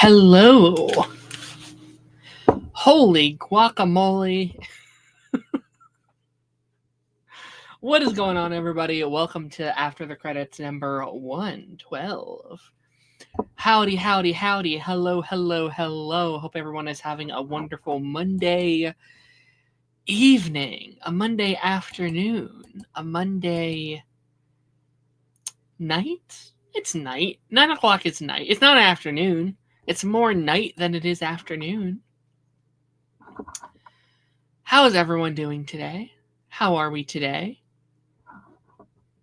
Hello. Holy guacamole. What is going on, everybody? Welcome to After the Credits number 112. Howdy, howdy, howdy. Hello, hello, hello. Hope everyone is having a wonderful Monday evening, a Monday afternoon, a Monday night? It's night. 9 o'clock is night. It's not afternoon. It's more night than it is afternoon. How is everyone doing today? How are we today?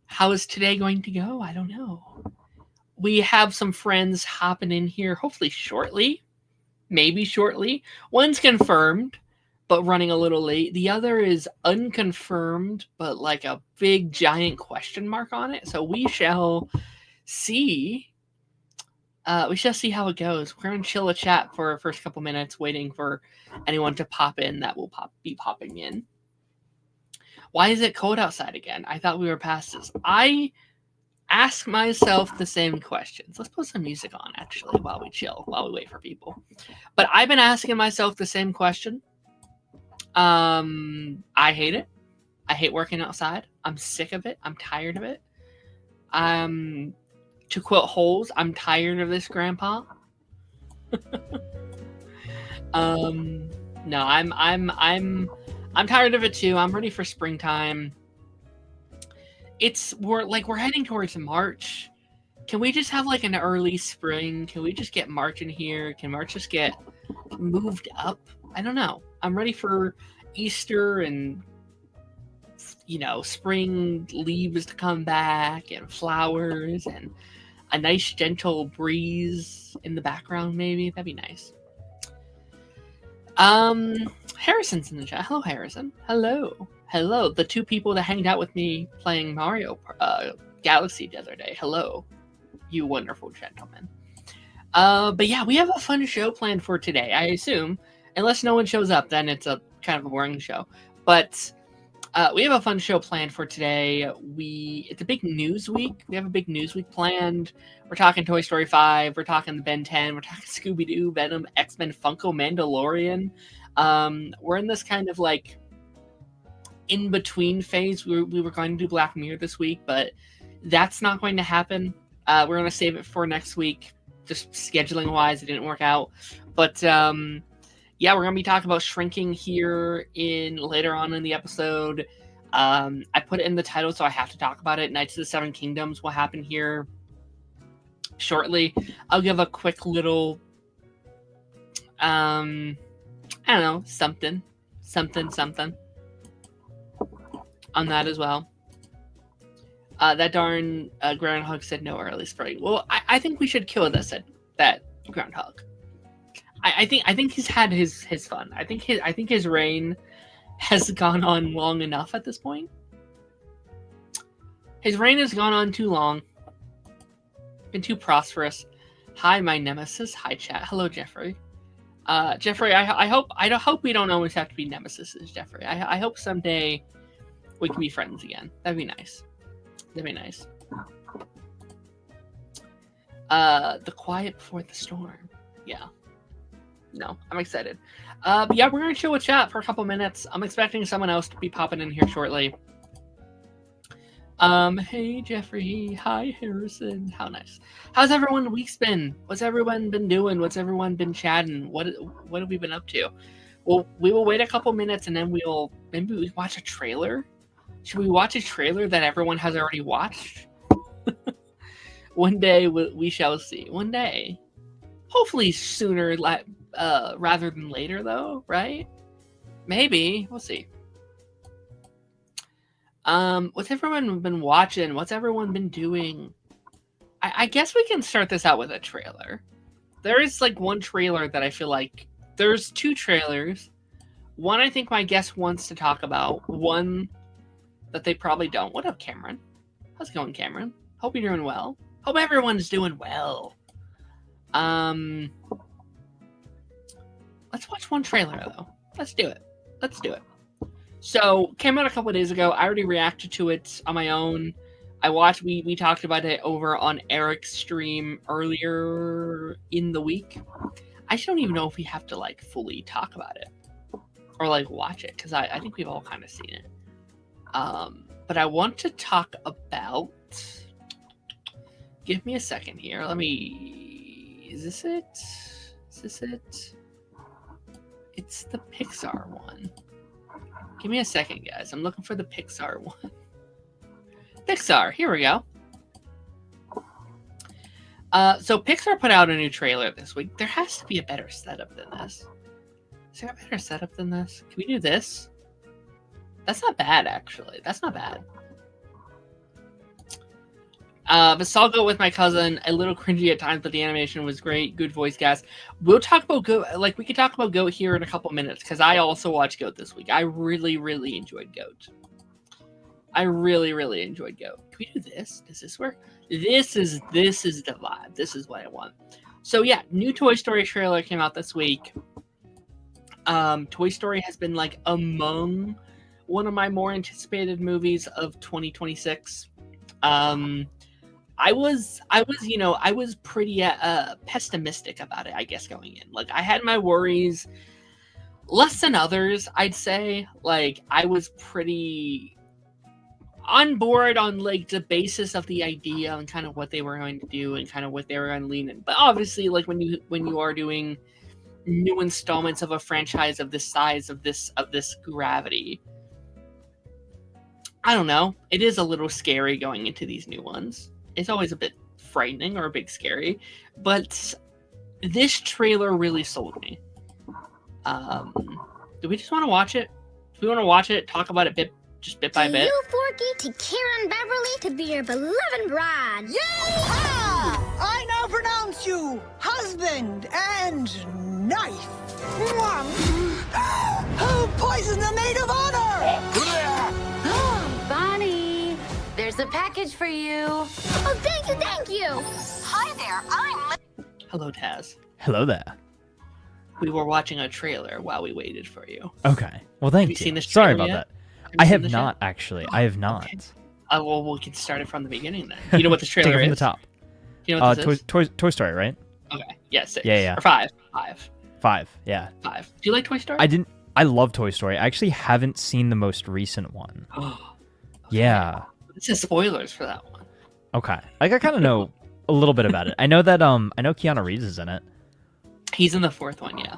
How is today going to go? I don't know. We have some friends hopping in here, hopefully shortly. Maybe shortly. One's confirmed, but running a little late. The other is unconfirmed, but like a big giant question mark on it. So we shall see. We shall see how it goes. We're going to chill a chat for the first couple minutes, waiting for anyone to pop in that will be popping in. Why is it cold outside again? I thought we were past this. I ask myself the same questions. Let's put some music on, actually, while we chill, while we wait for people. But I've been asking myself the same question. I hate it. I hate working outside. I'm sick of it. I'm tired of it. To quote Holes, I'm tired of this, Grandpa. No, I'm tired of it too. I'm ready for springtime. We're heading towards March. Can we just have like an early spring? Can we just get March in here? Can March just get moved up? I don't know. I'm ready for Easter and spring leaves to come back and flowers and a nice gentle breeze in the background, maybe. That'd be nice. Harrison's in the chat. Hello, Harrison. Hello. Hello. The two people that hanged out with me playing Mario Galaxy the other day. Hello, you wonderful gentlemen. But yeah, we have a fun show planned for today, I assume. Unless no one shows up, then it's a kind of a boring show. But we have a fun show planned for today. It's a big news week. We have a big news week planned. We're talking Toy Story 5. We're talking the Ben 10. We're talking Scooby-Doo, Venom, X-Men, Funko, Mandalorian. We're in this kind of like in-between phase. We were going to do Black Mirror this week, but that's not going to happen. We're going to save it for next week. Just scheduling-wise, it didn't work out. But yeah, we're going to be talking about shrinking here later on in the episode. I put it in the title, so I have to talk about it. Knights of the Seven Kingdoms will happen here shortly. I'll give a quick little, I don't know, something on that as well. That darn groundhog said no early spring. Well, I think we should kill that groundhog. I think he's had his fun. I think his reign has gone on long enough at this point. His reign has gone on too long. Been too prosperous. Hi, my nemesis. Hi, chat. Hello, Jeffrey. Jeffrey, I hope we don't always have to be nemesises, Jeffrey. I hope someday we can be friends again. That'd be nice. The quiet before the storm. Yeah. No, I'm excited. But yeah, we're going to chill with chat for a couple minutes. I'm expecting someone else to be popping in here shortly. Hey, Jeffrey. Hi, Harrison. How nice. How's everyone's week's been? What's everyone been doing? What's everyone been chatting? What have we been up to? Well, we will wait a couple minutes and then maybe we watch a trailer. Should we watch a trailer that everyone has already watched? One day we shall see. One day. Hopefully sooner rather than later, though, right? Maybe. We'll see. What's everyone been watching? What's everyone been doing? I guess we can start this out with a trailer. There is like one trailer that I feel like there's two trailers. One I think my guest wants to talk about. One that they probably don't. What up, Cameron? How's it going, Cameron? Hope you're doing well. Hope everyone's doing well. Let's watch one trailer, though. Let's do it. So, came out a couple of days ago. I already reacted to it on my own. We talked about it over on Eric's stream earlier in the week. I just don't even know if we have to like fully talk about it or like watch it, because I think we've all kind of seen it. But I want to talk about. Give me a second here. Let me. Is this it? Is this it? It's the Pixar one. Give me a second, guys. I'm looking for the Pixar one. Pixar, here we go. So Pixar put out a new trailer this week. There has to be a better setup than this. Is there a better setup than this? Can we do this? That's not bad, actually. That's not bad. But saw Goat with my cousin. A little cringy at times, but the animation was great. Good voice cast. We'll talk about Goat. Like, we could talk about Goat here in a couple minutes, because I also watched Goat this week. I really, really enjoyed Goat. I really, really enjoyed Goat. Can we do this? Does this work? This is the vibe. This is what I want. So yeah, new Toy Story trailer came out this week. Toy Story has been like among one of my more anticipated movies of 2026. I was pretty pessimistic about it, I guess, going in. Like, I had my worries, less than others, I'd say. Like, I was pretty on board on like the basis of the idea and kind of what they were going to do and kind of what they were going to lean in. But obviously, like when you are doing new installments of a franchise of this size, of this gravity, I don't know. It is a little scary going into these new ones. It's always a bit frightening or a bit scary, but this trailer really sold me. Do we just want to watch it? Do we want to watch it? Talk about it bit by bit? You, Forky, to Karen Beverly, to be your beloved bride. Yay! I now pronounce you husband and knife. Who poisoned the maid of honor? Bonnie, there's a package for you. Oh, thank you. Hi there, I'm... Hello, Taz. Hello there. We were watching a trailer while we waited for you. Okay. Well, thank Have you seen this Sorry trailer about yet? that. I seen have this not, yet? actually. I have not. Okay. Well, we can start it from the beginning then. You know what the trailer Take it is? from the top. You know what this is? Toy Story, right? Okay. Yeah, 6. Yeah. Or 5. 5, yeah. 5. Do you like Toy Story? I love Toy Story. I actually haven't seen the most recent one. Okay. Yeah. This is spoilers for that one. Okay. Like, I kind of know a little bit about it. I know that, I know Keanu Reeves is in it. He's in the 4th one, yeah.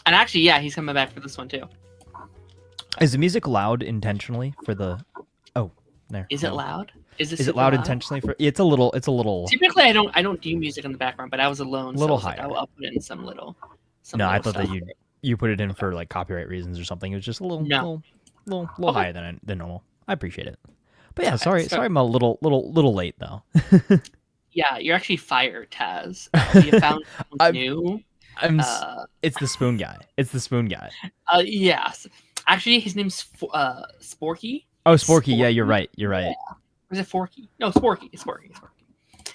And actually, yeah, he's coming back for this one too. Is the music loud intentionally for the... Oh, there. Is it loud? Is it loud intentionally for... It's a little... Typically, I don't do music in the background, but I was alone. Little so I was higher. Like, I'll put in some little... No, I thought stuff. that you put it in for like copyright reasons or something. It was just a little Okay. higher than normal. I appreciate it. But yeah, Okay, sorry, I'm a little late though. Yeah, you're actually fired, Taz. You found someone new. It's the spoon guy. Yes. Actually, his name's Sporky. Oh, Sporky. Yeah, you're right. Yeah. Or is it Forky? No, Sporky. It's Sporky.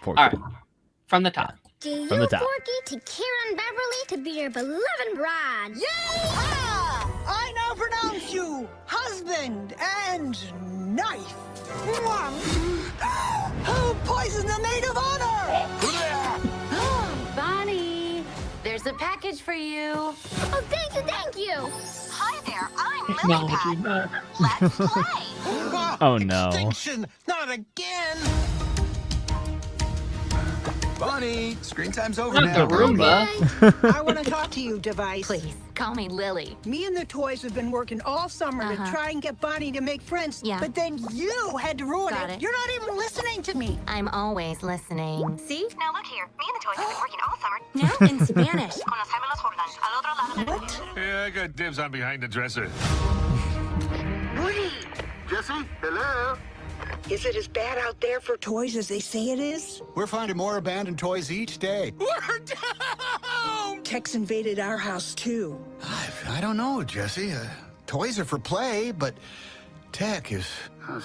All right. From the top. Do you, From the top. Forky, to Karen Beverly, to be your beloved bride. Yay! I now pronounce you husband and knife. Who poisoned the maid of honor? Bonnie, there's a package for you. Oh, thank you. Hi there, I'm Technology. Lillipad. Let's play. Oh, no. Extinction, not again. Bonnie, screen time's over Not now. the Roomba. I want to talk to you, Device. Please, call me Lily. Me and the toys have been working all summer to try and get Bonnie to make friends. Yeah. But then you had to ruin Got it. it. You're not even listening to me. I'm always listening. See? Now look here, me and the toys have been working all summer. Now in Spanish. Con las gemelas Jordan, al otro lado del What? Yeah, I got dibs on behind the dresser. Jesse, hello. Is it as bad out there for toys as they say it is? We're finding more abandoned toys each day. We're down! Tex invaded our house, too. I don't know, Jesse. Toys are for play, but tech is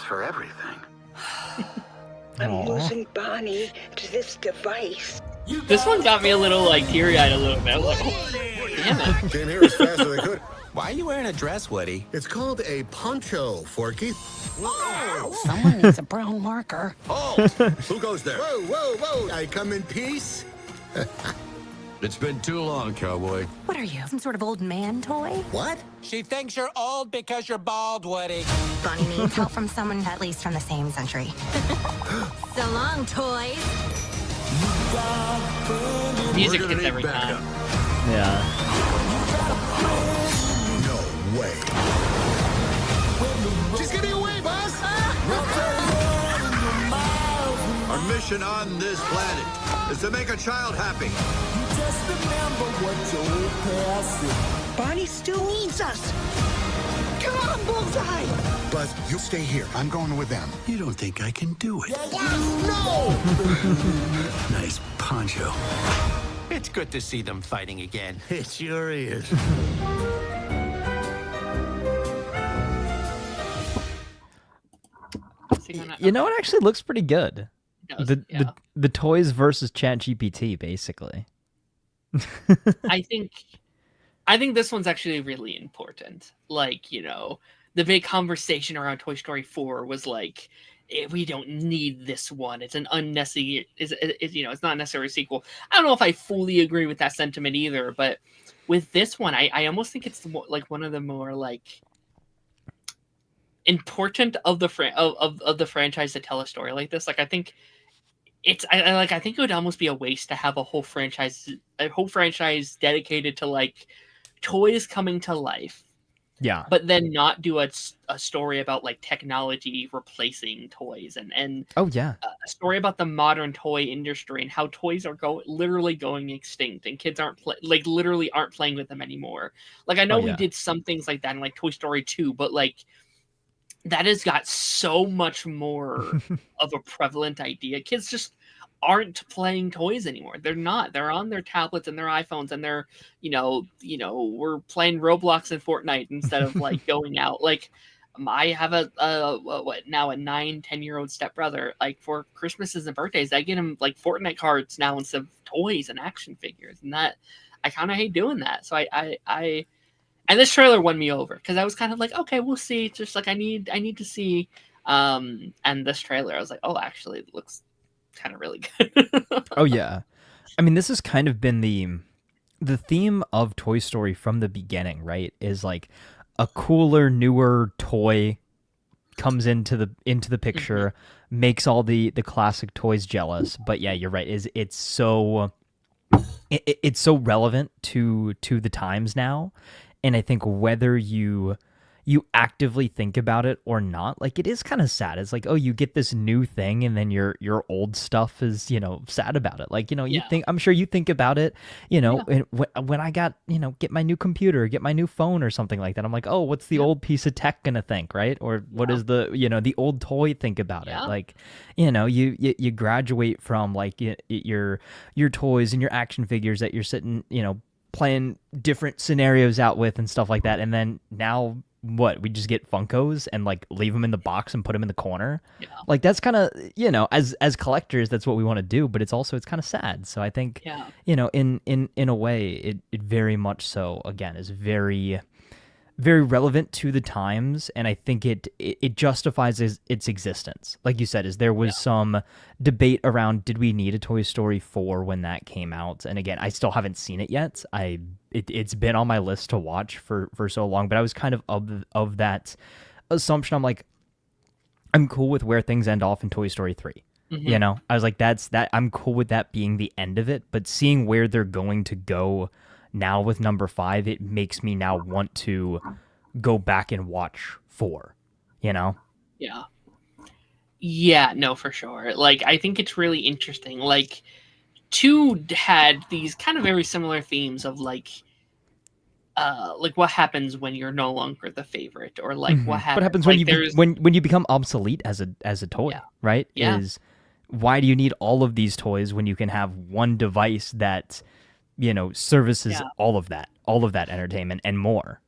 for everything. I'm losing Bonnie to this device. This one got me a little like teary-eyed a little bit. I was like, oh. Damn it. Came here as fast as I could. Why are you wearing a dress, Woody? It's called a poncho, Forky. Whoa! Someone needs a brown marker. Oh! Who goes there? Whoa, whoa, whoa! I come in peace? It's been too long, cowboy. What are you, some sort of old man toy? What? She thinks you're old because you're bald, Woody. Bonnie needs help from someone at least from the same century. So long, toys. Music We're gonna hits need every backup. time. Yeah. No way. She's getting away, boss! Our mission on this planet is to make a child happy. Bonnie still needs us. Come on, Bullseye. Buzz, you stay here. I'm going with them. You don't think I can do it? No! Nice poncho. It's good to see them fighting again. It sure is. You know, it actually looks pretty good. It does, The, yeah. the toys versus ChatGPT, basically. I think this one's actually really important. Like, you know, the big conversation around Toy Story 4 was like, we don't need this one. It's an unnecessary, it's not a necessary sequel. I don't know if I fully agree with that sentiment either, but with this one, I almost think it's like one of the more like important of the the franchise to tell a story like this. Like, I think I think it would almost be a waste to have a whole franchise dedicated to like toys coming to life, Yeah. but then not do a story about like technology replacing toys and Oh, yeah. a story about the modern toy industry and how toys are literally going extinct and kids literally aren't playing with them anymore. Like, I know we yeah. did some things like that in like Toy Story 2, but like that has got so much more of a prevalent idea. Kids just aren't playing toys anymore. They're not. They're on their tablets and their iPhones, and they're, we're playing Roblox and Fortnite instead of like going out. Like, I have a 9-10-year-old stepbrother. Like, for Christmases and birthdays, I get him like Fortnite cards now instead of toys and action figures, and that I kind of hate doing that. So I and this trailer won me over because I was kind of like, okay, we'll see. Just like I need to see. And this trailer, I was like, oh, actually, it looks kind of really good. Oh, yeah. I mean, this has kind of been the theme of Toy Story from the beginning, right? Is like a cooler, newer toy comes into the picture, makes all the classic toys jealous. But yeah, you're right. It's so relevant to the times now. And I think whether you actively think about it or not, like, it is kind of sad. It's like, oh, you get this new thing and then your old stuff is, sad about it. Like, you think, I'm sure you think about it, when I got, get my new computer, get my new phone or something like that. I'm like, oh, what's the old piece of tech gonna think, right? Or what is the, the old toy think about it? Like, you graduate from like your toys and your action figures that you're sitting, playing different scenarios out with and stuff like that. And then now what, we just get Funkos and like leave them in the box and put them in the corner. Like, that's kind of, as collectors, that's what we want to do, but it's kind of sad. So I think, in a way, it very much so, again, is very, very relevant to the times, and I think it justifies its existence. Like you said, there was some debate around, did we need a Toy Story 4 when that came out? And again, I still haven't seen it yet. It's been on my list to watch for so long, but I was kind of that assumption. I'm like, I'm cool with where things end off in Toy Story 3. I was like, I'm cool with that being the end of it, but seeing where they're going to go now with number 5, it makes me now want to go back and watch 4, Yeah. Yeah, no, for sure. Like, I think it's really interesting. Like, 2 had these kind of very similar themes of like what happens when you're no longer the favorite, or like what happens when like, when you become obsolete as a toy, right? Yeah. Is why do you need all of these toys when you can have one device that services all of that entertainment and more?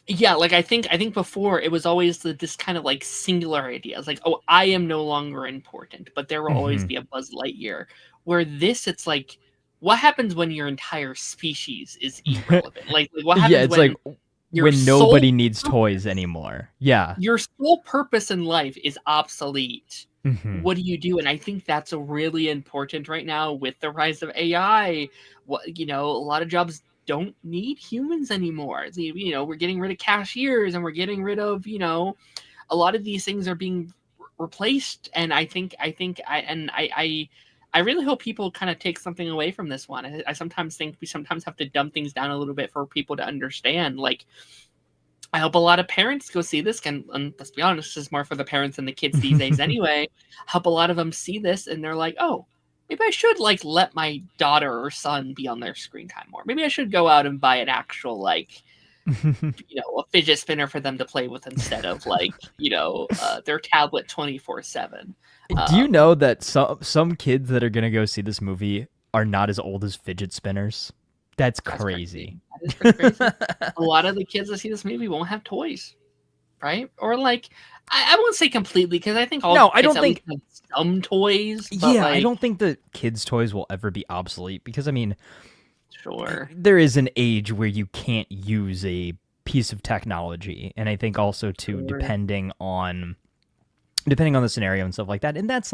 Yeah, like I think before it was always this kind of like singular idea. It's like, oh, I am no longer important, but there will always be a Buzz Lightyear. Where this, it's like what happens when your entire species is irrelevant? Like what Yeah, happens it's when like your when nobody sole needs toys purpose- anymore. Yeah. Your sole purpose in life is obsolete. Hmm. What do you do? And I think that's a really important right now with the rise of AI. What a lot of jobs don't need humans anymore. We're getting rid of cashiers and we're getting rid of a lot of these things are being replaced. And I really hope people kind of take something away from this one. I sometimes think we sometimes have to dumb things down a little bit for people to understand. Like, I hope a lot of parents go see this, and let's be honest, this is more for the parents and the kids these days anyway. I hope a lot of them see this and they're like, oh, maybe I should let my daughter or son be on their screen time more. Maybe I should go out and buy an actual a fidget spinner for them to play with instead of their tablet 24/7. Do you know that some kids that are gonna go see this movie are not as old as fidget spinners? That's crazy. That is pretty crazy. A lot of the kids that see this movie won't have toys, right? Or I won't say completely because I think all No, I kids don't at think- least have some toys. But Yeah, I don't think that kids' toys will ever be obsolete because Sure. there is an age where you can't use a piece of technology, and I think also too Sure. depending on the scenario and stuff like that. And that's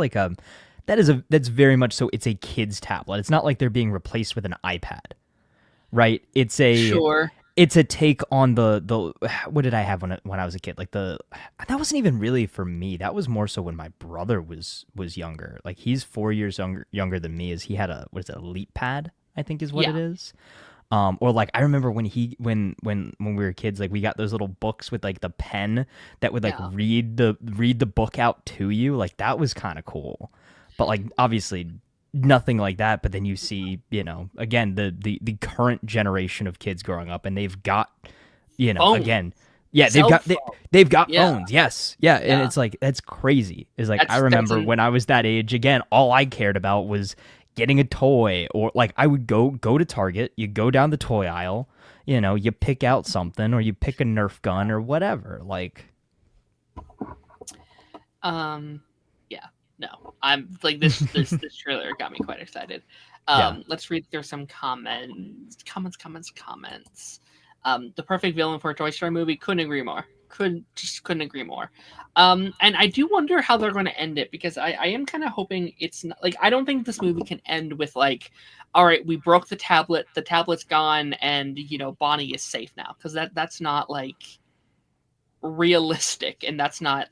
that's very much so. It's a kid's tablet. It's not like they're being replaced with an iPad, right? It's a Sure. It's a take on the what did I have when I was a kid? That wasn't even really for me. That was more so when my brother was younger. Like he's 4 years younger than me. Is he had a a Leap Pad? I think is what it is. Or I remember when we were kids, we got those little books with the pen that would read the book out to you. That was kind of cool. But obviously nothing like that. But then you see, again, the current generation of kids growing up, and they've got, Phones. again, yeah, they've got phones. Yes. Yeah. And it's that's crazy. I remember when I was that age, again, all I cared about was getting a toy, or I would go to Target, you go down the toy aisle, you pick out something, or you pick a Nerf gun or whatever. Yeah, no, I'm this trailer got me quite excited. Let's read through some comments. The perfect villain for a Toy Story movie. Couldn't agree more. Couldn't agree more. And I do wonder how they're going to end it, because I am kind of hoping it's not I don't think this movie can end with all right, we broke the tablet's gone, and Bonnie is safe now, because that's not realistic, and that's not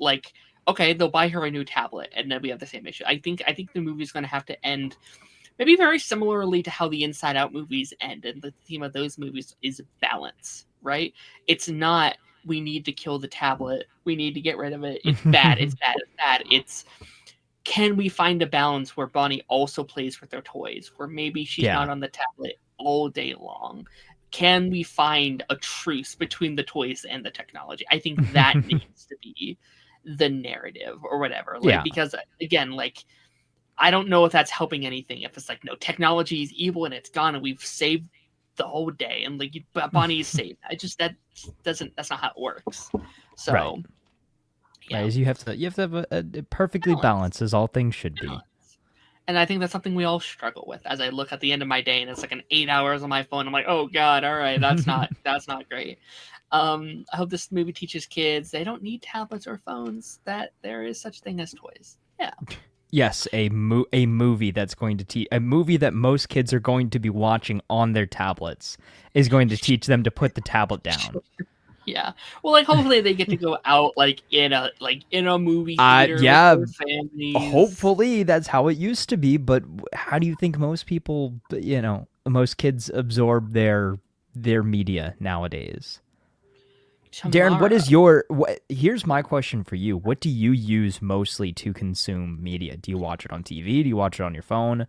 okay, they'll buy her a new tablet and then we have the same issue. I think the movie's going to have to end maybe very similarly to how the Inside Out movies end, and the theme of those movies is balance, right? It's not we need to kill the tablet, we need to get rid of it, it's bad, it's bad, it's bad. It's, can we find a balance where Bonnie also plays with their toys, where maybe she's not on the tablet all day long? Can we find a truce between the toys and the technology? I think that needs to be the narrative or whatever. Because again, I don't know if that's helping anything. If it's no, technology is evil and it's gone and we've saved the whole day and Bonnie is saved. That's not how it works. So right. Yeah. You have to have a perfectly balanced, as all things should be. And I think that's something we all struggle with. As I look at the end of my day and it's an 8 hours on my phone, I'm oh God, all right, that's not great. I hope this movie teaches kids they don't need tablets or phones, that there is such thing as toys. Yeah. Yes, a movie that's going to teach, a movie that most kids are going to be watching on their tablets is going to teach them to put the tablet down. Yeah. Well, hopefully they get to go out in a movie theater with their families. Hopefully that's how it used to be, but how do you think most people, most kids absorb their media nowadays? Darren, what is here's my question for you. What do you use mostly to consume media? Do you watch it on TV? Do you watch it on your phone?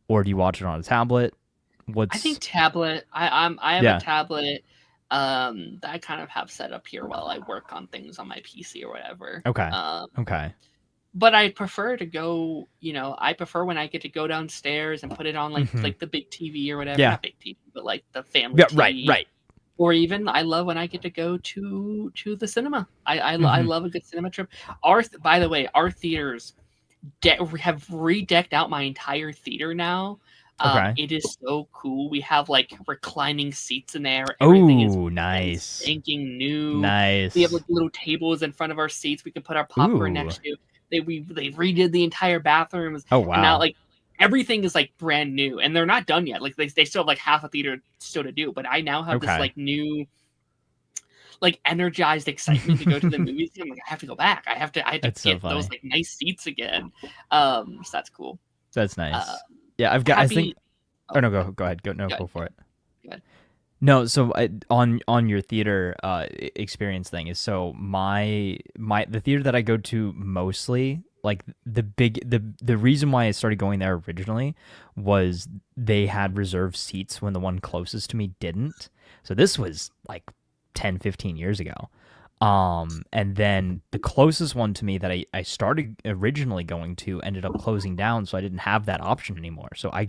Or do you watch it on a tablet? I think tablet. I have a tablet that I kind of have set up here while I work on things on my PC or whatever. Okay. Okay. But I prefer to go, I prefer when I get to go downstairs and put it on the big TV or whatever. Yeah. Not big TV, but the family TV. Right. Or even I love when I get to go to the cinema. I love a good cinema trip. By the way, our theaters have redecked out my entire theater now. Okay. It is so cool. We have like reclining seats in there. Everything is nice. spanking new. Nice. We have like little tables in front of our seats. We can put our popcorn next to. They redid the entire bathrooms. Oh wow. And now like everything is like brand new, and they're not done yet. Like they still have like half a theater still to do. But I now have this like new, like energized excitement to go to the movies. I'm like, I have to go back. I have to get those like nice seats again. So that's cool. That's nice. Yeah, I've got. I think. Oh no, go ahead. Go for it. Go ahead. No, so on your theater experience thing is so the theater that I go to mostly, like the reason why I started going there originally was they had reserved seats when the one closest to me didn't. So this was like 10, 15 years ago. And then the closest one to me that I started originally going to ended up closing down, so I didn't have that option anymore. So I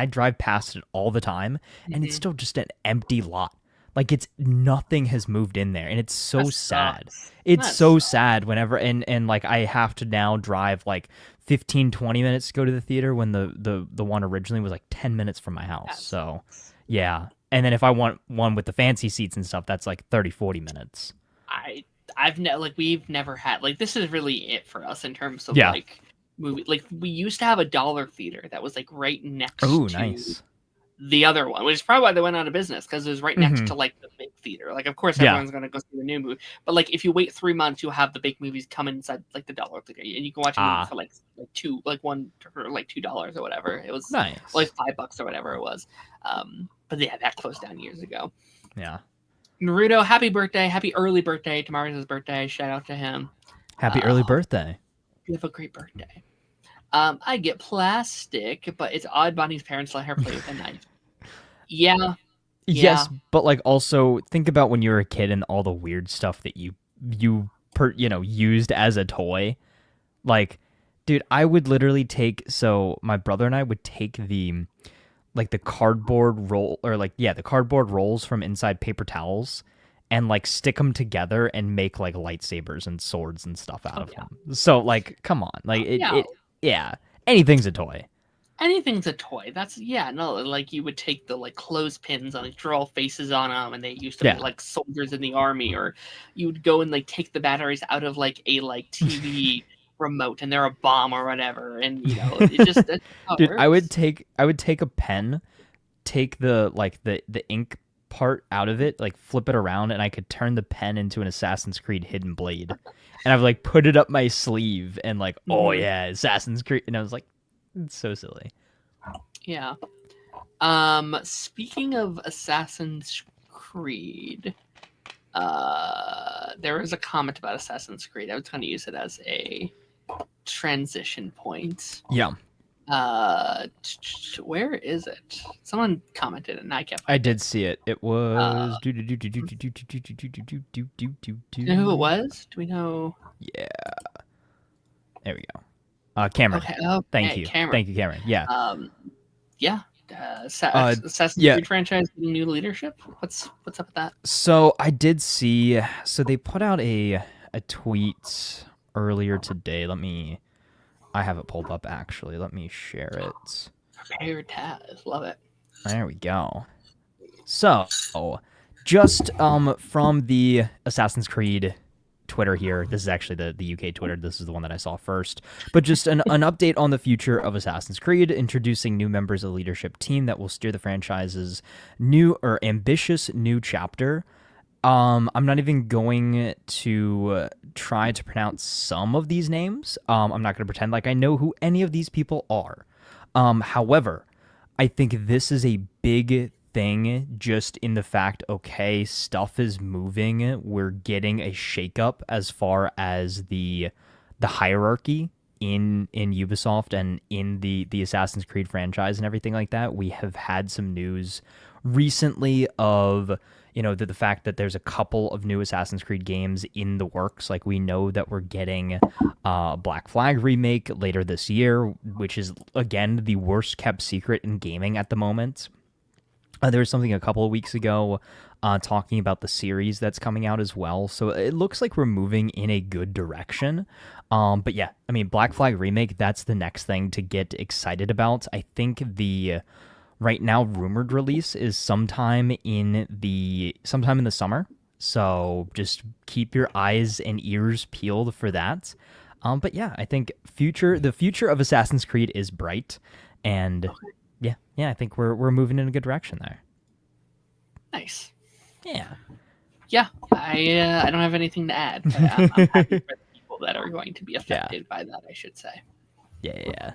drive past it all the time, and it's still just an empty lot. Like nothing has moved in there, and it's so sad. It's so sad whenever and like I have to now drive like 15, 20 minutes to go to the theater when the one originally was like 10 minutes from my house. So yeah. And then if I want one with the fancy seats and stuff, that's like 30, 40 minutes. We've never had like this is really it for us in terms of like movie. Like we used to have a dollar theater that was like right next to the other one, which is probably why they went out of business, because it was right next to like the big theater. Like of course everyone's gonna go see the new movie, but like if you wait 3 months, you'll have the big movies come inside like the dollar theater, and you can watch a movie for like $2 or whatever. It was nice, like $5 or whatever it was. But yeah, that closed down years ago. Yeah. Naruto, happy birthday. Happy early birthday. Tomorrow's his birthday. Shout out to him. Happy early birthday. You have a great birthday. I get plastic, but it's odd Bonnie's parents let her play with a knife. Yeah. Yes, but like also think about when you were a kid and all the weird stuff that you used as a toy. Like, dude, I would literally so my brother and I would take the cardboard roll the cardboard rolls from inside paper towels and like stick them together and make like lightsabers and swords and stuff out of them. So like, come on, like anything's a toy. Anything's a toy. Like you would take the like clothespins and like draw faces on them, and they used to be like soldiers in the army, or you would go and like take the batteries out of like a like TV remote and they're a bomb or whatever, and it just dude, I would take a pen, take the ink part out of it, like flip it around, and I could turn the pen into an Assassin's Creed hidden blade, and I've like put it up my sleeve and like oh yeah, Assassin's Creed, and I was like, it's so silly. Yeah. Speaking of Assassin's Creed, there was a comment about Assassin's Creed. I was going to use it as a transition point. Yeah. Where is it? Someone commented and I kept. I did see it. It was. Do you know who it was? Do we know? Yeah. There we go. Cameron. Okay. Thank you. Cameron. Thank you, Cameron. Yeah. Yeah. Assassin's Creed franchise getting new leadership. What's up with that? So I did see. So they put out a tweet earlier today. I have it pulled up actually. Let me share it. Prepared Taz. Love it. There we go. So just from the Assassin's Creed Twitter here. This is actually the UK Twitter. This is the one that I saw first. But just an update on the future of Assassin's Creed, introducing new members of the leadership team that will steer the franchise's ambitious new chapter. I'm not even going to try to pronounce some of these names. I'm not going to pretend like I know who any of these people are. However, I think this is a big thing just in the fact, okay, stuff is moving. We're getting a shakeup as far as the hierarchy in Ubisoft and in the Assassin's Creed franchise and everything like that. We have had some news recently of the fact that there's a couple of new Assassin's Creed games in the works. Like we know that we're getting Black Flag remake later this year, which is again the worst kept secret in gaming at the moment. There was something a couple of weeks ago talking about the series that's coming out as well. So it looks like we're moving in a good direction. But yeah, I mean, Black Flag Remake, that's the next thing to get excited about. I think the Right now, rumored release is sometime in the summer. So just keep your eyes and ears peeled for that. But yeah, I think the future of Assassin's Creed is bright, and yeah, I think we're moving in a good direction there. Nice. Yeah. Yeah, I don't have anything to add. But I'm happy for the people that are going to be affected by that, I should say. Yeah.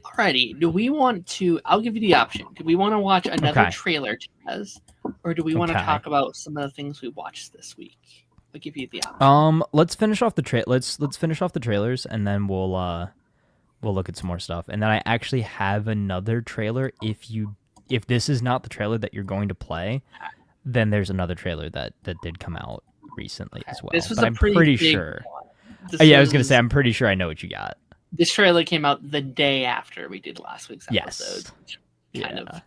Alrighty, do we want to? I'll give you the option. Do we want to watch another trailer, Chaz, or do we want to talk about some of the things we watched this week? I'll give you the option. Let's finish off the let's finish off the trailers, and then we'll look at some more stuff. And then I actually have another trailer. If this is not the trailer that you're going to play, then there's another trailer that did come out recently as well. This was but a I'm pretty pretty big sure. one. I was gonna say I'm pretty sure I know what you got. This trailer came out the day after we did last week's episode. Yes. Kind of,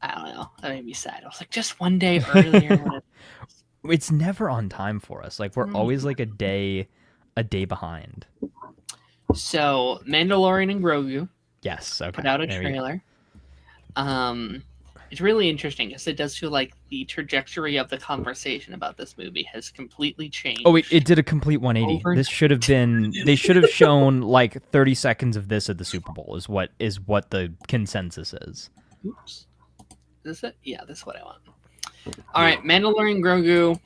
I don't know. That made me sad. I was like, just one day earlier. It's never on time for us. Like we're always like a day behind. So Mandalorian and Grogu. Yes. Okay. Put out a trailer. It's really interesting because it does feel like the trajectory of the conversation about this movie has completely changed. Oh, it did a complete 180. This should have been. They should have shown like 30 seconds of this at the Super Bowl. Is what the consensus is. Oops. Is this it? Yeah, this is what I want. All right, Mandalorian Grogu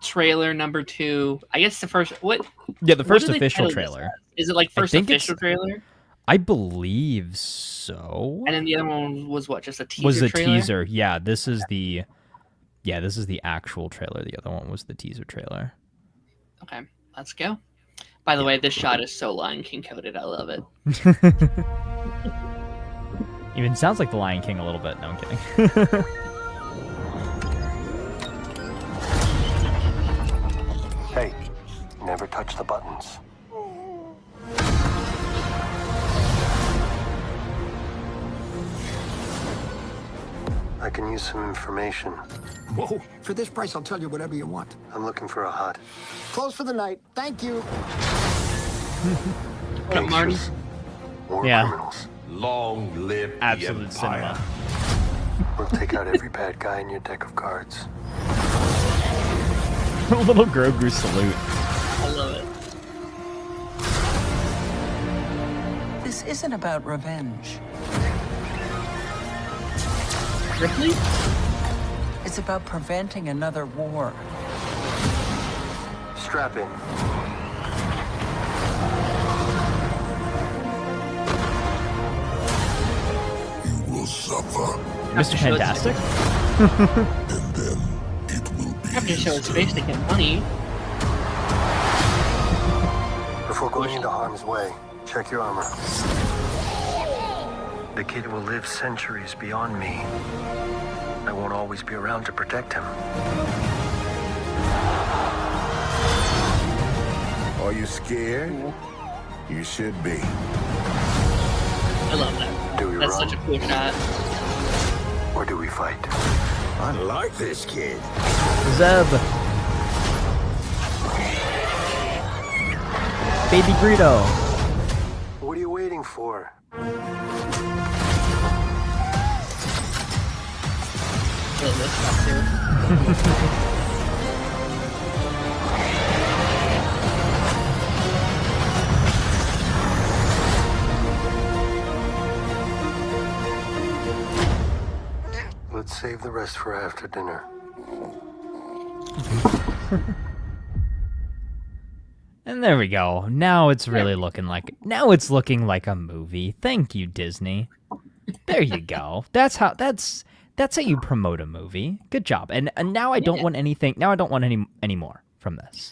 trailer number 2. I guess the first what? Yeah, the first official trailer. Is it like first official trailer? I believe so. And then the other one was what? Just a teaser trailer? Teaser. Yeah, this is the actual trailer. The other one was the teaser trailer. Okay, let's go. By the way, this shot is so Lion King coded. I love it. Even sounds like the Lion King a little bit. No, I'm kidding. Hey, never touch the buttons. I can use some information. Whoa, for this price, I'll tell you whatever you want. I'm looking for a hut. Close for the night. Thank you. Gangsters, war criminals. Long live Absolute the Empire. cinema. We'll take out every bad guy in your deck of cards. A little Grogu salute. I love it. This isn't about revenge. Ripley? It's about preventing another war. Strap in. You will suffer. Mr. Fantastic? And then it will be Have to show his face to get money. Before going into harm's way, check your armor. The kid will live centuries beyond me. I won't always be around to protect him. Are you scared? You should be. I love that. Do we That's run? such a cool shot. Or do we fight? I like this kid. Zeb. Baby Greedo. What are you waiting for? I love this shot too. Let's save the rest for after dinner. And there we go. Now it's really looking like a movie. Thank you, Disney. There you go. That's how you promote a movie. Good job. And now I don't want anything. Now I don't want any more from this.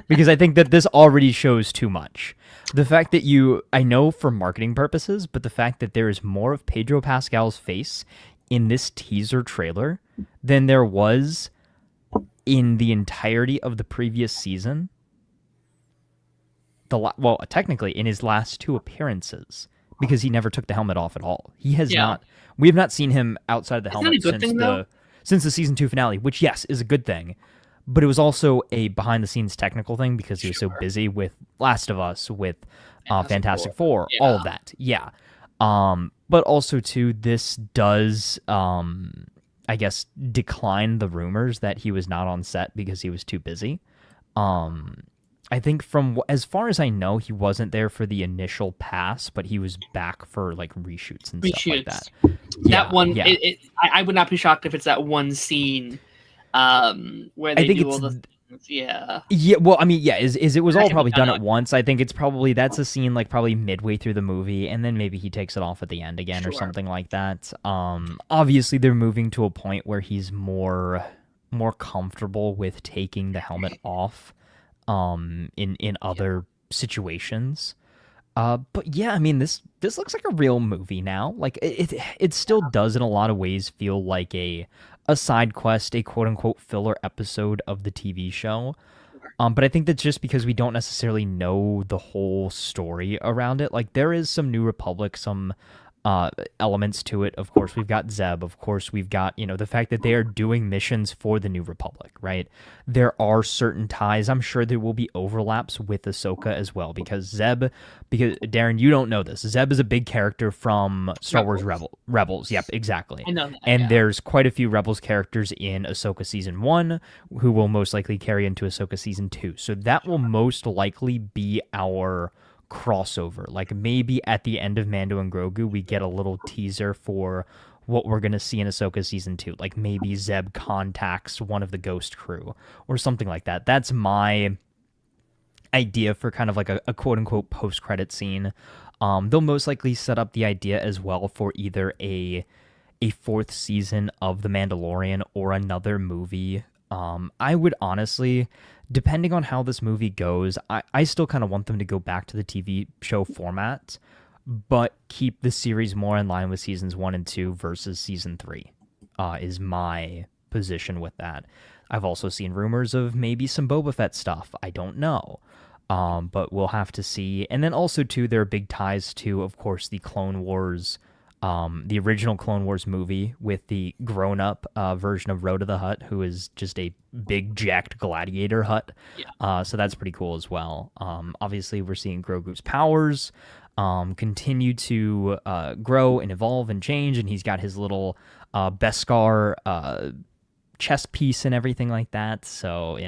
Because I think that this already shows too much. The fact that I know for marketing purposes, but the fact that there is more of Pedro Pascal's face in this teaser trailer than there was in the entirety of the previous season. Technically in his last 2 appearances, because he never took the helmet off at all. He has not. We have not seen him outside of the helmet since the season 2 finale, which is a good thing, but it was also a behind the scenes technical thing because he was so busy with Last of Us, with Fantastic Four, all of that. Yeah. But also too, this does I guess decline the rumors that he was not on set because he was too busy. I think from as far as I know, he wasn't there for the initial pass, but he was back for like reshoots and stuff like that. That one, I would not be shocked if it's that one scene where they do all the things. Yeah. Well, I mean, is it was all probably done at once. I think it's probably that's a scene like probably midway through the movie, and then maybe he takes it off at the end again or something like that. Obviously they're moving to a point where he's more comfortable with taking the helmet off in other situations. But yeah, I mean this looks like a real movie now. Like it still does in a lot of ways feel like a side quest, a quote unquote filler episode of the TV show. But I think that's just because we don't necessarily know the whole story around it. Like there is some New Republic, some elements to it. Of course, we've got Zeb. Of course, we've got, the fact that they are doing missions for the New Republic, right? There are certain ties. I'm sure there will be overlaps with Ahsoka as well, because Darren, you don't know this. Zeb is a big character from Star Wars Rebels. Yep, exactly. I know that, and there's quite a few Rebels characters in Ahsoka Season 1 who will most likely carry into Ahsoka Season 2. So that will most likely be our crossover. Like maybe at the end of Mando and Grogu we get a little teaser for what we're going to see in Ahsoka Season 2. Like maybe Zeb contacts one of the Ghost crew or something like that. That's my idea for kind of like a quote-unquote post-credit scene. They'll most likely set up the idea as well for either a fourth season of The Mandalorian or another movie. I would honestly, depending on how this movie goes, I still kind of want them to go back to the TV show format, but keep the series more in line with seasons 1 and 2 versus season 3, is my position with that. I've also seen rumors of maybe some Boba Fett stuff. I don't know. But we'll have to see. And then also, too, there are big ties to, of course, the Clone Wars, the original Clone Wars movie with the grown-up version of Rhoda the Hutt, who is just a big, jacked gladiator Hutt. Yeah. So that's pretty cool as well. Obviously, we're seeing Grogu's powers continue to grow and evolve and change, and he's got his little Beskar chess piece and everything like that. So,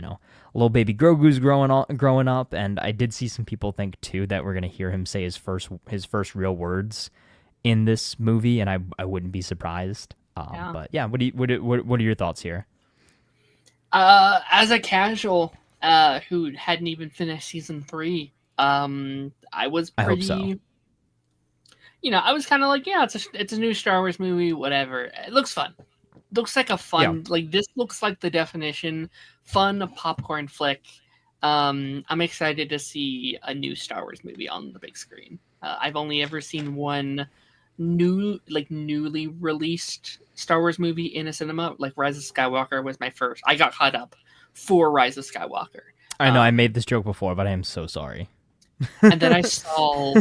little baby Grogu's growing up, and I did see some people think, too, that we're going to hear him say his first real words in this movie, and I wouldn't be surprised. But yeah, what are your thoughts here? As a casual who hadn't even finished season 3, I was pretty. I hope so. I was kind of like, yeah, it's a new Star Wars movie, whatever. It looks fun. Looks like a fun, like this looks like the definition fun popcorn flick. I'm excited to see a new Star Wars movie on the big screen. I've only ever seen one newly released Star Wars movie in a cinema. Like Rise of Skywalker was my first. I got caught up for Rise of Skywalker. I know I made this joke before, but I am so sorry. And then I saw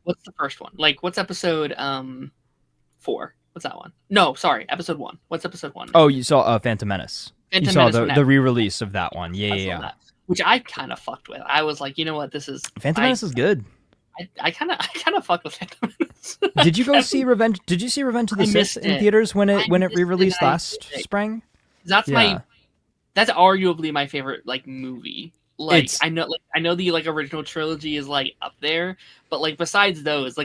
what's the first one? Like what's episode 4? What's that one? No, sorry, episode 1. What's episode 1? Oh, you saw Phantom Menace. You saw the re-release of that one. Yeah. That, which I kind of fucked with. I was like, you know what, this is Phantom Menace is good. I kind of fucked with Phantom Menace. Did you go see Revenge? Did you see Revenge of the Sith in theaters when it re-released last spring? That's that's arguably my favorite movie. I know the original trilogy is up there, but besides those,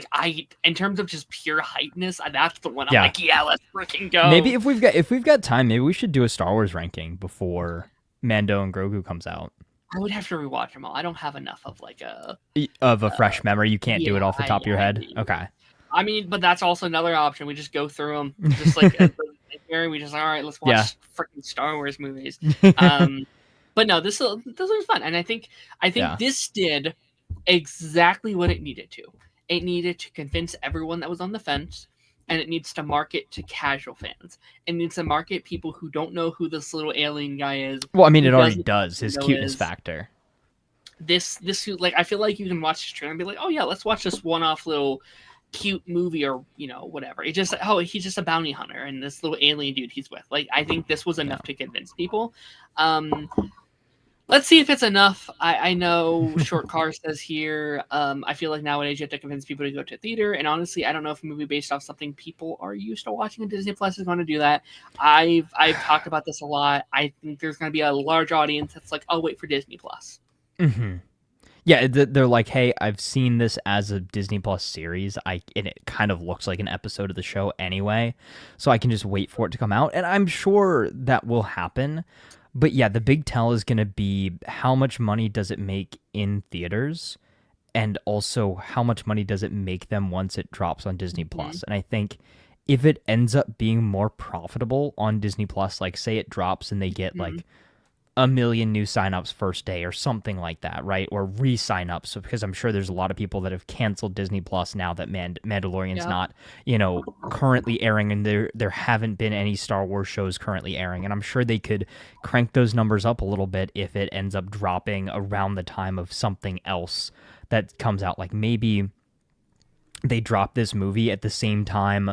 in terms of just pure hypeness, that's the one I'm like, yeah, let's freaking go. Maybe if we've got time, maybe we should do a Star Wars ranking before Mando and Grogu comes out. I would have to rewatch them all. I don't have enough of a fresh memory. You can't do it off the top of your head. Okay. I mean, but that's also another option. We just go through them, just we just all right. Let's watch freaking Star Wars movies. But no, this was fun, and I think this did exactly what it needed to. It needed to convince everyone that was on the fence, and it needs to market to casual fans. It needs to market people who don't know who this little alien guy is. Well, I mean, it already does. His cuteness factor. This I feel like you can watch this trailer and be like, oh yeah, let's watch this one-off little cute movie or whatever. It just he's just a bounty hunter and this little alien dude he's with. I think this was enough to convince people. Let's see if it's enough. I know Short Car says here, I feel like nowadays you have to convince people to go to a theater, and honestly, I don't know if a movie based off something people are used to watching on Disney Plus is going to do that. I've talked about this a lot. I think there's going to be a large audience that's like, I'll wait for Disney Plus. Mm-hmm. Yeah, they're like, hey, I've seen this as a Disney Plus series. And it kind of looks like an episode of the show anyway, so I can just wait for it to come out, and I'm sure that will happen. But yeah, the big tell is going to be how much money does it make in theaters, and also how much money does it make them once it drops on Disney Plus. And I think if it ends up being more profitable on Disney Plus, like say it drops and they get like 1 million new signups first day or something like that, right? Or re-signups, so, because I'm sure there's a lot of people that have canceled Disney Plus now that Mandalorian's not, currently airing, and there haven't been any Star Wars shows currently airing, and I'm sure they could crank those numbers up a little bit if it ends up dropping around the time of something else that comes out. Like maybe they drop this movie at the same time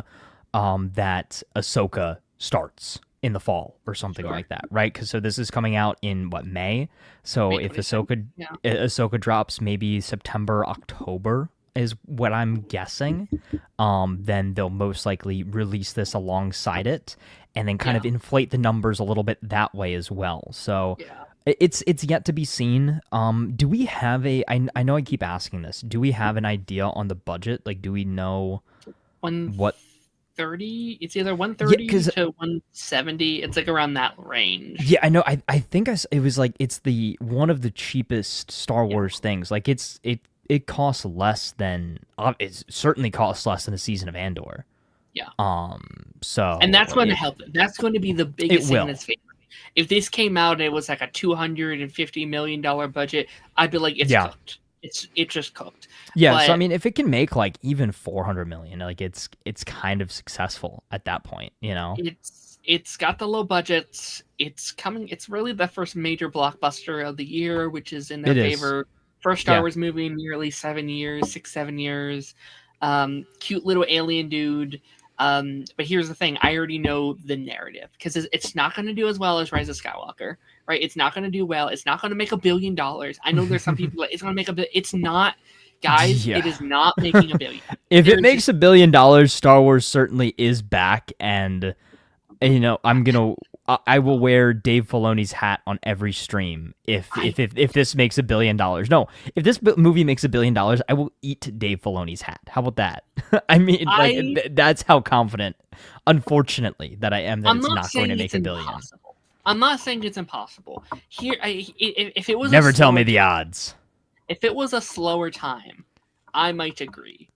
that Ahsoka starts in the fall or something like that, right? Because so this is coming out in May. So May if 22nd, Ahsoka drops maybe September, October is what I'm guessing. Then they'll most likely release this alongside it, and then kind of inflate the numbers a little bit that way as well. So it's yet to be seen. Do we have I know I keep asking this. Do we have an idea on the budget? Like, do we know what? 30? It's either 130 to 170. It's like around that range. Yeah, I know. I think it was like it's the one of the cheapest Star Wars things. Like it costs less than it certainly costs less than a season of Andor. Yeah. So and that's going to help. That's going to be the biggest thing that's favor. If this came out and it was like a $250 million budget, I'd be like, it's cooked. It's just cooked. Yeah, but, so I mean, if it can make like even 400 million, like it's kind of successful at that point, It's got the low budgets. It's coming. It's really the first major blockbuster of the year, which is in their favor. First Star Wars movie in nearly 7 years, 7 years. Cute little alien dude. But here's the thing: I already know the narrative because it's not going to do as well as Rise of Skywalker, right? It's not going to do well. It's not going to make $1 billion. I know there's some people that it's going to make It's not, guys. It is not making $1 billion. If it makes $1 billion, Star Wars certainly is back, and I will wear Dave Filoni's hat on every stream if this makes $1 billion. No, if this movie makes $1 billion, I will eat Dave Filoni's hat. How about that? I mean, that's how confident, unfortunately, that I am that it's not going to make $1 billion. I'm not saying it's impossible. Here, if it was never tell me the odds. If it was a slower time, I might agree.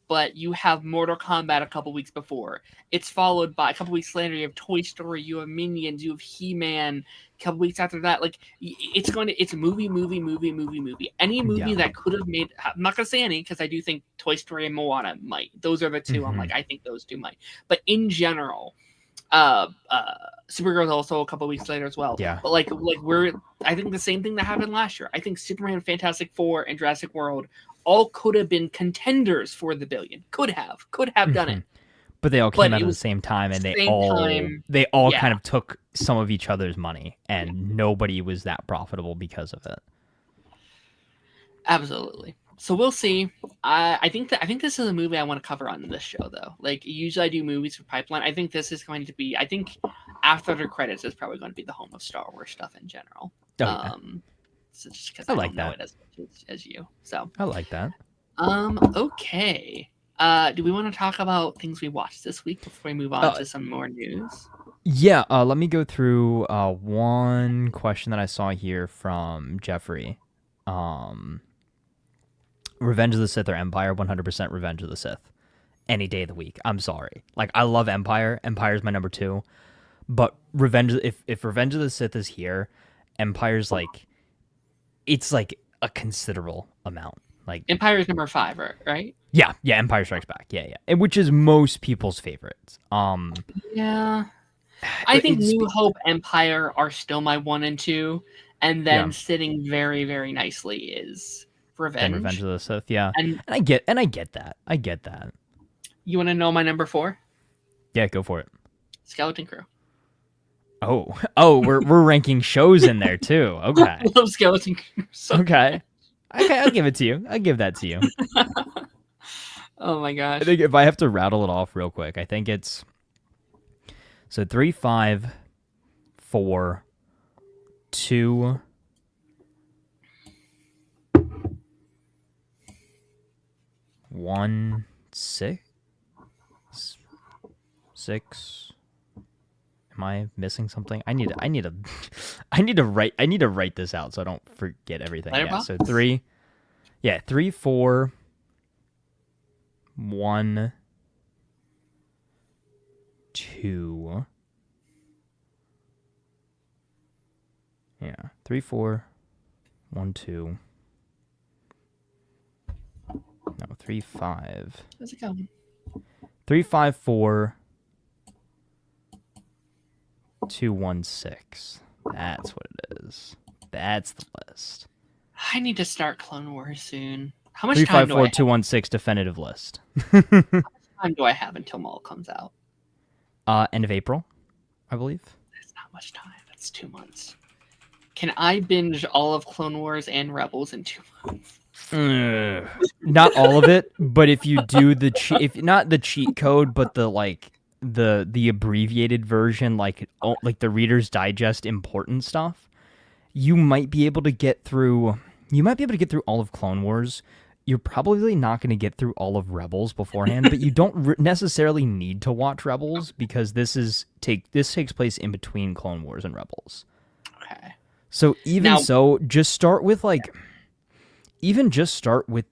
But you have Mortal Kombat a couple weeks before. It's followed by a couple weeks later. You have Toy Story. You have Minions. You have He-Man. A couple weeks after that, like it's movie. Any movie that could have made. I'm not gonna say any because I do think Toy Story and Moana might. Those are the two. I'm like, I think those two might. But in general, Supergirl's also a couple weeks later as well. Yeah. But I think the same thing that happened last year. I think Superman, Fantastic Four, and Jurassic World all could have been contenders for the billion. Could have done it. But they all came out at the same time, and they all kind of took some of each other's money, and nobody was that profitable because of it. Absolutely. So we'll see. I think this is a movie I want to cover on this show, though. Like usually I do movies for Pipeline. I think this is going to be. I think after the credits is probably going to be the home of Star Wars stuff in general. Oh, yeah. So just because I like don't know it as much as you. So I like that. Okay. Do we want to talk about things we watched this week before we move on to some more news? Yeah. Let me go through one question that I saw here from Jeffrey. Revenge of the Sith or Empire? 100% Revenge of the Sith. Any day of the week. I'm sorry. Like, I love Empire. Empire's my number 2. But if Revenge of the Sith is here, Empire's like, it's like a considerable amount. Like Empire's number 5, right? Yeah, Empire Strikes Back. Yeah. And which is most people's favorites. Yeah. I think New Hope, Empire are still my 1 and 2, and then sitting very, very nicely is Revenge. And Revenge of the Sith, yeah. And I get that. I get that. You want to know my number 4? Yeah, go for it. Skeleton Crew. Oh, we're ranking shows in there too. Okay. Love Skeleton Crew. So Okay, I'll give it to you. I'll give that to you. oh my gosh. I think if I have to rattle it off real quick, I think it's so 3, 5, 4, 2, 1, 6, 6. Am I missing something? I need to write this out so I don't forget everything. Yeah, so 3. Yeah, 3, 4, 1, 2. Yeah, 3, 4, 1, 2. No, 3, 5. How's it going? 3, 5, 4, 2, 1, 6. That's what it is. That's the list. I need to start Clone Wars soon. How much 3, time 5, do 4, I 2, 1, 6 definitive list. How much time do I have until Maul comes out? End of April, I believe. That's not much time. That's 2 months. Can I binge all of Clone Wars and Rebels in 2 months? Not all of it, but if you do if not the cheat code, but the abbreviated version, like the Reader's Digest important stuff, you might be able to get through. You might be able to get through all of Clone Wars. You're probably not going to get through all of Rebels beforehand, but you don't necessarily need to watch Rebels because this takes place in between Clone Wars and Rebels. Okay. So just start with the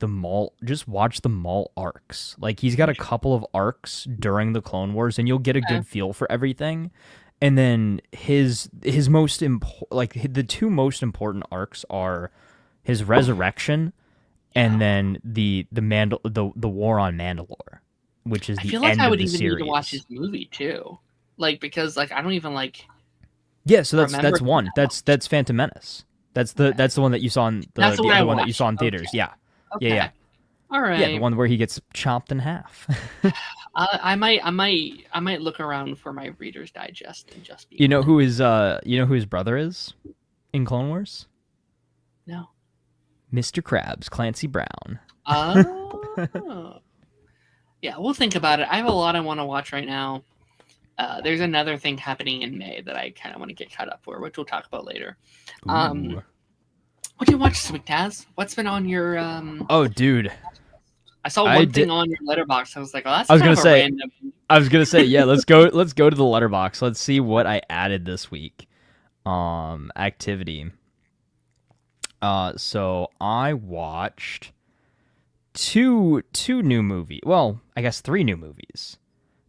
Maul. Just watch the Maul arcs. Like he's got a couple of arcs during the Clone Wars, and you'll get a good feel for everything. And then his most the two most important arcs are his resurrection, and then the war on Mandalore, which is the end of the series. I feel like I would even need to watch his movie too, because I don't even Yeah, so that's one. That's Phantom Menace. That's the one that you saw in the one that you saw in theaters. Okay. Yeah. Okay. Yeah. All right. Yeah, the one where he gets chopped in half. I might look around for my Reader's Digest and just be. You know who his brother is in Clone Wars? No. Mr. Krabs, Clancy Brown. Oh. Yeah, we'll think about it. I have a lot I want to watch right now. There's another thing happening in May that I kind of want to get caught up for, which we'll talk about later. What do you watch this week, Taz? What's been on your? Oh, dude. I saw one thing on your letterbox. I was like, "Oh, that's." I was gonna say, yeah. Let's go to the letterbox. Let's see what I added this week. Activity. So I watched two new movies. Well, I guess 3 new movies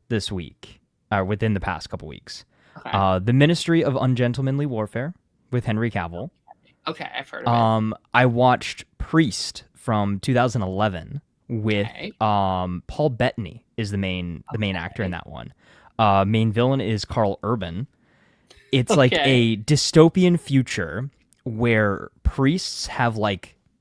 this week, within the past couple weeks. Okay. The Ministry of Ungentlemanly Warfare with Henry Cavill. Okay, I've heard of it. I watched Priest from 2011 with Paul Bettany is the main actor in that one. Main villain is Carl Urban. It's like a dystopian future where priests have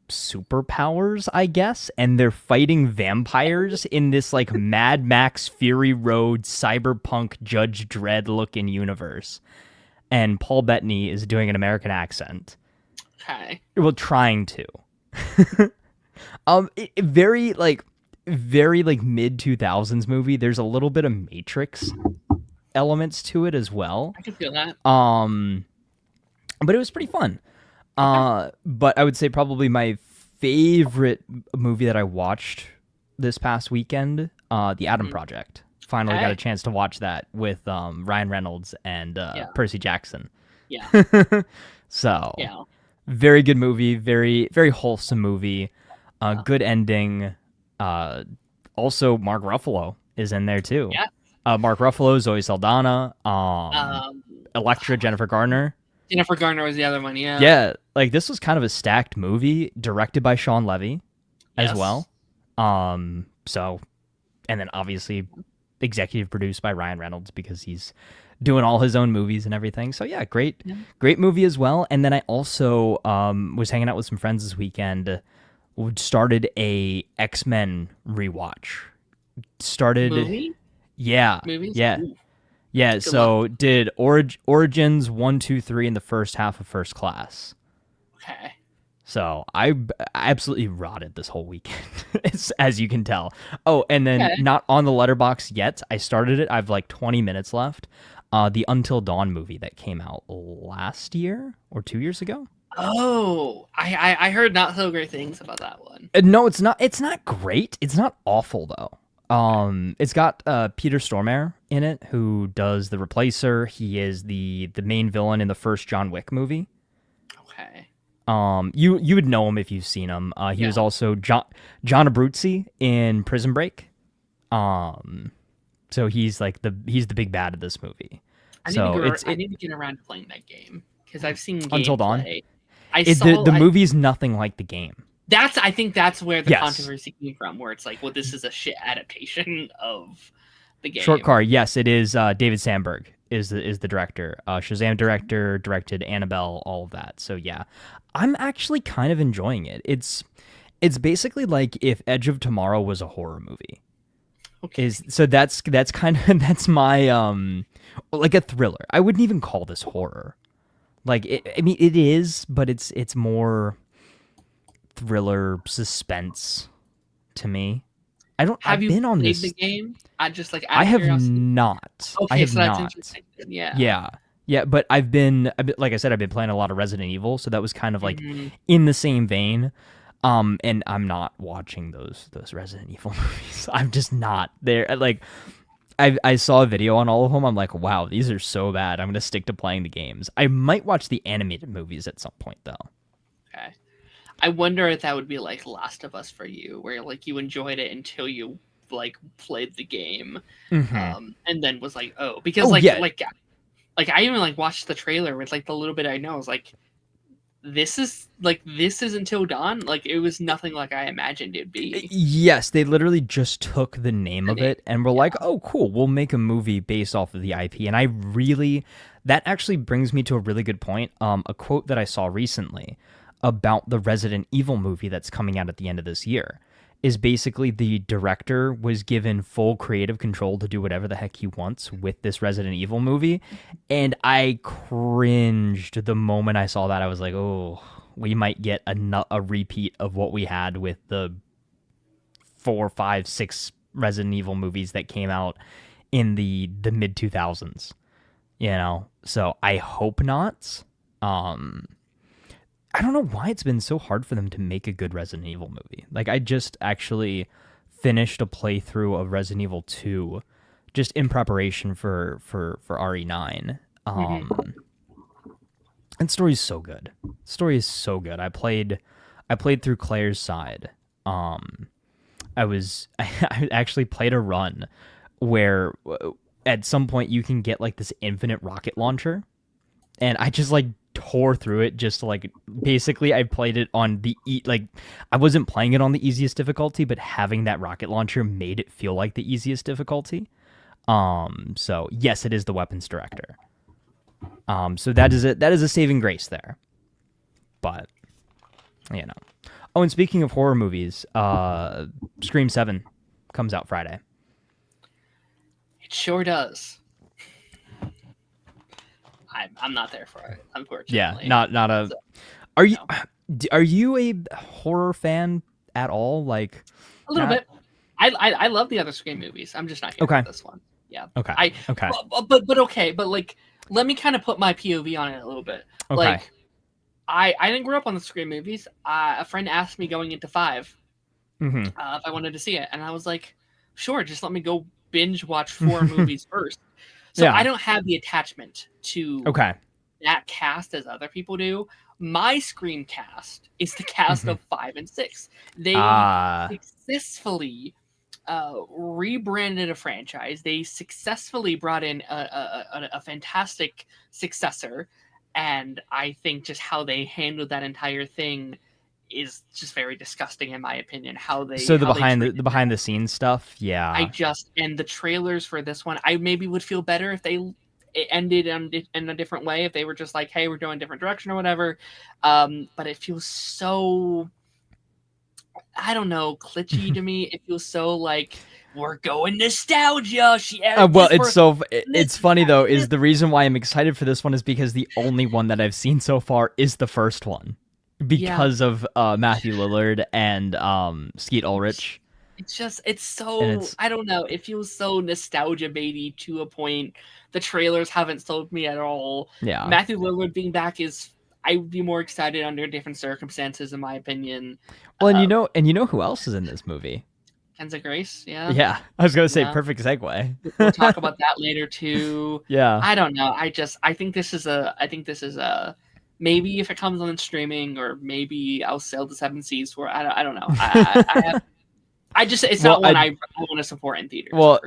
superpowers, I guess, and they're fighting vampires in this Mad Max Fury Road cyberpunk Judge Dredd looking universe. And Paul Bettany is doing an American accent. Okay. Well, trying to. Very mid 2000s movie. There's a little bit of Matrix elements to it as well. I can feel that. But it was pretty fun. But I would say probably my favorite movie that I watched this past weekend, The Adam Project. Finally got a chance to watch that with Ryan Reynolds and Percy Jackson. Yeah. So, very good movie, very, very wholesome movie. Good ending. Also, Mark Ruffalo is in there too. Yeah. Mark Ruffalo, Zoe Saldana, Elektra, Jennifer Garner. Jennifer Garner was the other one, yeah. Yeah, this was kind of a stacked movie, directed by Sean Levy as well. So, and then obviously executive produced by Ryan Reynolds because he's doing all his own movies and everything. So yeah, great movie as well. And then I also was hanging out with some friends this weekend. Started a X-Men rewatch. Movie? Yeah. Movies? Yeah. Ooh. Yeah, Good so luck. did Origins 1, 2, 3 in the first half of First Class. Okay. So I absolutely rotted this whole weekend, as you can tell. Oh, and then Okay. not on the letterbox yet. I started it. I have like 20 minutes left. The Until Dawn movie that came out last year or 2 years ago. Oh, I heard not so great things about that one. No, it's not. It's not great. It's not awful though. It's got Peter Stormare in it, who does The Replacer. He is the main villain in the first John Wick movie. Okay. You would know him if you've seen him. He was also John Abruzzi in Prison Break. So he's like he's the big bad of this movie. I need to get around to playing that game because I've seen Until Dawn. gameplay. The movie's nothing like the game. I think that's where the Yes. controversy came from, where it's like, well, this is a shit adaptation of the game. Short car, yes, it is. David Sandberg is the director. Shazam directed Annabelle, all of that. So yeah, I'm actually kind of enjoying it. It's basically like if Edge of Tomorrow was a horror movie. Okay. So that's kind of that's my like a thriller. I wouldn't even call this horror. Like I mean it is, but it's more thriller suspense to me. Have you been on played this the game? I have not. Okay, I have so that's not. interesting. Yeah. Yeah, but I've been like I said, I've been playing a lot of Resident Evil, so that was kind of like Mhm. in the same vein. And I'm not watching those Resident Evil movies. I'm just not there. Like, I saw a video on all of them. I'm like, wow, these are so bad. I'm gonna stick to playing the games. I might watch the animated movies at some point though. Okay. I wonder if that would be like Last of Us for you, where like you enjoyed it until you like played the game, Mhm. and then was like, oh, because Oh, like yeah. like I even like watched the trailer with like the little bit I know. I was like, this is Until Dawn. Like it was nothing like I imagined it'd be. Yes, they literally just took the name of it and were like, "Oh, cool, we'll make a movie based off of the IP." And that actually brings me to a really good point. A quote that I saw recently about the Resident Evil movie that's coming out at the end of this year is basically the director was given full creative control to do whatever the heck he wants with this Resident Evil movie, and I cringed the moment I saw that. I was like, "Oh, we might get a repeat of what we had with the 4, 5, 6 Resident Evil movies that came out in the mid 2000s." You know, so I hope not. I don't know why it's been so hard for them to make a good Resident Evil movie. Like I just actually finished a playthrough of Resident Evil 2 just in preparation for RE9. And story's so good. Story is so good. I played through Claire's side. I actually played a run where at some point you can get like this infinite rocket launcher, and I just like tore through it just to, like, basically I played it on like I wasn't playing it on the easiest difficulty, but having that rocket launcher made it feel like the easiest difficulty. So yes, it is the weapons director. So that is a saving grace there. But you know. Oh, and speaking of horror movies, Scream 7 comes out Friday. It sure does. I'm not there for it, unfortunately. Yeah, not a. So, are you a horror fan at all? Like a little bit. I love the other Scream movies. I'm just not here for this one. Yeah. Okay. But okay. But like, let me kind of put my POV on it a little bit. Okay. Like, I didn't grow up on the Scream movies. A friend asked me going into 5 if I wanted to see it, and I was like, sure, just let me go binge watch 4 movies first. So I don't have the attachment to that cast as other people do. My Scream cast is the cast of 5 and 6. They successfully rebranded a franchise. They successfully brought in a fantastic successor, and I think just how they handled that entire thing is just very disgusting in my opinion. The behind the scenes stuff, yeah. And the trailers for this one, I maybe would feel better if it ended in a different way, if they were just like, hey, we're going a different direction or whatever. But it feels so, I don't know, glitchy to me. It feels so like we're going nostalgia. Well, it's funny though. Is the reason why I'm excited for this one is because the only one that I've seen so far is the first one, because of Matthew Lillard and Skeet Ulrich. It's so I don't know. It feels so nostalgia baity to a point. The trailers haven't sold me at all. Yeah, Matthew Lillard being back is. I would be more excited under different circumstances, in my opinion. Well, and you know who else is in this movie? Kenza Grace, yeah. Yeah, I was gonna say perfect segue. We'll talk about that later too. Yeah, I don't know. I think this is a maybe if it comes on streaming, or maybe I'll sail the seven seas for. I don't know. It's not one I want to support in theaters. Well,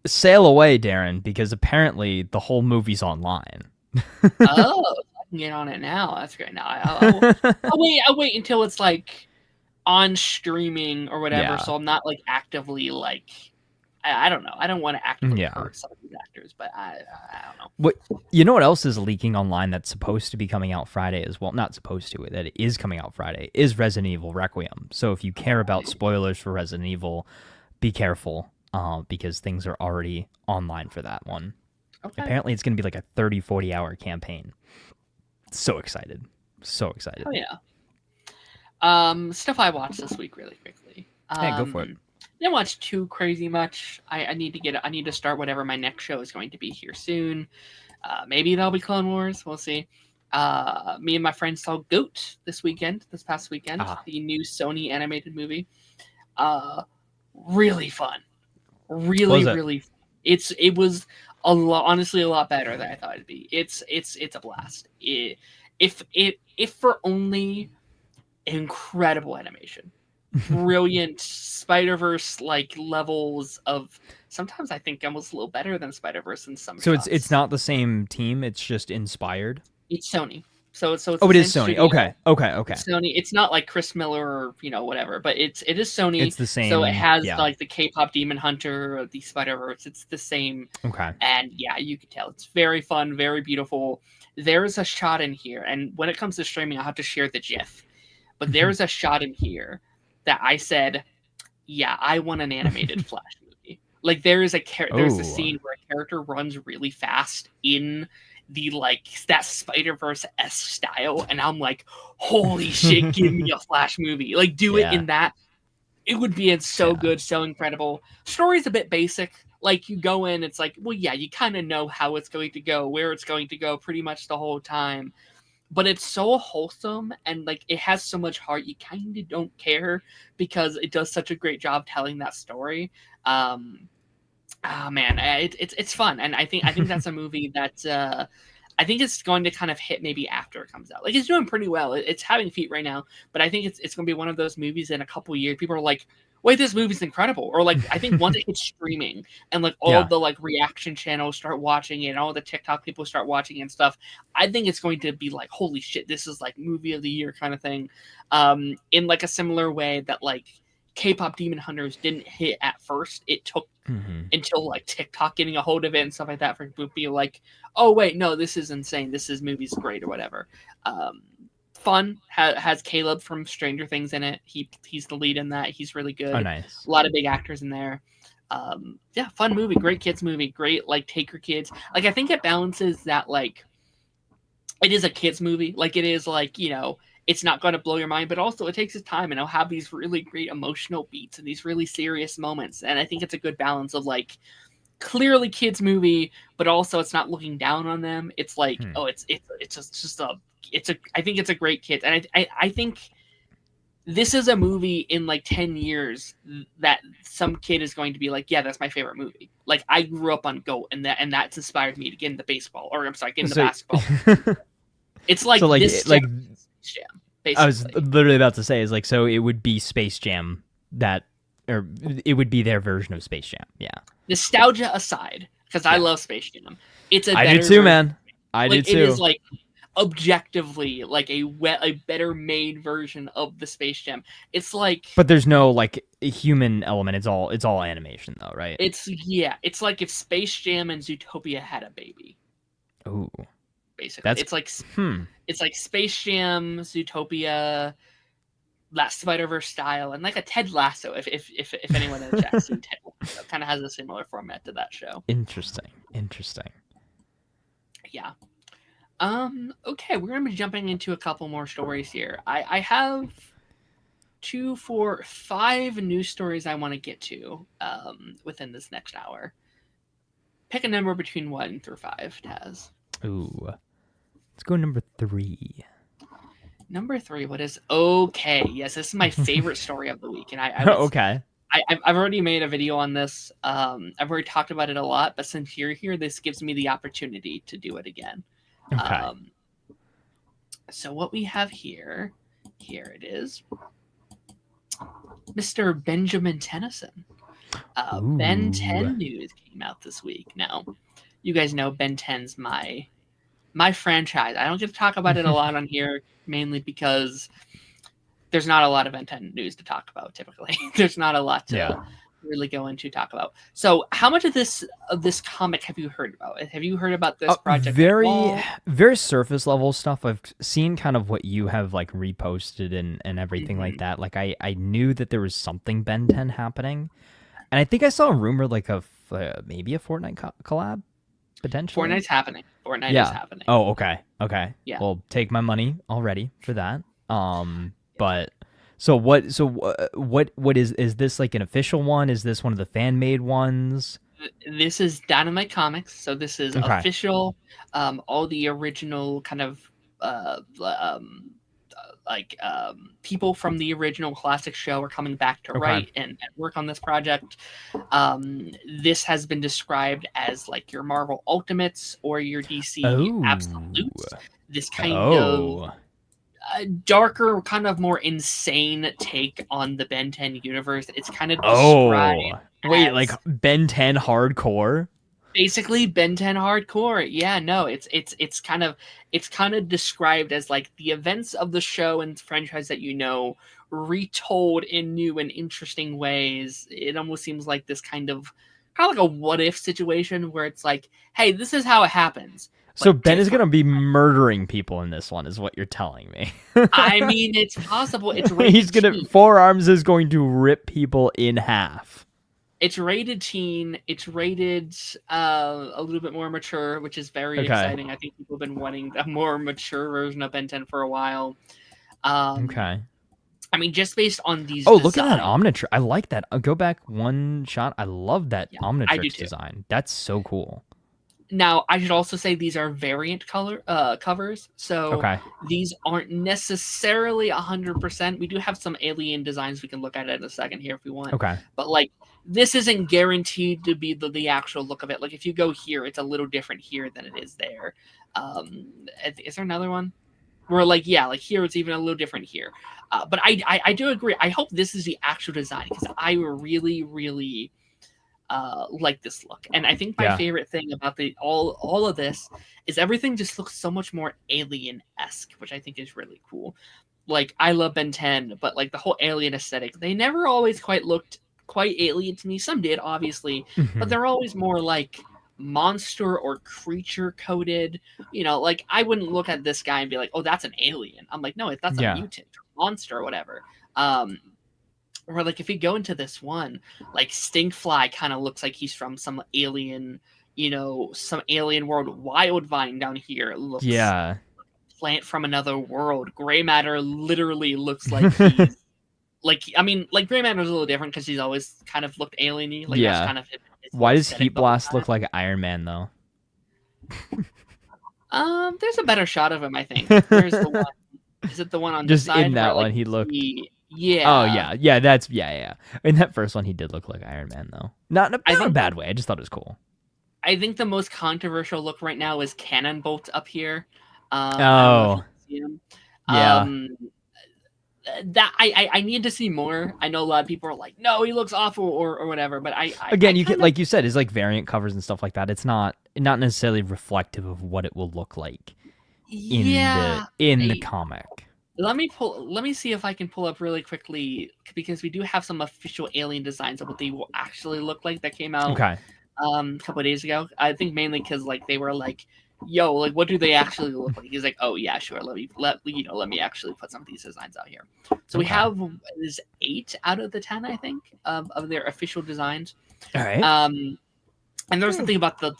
sail away, Darren, because apparently the whole movie's online. Oh, I can get on it now. That's great. Now I'll wait until it's like on streaming or whatever, so I'm not like actively like I don't know. I don't want to actively hurt some of these actors, but I don't know. What you know? What else is leaking online that's supposed to be coming out Friday as well? Not supposed to, that it is coming out Friday. Is Resident Evil Requiem? So if you care about spoilers for Resident Evil, be careful because things are already online for that one. Okay. Apparently, it's going to be like a 30-40 hour campaign. So excited. Oh yeah. Stuff I watched this week really quickly. Hey, go for it. Didn't watch too crazy much. I need to start whatever my next show is going to be here soon. Maybe that'll be Clone Wars. We'll see. Me and my friends saw Goat this past weekend, the new Sony animated movie. Really fun. Really fun. It was honestly a lot better than I thought it'd be. It's a blast. If for only incredible animation, brilliant Spider-Verse like levels of, sometimes I think almost a little better than Spider-Verse in some. So shots. it's not the same team. It's just inspired. It's Sony. So it's it is Sony. Studio. Okay. It's Sony. It's not like Chris Miller or whatever, but it is Sony. It's the same. So it has like the K-pop Demon Hunter, the Spider-Verse. It's the same. Okay. And yeah, you can tell it's very fun, very beautiful. There is a shot in here, and when it comes to streaming, I'll have to share the GIF. But there is a shot in here that I said, yeah, I want an animated Flash movie. Like there's a scene where a character runs really fast in the that Spider-Verse-esque style, and I'm like, holy shit, give me a Flash movie. Like do it in that. It would be so good, so incredible. Story's a bit basic. Like you go in, it's like, well, yeah, you kind of know how it's going to go, where it's going to go pretty much the whole time. But it's so wholesome, and like it has so much heart. You kind of don't care because it does such a great job telling that story. Man, it's fun, and I think that's a movie that I think it's going to kind of hit maybe after it comes out. Like it's doing pretty well. It's having feet right now, but I think it's going to be one of those movies in a couple years. People are like, wait, this movie's incredible. Or like, I think once it hits streaming and like all the like reaction channels start watching it and all the TikTok people start watching it and stuff, I think it's going to be like, holy shit, this is like movie of the year kind of thing. In like a similar way that like K-pop Demon Hunters didn't hit at first. It took until like TikTok getting a hold of it and stuff like that for people to be like, oh wait, no, this is insane. This movie's great or whatever. Fun, has Caleb from Stranger Things in it. He's the lead in that. He's really good. Oh, nice. A lot of big actors in there. Yeah, fun movie, great kids movie, great like take your kids. Like I think it balances that like it is a kids movie. Like it is like, it's not going to blow your mind, but also it takes its time and it'll have these really great emotional beats and these really serious moments. And I think it's a good balance of like clearly kids movie, but also it's not looking down on them. It's like, I think it's a great kid. And I think this is a movie in like 10 years that some kid is going to be like, yeah, that's my favorite movie. Like I grew up on GOAT and that's inspired me to get into baseball, or I'm sorry, get into basketball. It's like, Space Jam, basically. I was literally about to say, is like, so it would be Space Jam or it would be their version of Space Jam. Yeah. Nostalgia aside, because I love Space Jam. I do too, man. I do too. It is like objectively like a better made version of the Space Jam. It's like, but there's no like human element. It's all animation though, right? It's like if Space Jam and Zootopia had a baby. Ooh. Basically, it's like Space Jam, Zootopia, that Spider-Verse style, and like a Ted Lasso. If anyone in the chat seen Ted Lasso, kind of has a similar format to that show. Interesting. Yeah. Okay, we're gonna be jumping into a couple more stories here. I have 2, 4, 5 news stories I want to get to within this next hour. Pick a number between 1 through 5, Taz. Ooh. Let's go number 3. Number 3, what is okay? Yes, this is my favorite story of the week, and Okay. I've already made a video on this. I've already talked about it a lot, but since you're here, this gives me the opportunity to do it again. Okay. So what we have here it is, Mr. Benjamin Tennyson. Ben 10 news came out this week. Now, you guys know Ben 10's my franchise. I don't get to talk about it a lot on here, mainly because there's not a lot of Ben 10 news to talk about typically. There's not a lot to really go into talk about. So how much of this comic have you heard about? Have you heard about this project? Very surface level stuff. I've seen kind of what you have like reposted and everything like that. Like I knew that there was something Ben 10 happening, and I think I saw a rumor like of maybe a Fortnite collab potentially. Fortnite's happening. Fortnite is happening. Oh, okay. Yeah. Well, take my money already for that. But so what is this like an official one? Is this one of the fan made ones? This is Dynamite Comics, so this is official. All the original kind of people from the original classic show are coming back to write and work on this project. This has been described as like your Marvel Ultimates or your DC Absolutes. This kind of darker, kind of more insane take on the Ben 10 universe. It's kind of described wait, like Ben 10 hardcore? Basically Ben 10 hardcore. Yeah, no, it's kind of described as like the events of the show and franchise that you know retold in new and interesting ways. It almost seems like this kind of like a what if situation where it's like, hey, this is how it happens. So Ben is going to be murdering people in this one, is what you're telling me. I mean, it's possible. It's rated He's going to Forearms is going to rip people in half. It's rated teen. It's rated a little bit more mature, which is very exciting. I think people have been wanting a more mature version of Ben 10 for a while. Okay. I mean, just based on these. Oh, look at that Omnitrix! I like that. I'll go back one shot. I love that Omnitrix design. That's so cool. Now, I should also say these are variant covers, so these aren't necessarily 100%. We do have some alien designs we can look at it in a second here if we want. Okay. But like, this isn't guaranteed to be the actual look of it. Like, if you go here, it's a little different here than it is there. Is there another one? Where like, yeah, like here it's even a little different here. But I do agree. I hope this is the actual design because I really, really like this look. And I think my favorite thing about all of this is everything just looks so much more alien-esque, which I think is really cool. Like, I love Ben 10, but like the whole alien aesthetic, they never always quite looked quite alien to me. Some did, obviously, but they're always more like monster or creature coded. You know, like I wouldn't look at this guy and be like, oh, that's an alien. I'm like, no, that's a mutant or monster or whatever. Or like if you go into this one, like Stinkfly kind of looks like he's from some alien, you know, some alien world. Wildvine down here looks like a plant from another world. Gray Matter literally looks like he's like, I mean, like Gray Matter's a little different because he's always kind of looked alien-y. Like that's kind of his Why does Heat Blast look like Iron Man though? There's a better shot of him, I think. Where's the one? Is it the one on just the side in that where, one he looked? Yeah. Oh yeah. That's In that first one, he did look like Iron Man, though. Not in a bad way. I just thought it was cool. I think the most controversial look right now is Cannon Bolt up here. Yeah. That I need to see more. I know a lot of people are like, no, he looks awful or whatever. But you get like you said, it's like variant covers and stuff like that. It's not necessarily reflective of what it will look like in the comic. Let me see if I can pull up really quickly because we do have some official alien designs of what they will actually look like that came out. Okay. a couple of days ago. I think mainly because like they were like, "Yo, like what do they actually look like?" He's like, "Oh yeah, sure. Let me actually put some of these designs out here." So we have is 8 out of the 10, I think, of their official designs. All right. And there's something about the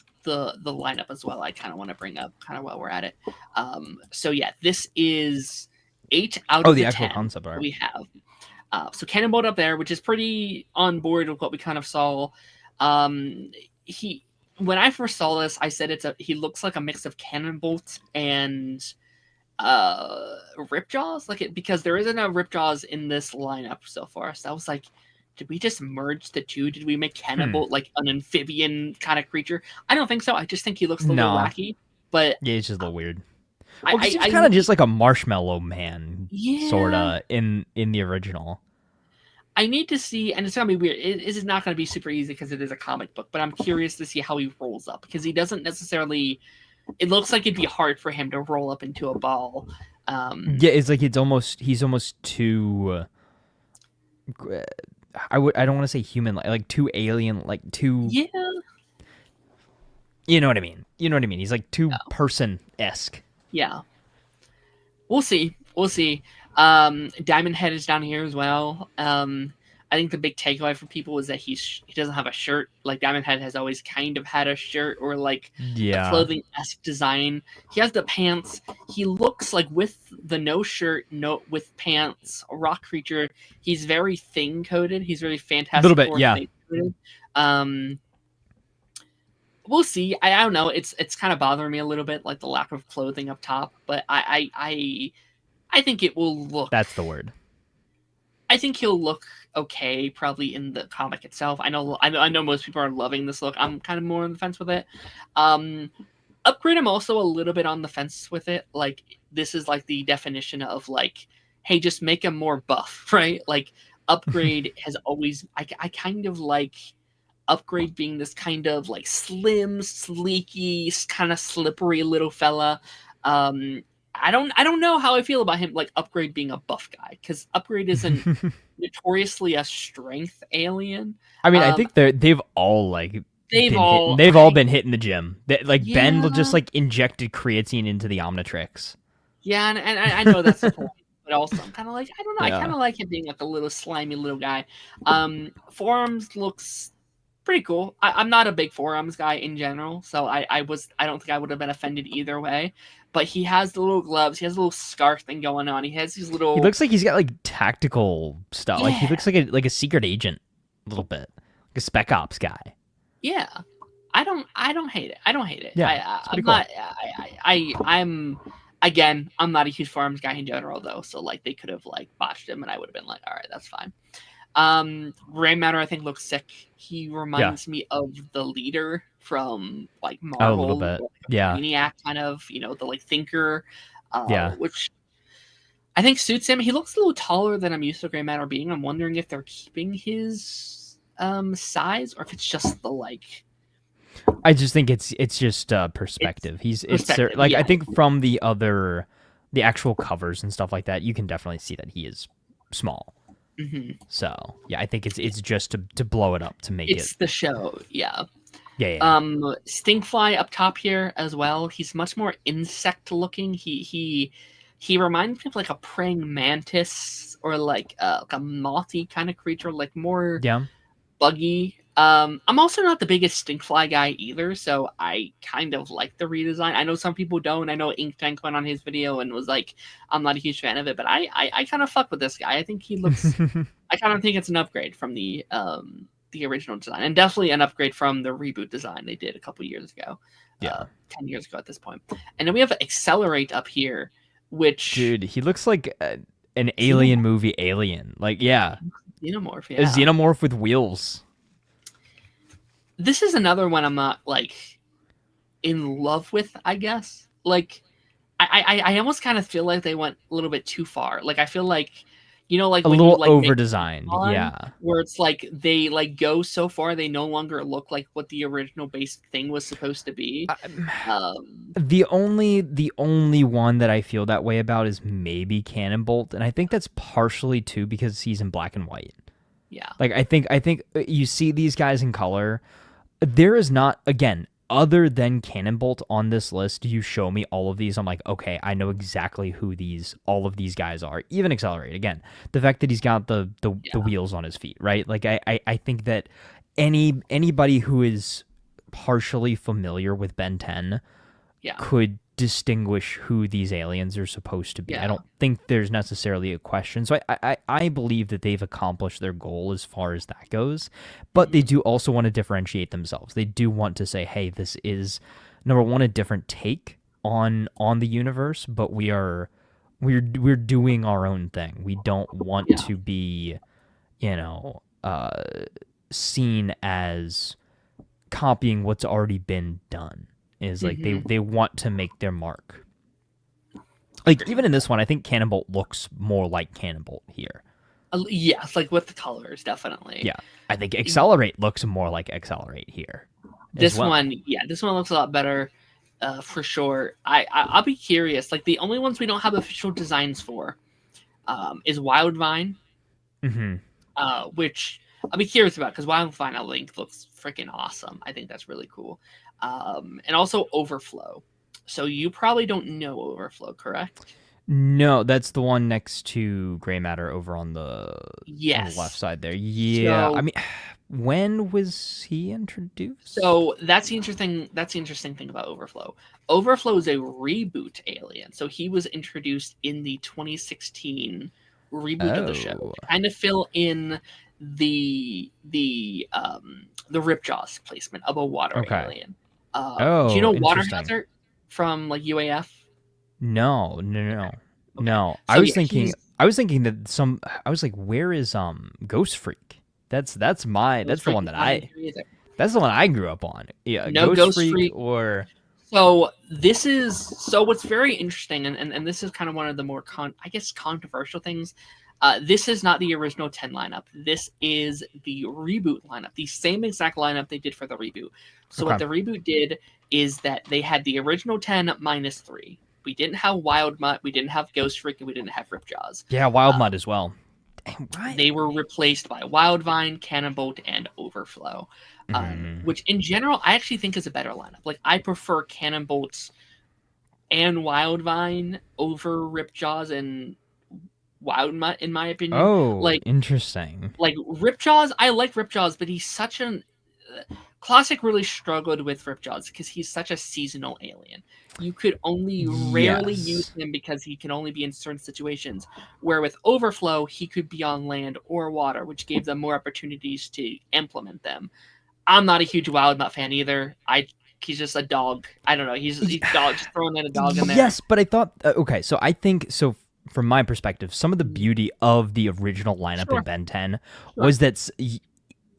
lineup as well I kind of want to bring up kind of while we're at it. So yeah, this is 8 out of the actual 10 concept art we have. So Cannonbolt up there, which is pretty on board with what we kind of saw. When I first saw this, I said he looks like a mix of Cannonbolt and Ripjaws, because there isn't a Ripjaws in this lineup so far. So I was like, did we just merge the two? Did we make Cannonbolt like an amphibian kind of creature? I don't think so. I just think he looks a little wacky. But yeah, it's just a little weird. Well, he's kind of just like a marshmallow man, sorta in the original. I need to see, and it's gonna be weird. It is not gonna be super easy because it is a comic book, but I'm curious to see how he rolls up because he doesn't necessarily. It looks like it'd be hard for him to roll up into a ball. Yeah, it's like he's almost too. I don't want to say human, like too alien, like too. Yeah. You know what I mean. He's like too person-esque. Yeah. We'll see. Diamond Head is down here as well. I think the big takeaway for people is that he doesn't have a shirt. Like Diamond Head has always kind of had a shirt or like a clothing-esque design. He has the pants. He looks like with the no shirt, with pants, a rock creature. He's very thing-coated. He's very fantastic. A little bit, yeah. We'll see. I don't know. It's kind of bothering me a little bit, like the lack of clothing up top. But I think it will look. That's the word. I think he'll look okay, probably in the comic itself. I know most people are loving this look. I'm kind of more on the fence with it. Upgrade, I'm also a little bit on the fence with it. Like this is like the definition of like, hey, just make him more buff, right? Like Upgrade has always. I kind of like Upgrade being this kind of like slim, sleeky, kind of slippery little fella. I don't know how I feel about him, like Upgrade being a buff guy, because Upgrade isn't notoriously a strength alien. I mean, I think they've all been hitting the gym. Ben will just like injected creatine into the Omnitrix. Yeah, and I know that's the point, but also I'm kind of like I don't know. Yeah. I kind of like him being like a little slimy little guy. Forearms looks pretty cool. I'm not a big forearms guy in general, so I don't think I would have been offended either way. But he has the little gloves. He has a little scarf thing going on. He has these little. He looks like he's got like tactical stuff. Yeah. Like he looks like a secret agent, a little bit, like a spec ops guy. Yeah, I don't hate it. Yeah, I'm not a huge forearms guy in general though. So like they could have like botched him, and I would have been like, all right, that's fine. Rain Matter I think looks sick. He reminds me of the leader from like Marvel. A little bit. Maniac kind of, the like thinker. Which I think suits him. He looks a little taller than I'm used to Gray Matter being. I'm wondering if they're keeping his size or if it's just the like. I just think it's just perspective. I think from the actual covers and stuff like that, you can definitely see that he is small. Mm-hmm. So yeah, I think it's just to blow it up to make it's the show. Yeah. Stinkfly up top here as well. He's much more insect looking. He reminds me of like a praying mantis or like a mothy kind of creature, like more buggy. I'm also not the biggest Stinkfly guy either, so I kind of like the redesign. I know some people don't. I know Ink Tank went on his video and was like, I'm not a huge fan of it, but I kind of fuck with this guy. I think he looks I kind of think it's an upgrade from the original design, and definitely an upgrade from the reboot design they did a couple years ago. 10 years ago at this point. And then we have Accelerate up here, which dude, he looks like an alien movie alien. Like Xenomorph, a xenomorph with wheels. This is another one I'm not like in love with, I guess. Like I almost kind of feel like they went a little bit too far. Like I feel like like a little over designed, where it's like they like go so far they no longer look like what the original base thing was supposed to be. The only one that I feel that way about is maybe Cannonbolt, and I think that's partially too because he's in black and white. Yeah, like I think you see these guys in color. There is not, again, other than Cannonbolt on this list, you show me all of these, I'm like, okay, I know exactly who all of these guys are. Even Accelerate, again, the fact that he's got the wheels on his feet, right? Like, I think that anybody who is partially familiar with Ben 10 could distinguish who these aliens are supposed to be. I don't think there's necessarily a question. So I believe that they've accomplished their goal as far as that goes. But they do also want to differentiate themselves. They do want to say, hey, this is, number one, a different take on the universe, but we're doing our own thing. We don't want to be, seen as copying what's already been done. Is like they want to make their mark. Like even in this one, I think Cannonbolt looks more like Cannonbolt here. Yes, like with the colors, definitely. Yeah, I think Accelerate looks more like Accelerate here. This one looks a lot better, for sure. I'll be curious. Like the only ones we don't have official designs for, is Wildvine, which I'll be curious about because Wildvine I think looks freaking awesome. I think that's really cool. And also Overflow. So you probably don't know Overflow, correct? No, that's the one next to Gray Matter over on the left side there. Yeah, so, I mean, when was he introduced? So that's the interesting thing about Overflow. Overflow is a reboot alien. So he was introduced in the 2016 reboot of the show to kind of fill in the Ripjaws placement of a water alien. Do you know Water Hazard from like UAF? No. So, I was thinking that I was like, where is Ghost Freak? That's the one that I grew up on. Yeah, no Ghost Freak or so what's very interesting and this is kind of one of the more controversial things. This is not the original 10 lineup. This is the reboot lineup, the same exact lineup they did for the reboot. So what the reboot did is that they had the original 10 minus 3. We didn't have Wild Mutt, we didn't have Ghost Freak, and we didn't have Ripjaws. Yeah, Wild Mutt as well. They were replaced by Wildvine, Cannonbolt, and Overflow, which in general I actually think is a better lineup. Like I prefer Cannonbolt and Wildvine over Ripjaws and Wild Mutt, in my opinion. Oh, like interesting. Like Ripjaws, I like Ripjaws, but he's such an Classic really struggled with Ripjaws because he's such a seasonal alien. You could only rarely use him because he can only be in certain situations. Where with Overflow, he could be on land or water, which gave them more opportunities to implement them. I'm not a huge Wild Mutt fan either. He's just a dog. I don't know. He's dog, just throwing in a dog in there. Yes, but I thought okay. So I think so. From my perspective, some of the beauty of the original lineup in Ben 10 was that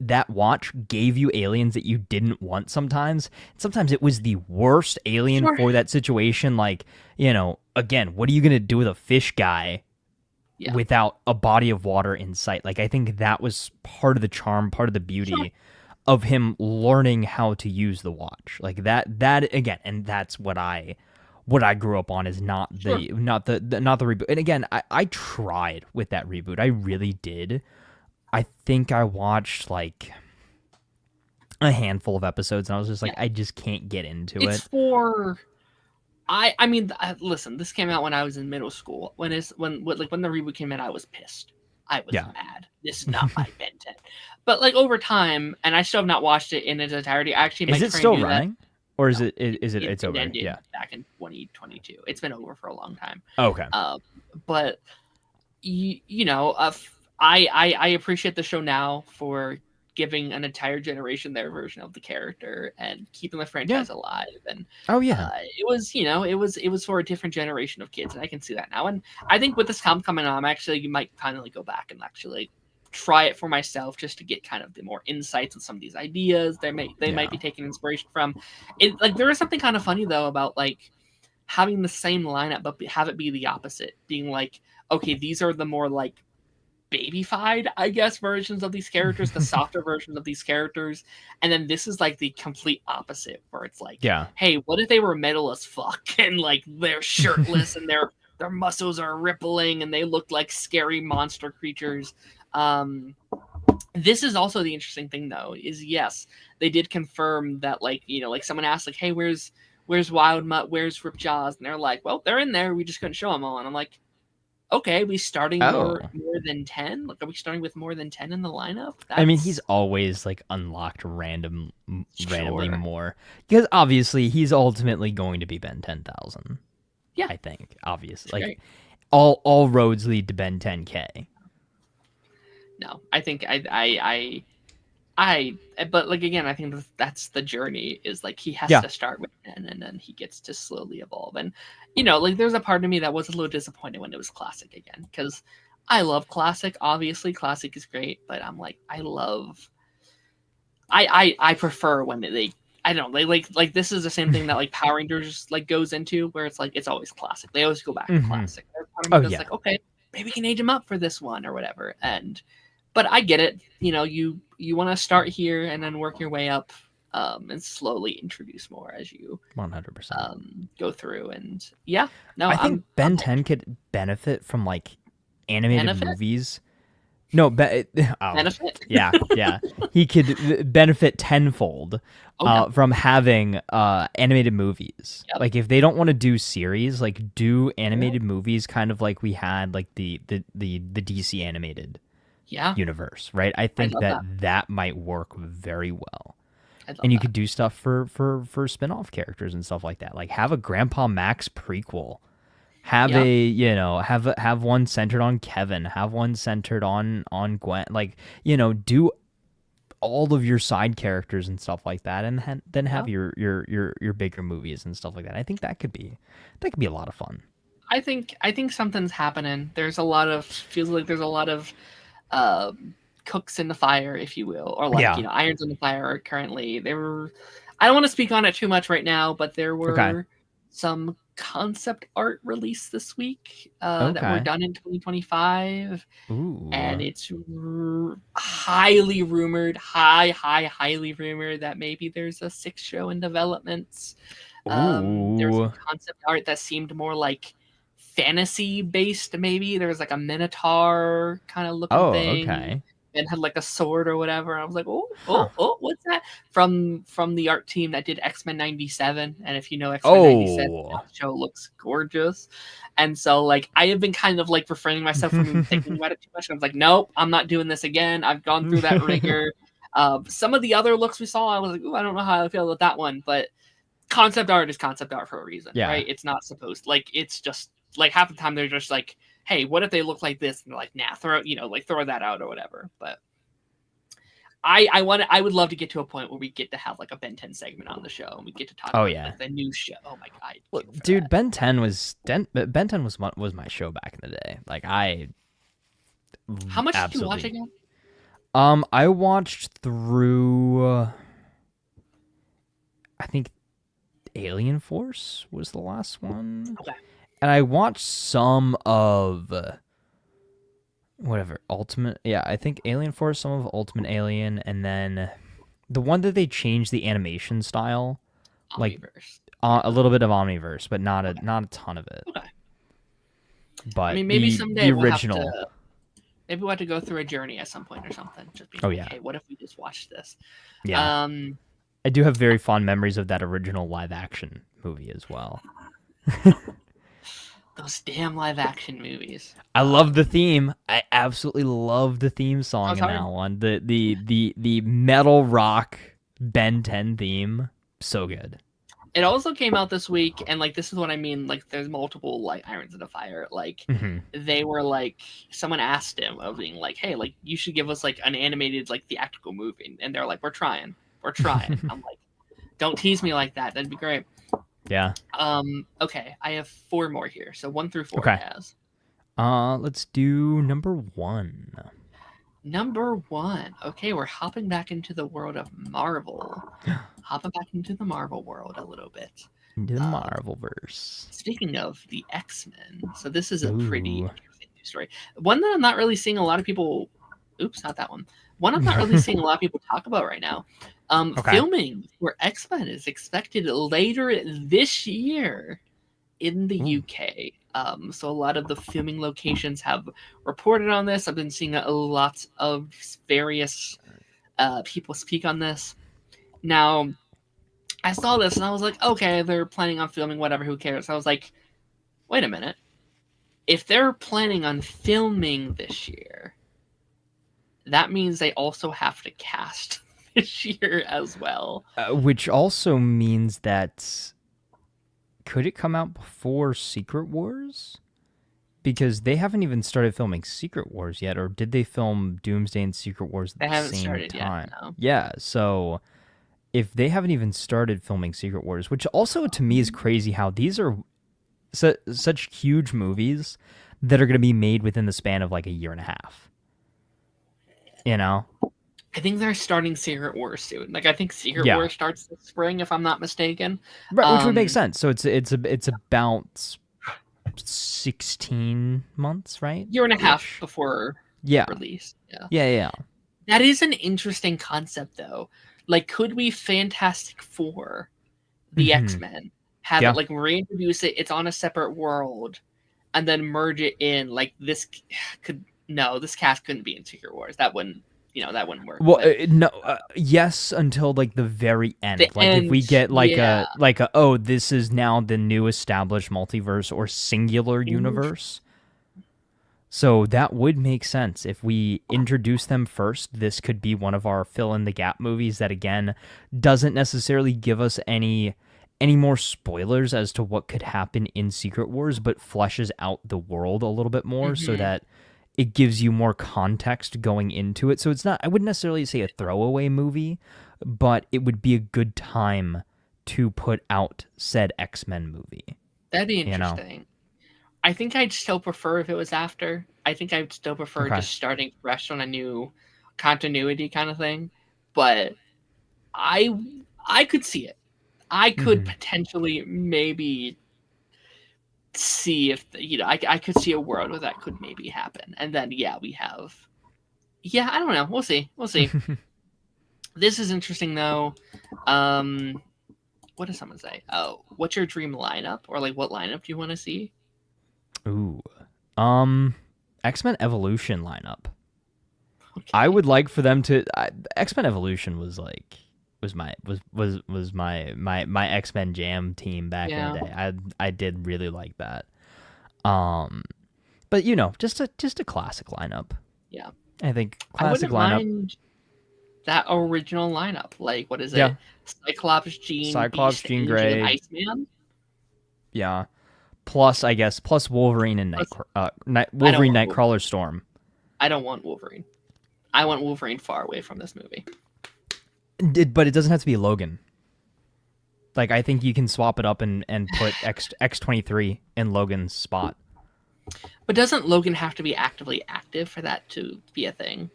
that watch gave you aliens that you didn't want sometimes. Sometimes it was the worst alien for that situation. Like, you know, again, what are you going to do with a fish guy without a body of water in sight? Like, I think that was part of the charm, part of the beauty of him learning how to use the watch. Like that again, and that's what I grew up on is not the reboot. And again, I tried with that reboot. I really did. I think I watched like a handful of episodes and I was just like, I just can't get into it. I mean, listen, this came out when I was in middle school. When the reboot came in, I was pissed. I was mad. This is not my Ben 10. But like over time, and I still have not watched it in its entirety. Actually, is it still running? Or is it's over? Ended back in 2022. It's been over for a long time. Okay. But you know, I appreciate the show now for giving an entire generation their version of the character and keeping the franchise alive. And it was for a different generation of kids, and I can see that now. And I think with this coming on, you might kind of like go back and actually try it for myself just to get kind of the more insights on some of these ideas they might be taking inspiration from. It like there is something kind of funny though about like having the same lineup but have it be the opposite, being like, okay, these are the more like babyfied, I guess, versions of these characters, the softer versions of these characters, and then this is like the complete opposite where it's like, hey, what if they were metal as fuck and like they're shirtless and their muscles are rippling and they look like scary monster creatures. This is also the interesting thing, though, is yes, they did confirm that, like, you know, like someone asked, like, hey, where's Wild Mutt, where's Ripjaws, and they're like, well, they're in there, we just couldn't show them all, and I'm like, okay, are we starting more than 10? Like, are we starting with more than 10 in the lineup? I mean, he's always like unlocked randomly more, because obviously he's ultimately going to be Ben 10,000. Yeah, I think obviously, like all roads lead to Ben 10K. No, I think but like again, I think that's the journey. Is like he has to start with 10, and then he gets to slowly evolve. And you know, like there's a part of me that was a little disappointed when it was Classic again, because I love Classic. Obviously, Classic is great, but I'm like, I prefer when they. I don't know, they like this is the same thing that like Power Rangers like goes into, where it's like it's always Classic. They always go back to Classic. There's part of me that's like, okay, maybe we can age him up for this one or whatever. But I get it. You know, you want to start here and then work your way up, and slowly introduce more as you 100% go through. And I think Ben 10 could benefit from like animated movies. No, benefit. Yeah. He could benefit tenfold from having animated movies. Yep. Like if they don't want to do series, like do animated movies, kind of like we had like the DC animated universe, right? I think that might work very well. And you could do stuff for spin-off characters and stuff like that. Like have a Grandpa Max prequel. Have have one centered on Kevin, have one centered on Gwen, like, you know, do all of your side characters and stuff like that, and then have your bigger movies and stuff like that. I think that could be a lot of fun. I think something's happening. Feels like there's a lot of cooks in the fire, if you will, or like you know, irons in the fire currently. I don't want to speak on it too much right now, but there were some concept art released this week that were done in 2025. And it's highly rumored that maybe there's a 6th show in development. There's some concept art that seemed more like fantasy based. Maybe there was like a minotaur kind of looking thing and had like a sword or whatever. I was like, what's that? From the art team that did X-Men 97. And if you know X-Men 97, that show looks gorgeous. And so like I have been kind of like refraining myself from thinking about it too much. I was like, nope, I'm not doing this again. I've gone through that rigor. Some of the other looks we saw, I was like, I don't know how I feel about that one. But concept art is concept art for a reason, right? It's not supposed, like, it's just like half the time they're just like, hey, what if they look like this? And they're like, nah, throw that out or whatever. But I would love to get to a point where we get to have like a Ben 10 segment on the show and we get to talk about like, the new show. Oh my god, well, dude, Ben 10 was my show back in the day. Like how much did you watch again? I watched through. I think Alien Force was the last one. Okay. And I watched some of Ultimate. Yeah, I think Alien Force, some of Ultimate Alien, and then the one that they changed the animation style, Omniverse. Like a little bit of Omniverse, but not a ton of it. Okay. But I mean, maybe someday the original. Maybe we'll have to go through a journey at some point or something. Just be hey, what if we just watched this? Yeah. I do have very fond memories of that original live action movie as well. Those damn live action movies. I love the theme. I absolutely love the theme song in that one. The metal rock Ben 10 theme. So good. It also came out this week, and like this is what I mean. Like, there's multiple like irons in the fire. Like they were like, someone asked him of being like, hey, like you should give us like an animated like theatrical movie, and they're like, we're trying. I'm like, don't tease me like that. That'd be great. Yeah. Okay, I have 4 more here. So 1 through 4 okay. has. Let's do number 1. Number 1. Okay, we're hopping back into the world of Marvel. Hopping back into the Marvel world a little bit. Into the Marvelverse. Speaking of the X-Men, so this is a pretty interesting news story. One that I'm not really seeing a lot of people. Oops, not that one. One I'm not really seeing a lot of people talk about right now. Filming for X-Men is expected later this year. in the UK. So a lot of the filming locations have reported on this. I've been seeing lots of various people speak on this. Now, I saw this and I was like, okay, they're planning on filming whatever, who cares? I was like, wait a minute. If they're planning on filming this year, that means they also have to cast this year as well. Which also means that could it come out before Secret Wars? Because they haven't even started filming Secret Wars yet, or did they film Doomsday and Secret Wars at the same time? Yet, no. Yeah, so if they haven't even started filming Secret Wars, which also to me is crazy how these are such huge movies that are going to be made within the span of like a year and a half. You know? I think they're starting Secret Wars soon. Like I think Secret Wars starts this spring, if I'm not mistaken. Right, which would make sense. So it's about 16 months, right? Year and a half before release. Yeah. That is an interesting concept, though. Like, could we Fantastic Four the X-Men, have it like reintroduce it? It's on a separate world, and then merge it in. Like this this cast couldn't be in Secret Wars. That wouldn't work. Well, yes, until like the very end. If we get this is now the new established multiverse or singular universe. So that would make sense if we introduce them first. This could be one of our fill in the gap movies that again doesn't necessarily give us any more spoilers as to what could happen in Secret Wars, but fleshes out the world a little bit more so that it gives you more context going into it. So it's not, I wouldn't necessarily say a throwaway movie, but it would be a good time to put out said X-Men movie. That'd be interesting. I think I'd still prefer if it was after. I think I'd still prefer just starting fresh on a new continuity kind of thing. But I could see it. I could potentially maybe see if I could see a world where that could maybe happen, and then we have I don't know, we'll see This is interesting though. What does someone say? Oh, what's your dream lineup, or like what lineup do you want to see? Ooh, X-Men Evolution lineup. I would like for them to X-Men Evolution was my X-Men jam team back in the day. I did really like that. But just a classic lineup. Yeah. I think classic lineup. Mind that original lineup. Like what is it? Cyclops, Jean Grey, Iceman. Yeah. Plus Wolverine and Nightcrawler Storm. I don't want Wolverine. I want Wolverine far away from this movie. But it doesn't have to be Logan. Like, I think you can swap it up and put X-23 in Logan's spot. But doesn't Logan have to be actively active for that to be a thing?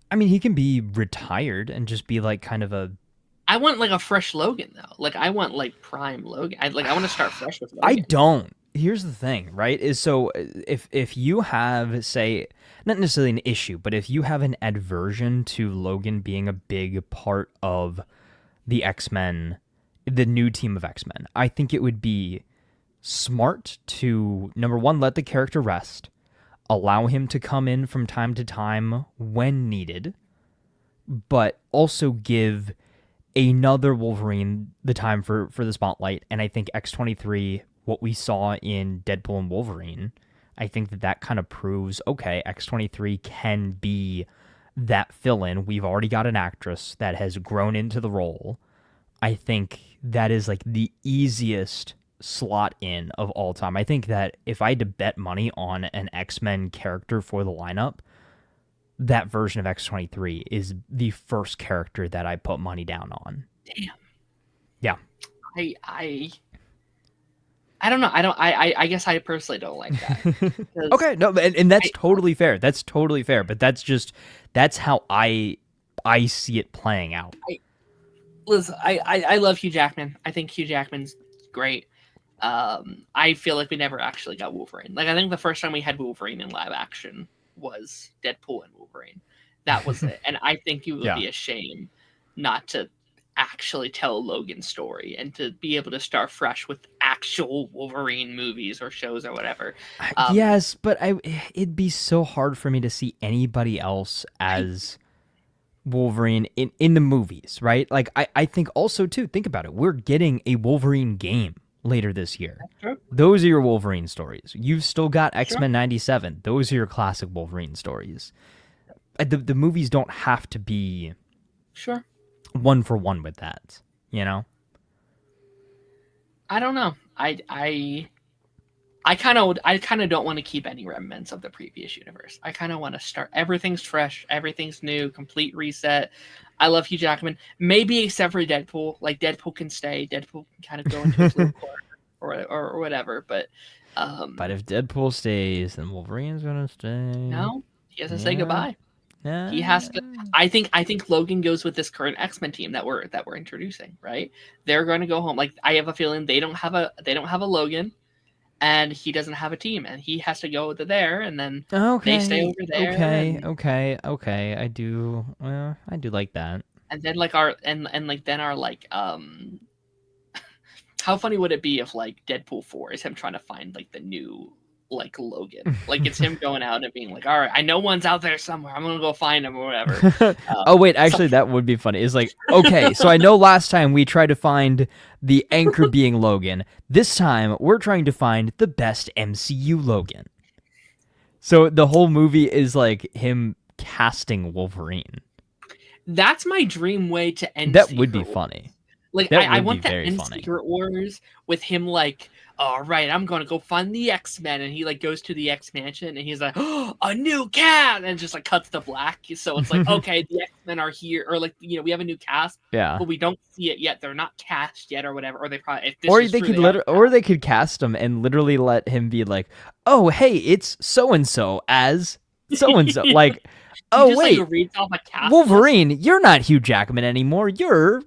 I mean, he can be retired and just be like kind of a... I want like a fresh Logan though. Like I want like prime Logan. I want to start fresh with Logan. I don't. Here's the thing, right? Is so if you have, say, not necessarily an issue, but if you have an aversion to Logan being a big part of the X-Men, the new team of X-Men, I think it would be smart to, number one, let the character rest, allow him to come in from time to time when needed, but also give another Wolverine the time for the spotlight. And I think X-23, what we saw in Deadpool and Wolverine, I think that kind of proves, okay, X-23 can be that fill-in. We've already got an actress that has grown into the role. I think that is like the easiest slot in of all time. I think that if I had to bet money on an X-Men character for the lineup, that version of X-23 is the first character that I put money down on. Damn. Yeah. I don't know. I guess I personally don't like that. Okay, no, and that's totally fair. That's totally fair. But that's how I see it playing out. Listen, I love Hugh Jackman. I think Hugh Jackman's great. I feel like we never actually got Wolverine. Like I think the first time we had Wolverine in live action was Deadpool and Wolverine. That was it. And I think it would be a shame not to actually tell Logan's story and to be able to start fresh with actual Wolverine movies or shows or whatever. Yes, but it'd be so hard for me to see anybody else as Wolverine in the movies, right? Like, I think also, too, think about it. We're getting a Wolverine game later this year. Those are your Wolverine stories. You've still got X-Men 97. Those are your classic Wolverine stories. The movies don't have to be one for one with that, you know? I don't know. I kind of don't want to keep any remnants of the previous universe. I kind of want to start. Everything's fresh. Everything's new. Complete reset. I love Hugh Jackman. Maybe except for Deadpool. Like, Deadpool can stay. Deadpool can kind of go into his little corner or whatever. But if Deadpool stays, then Wolverine's gonna stay. No, he has to say goodbye. Yeah. He has to. I think Logan goes with this current X-Men team that we're introducing. Right? They're going to go home. Like, I have a feeling they don't have a Logan. And he doesn't have a team, and he has to go to there, and then they stay over there. Okay. I do like that. And then how funny would it be if like Deadpool 4 is him trying to find like the new like Logan, like it's him going out and being like, all right, I know one's out there somewhere, I'm gonna go find him or whatever. Oh wait, actually that would be funny. It's like, okay, so I know last time we tried to find the anchor being Logan. This time we're trying to find the best MCU Logan. So the whole movie is like him casting Wolverine. That's my dream way to end. That would be funny. Like, I want that in Secret Wars with him like, all right, I'm going to go find the X-Men. And he like goes to the X-Mansion and he's like, oh, a new cat. And just like cuts to black. So it's like, okay, the X-Men are here. Or like, you know, we have a new cast. Yeah. But we don't see it yet. They're not cast yet or whatever. Or they probably, if this or is they true, could they could cast him and literally let him be like, oh, hey, it's so-and-so as so-and-so. Like, oh, just, wait, like, reads off a cast Wolverine, you're not Hugh Jackman anymore. You're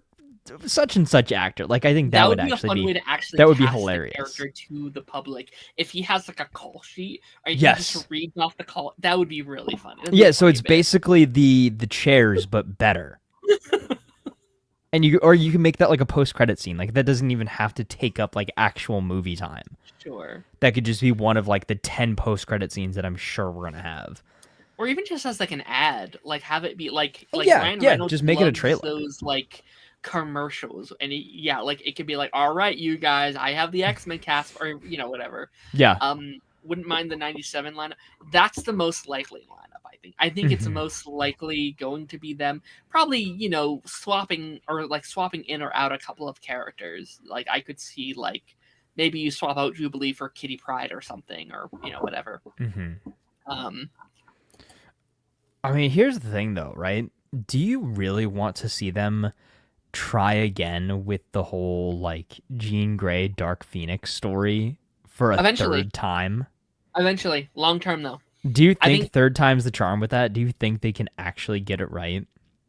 such and such actor. Like, I think that would be actually a fun be way to actually that would be cast the hilarious. character to the public. If he has like a call sheet, or he Yes. just reads off the call, that would be really fun. Yeah, so it's basically the chairs but better. And you can make that like a post-credit scene. Like, that doesn't even have to take up like actual movie time. Sure. That could just be one of like the 10 post-credit scenes that I'm sure we're gonna have. Or even just as like an ad, like have it be like Ryan Ryan Reynolds just make it a loves trailer. Those like commercials, and like it could be like, all right, you guys, I have the X-Men cast, or you know, whatever. Yeah. Wouldn't mind the 97 lineup. That's the most likely lineup, I think. I think it's most likely going to be them. Probably, you know, swapping in or out a couple of characters. Like, I could see like maybe you swap out Jubilee for Kitty Pryde or something, or you know, whatever. I mean, here's the thing though, right? Do you really want to see them try again with the whole like Jean Grey Dark Phoenix story for a third time? Eventually. Long term though. Do you think third time's the charm with that? Do you think they can actually get it right?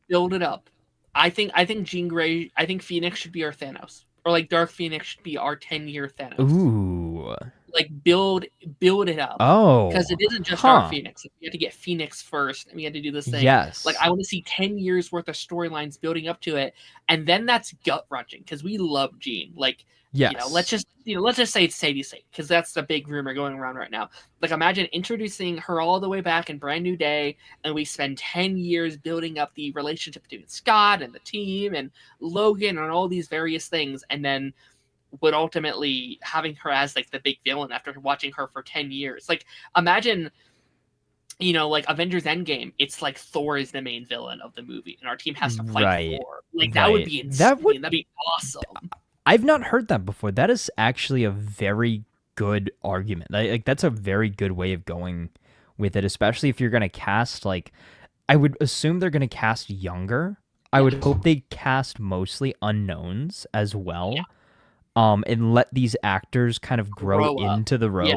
Build it up. I think Jean Grey, I think Phoenix should be our Thanos. Or like Dark Phoenix should be our 10-year Thanos. Ooh. Like build it up. Oh. Because it isn't just Dark Phoenix. We had to get Phoenix first, and we had to do this thing. Yes. Like, I want to see 10 years worth of storylines building up to it, and then that's gut wrenching because we love Jean. Like, yes. let's just say it's Sadie's sake, because that's the big rumor going around right now. Like, imagine introducing her all the way back in Brand New Day, and we spend 10 years building up the relationship between Scott and the team and Logan and all these various things, and then would ultimately having her as like the big villain after watching her for 10 years. Like, imagine, you know, like Avengers Endgame, it's like Thor is the main villain of the movie and our team has to fight Thor. Like, that would be insane. That'd be awesome. I've not heard that before. That is actually a very good argument. Like, that's a very good way of going with it, especially if you're going to cast, like, I would assume they're going to cast younger. I would hope they cast mostly unknowns as well. Yeah. And let these actors kind of grow into the role.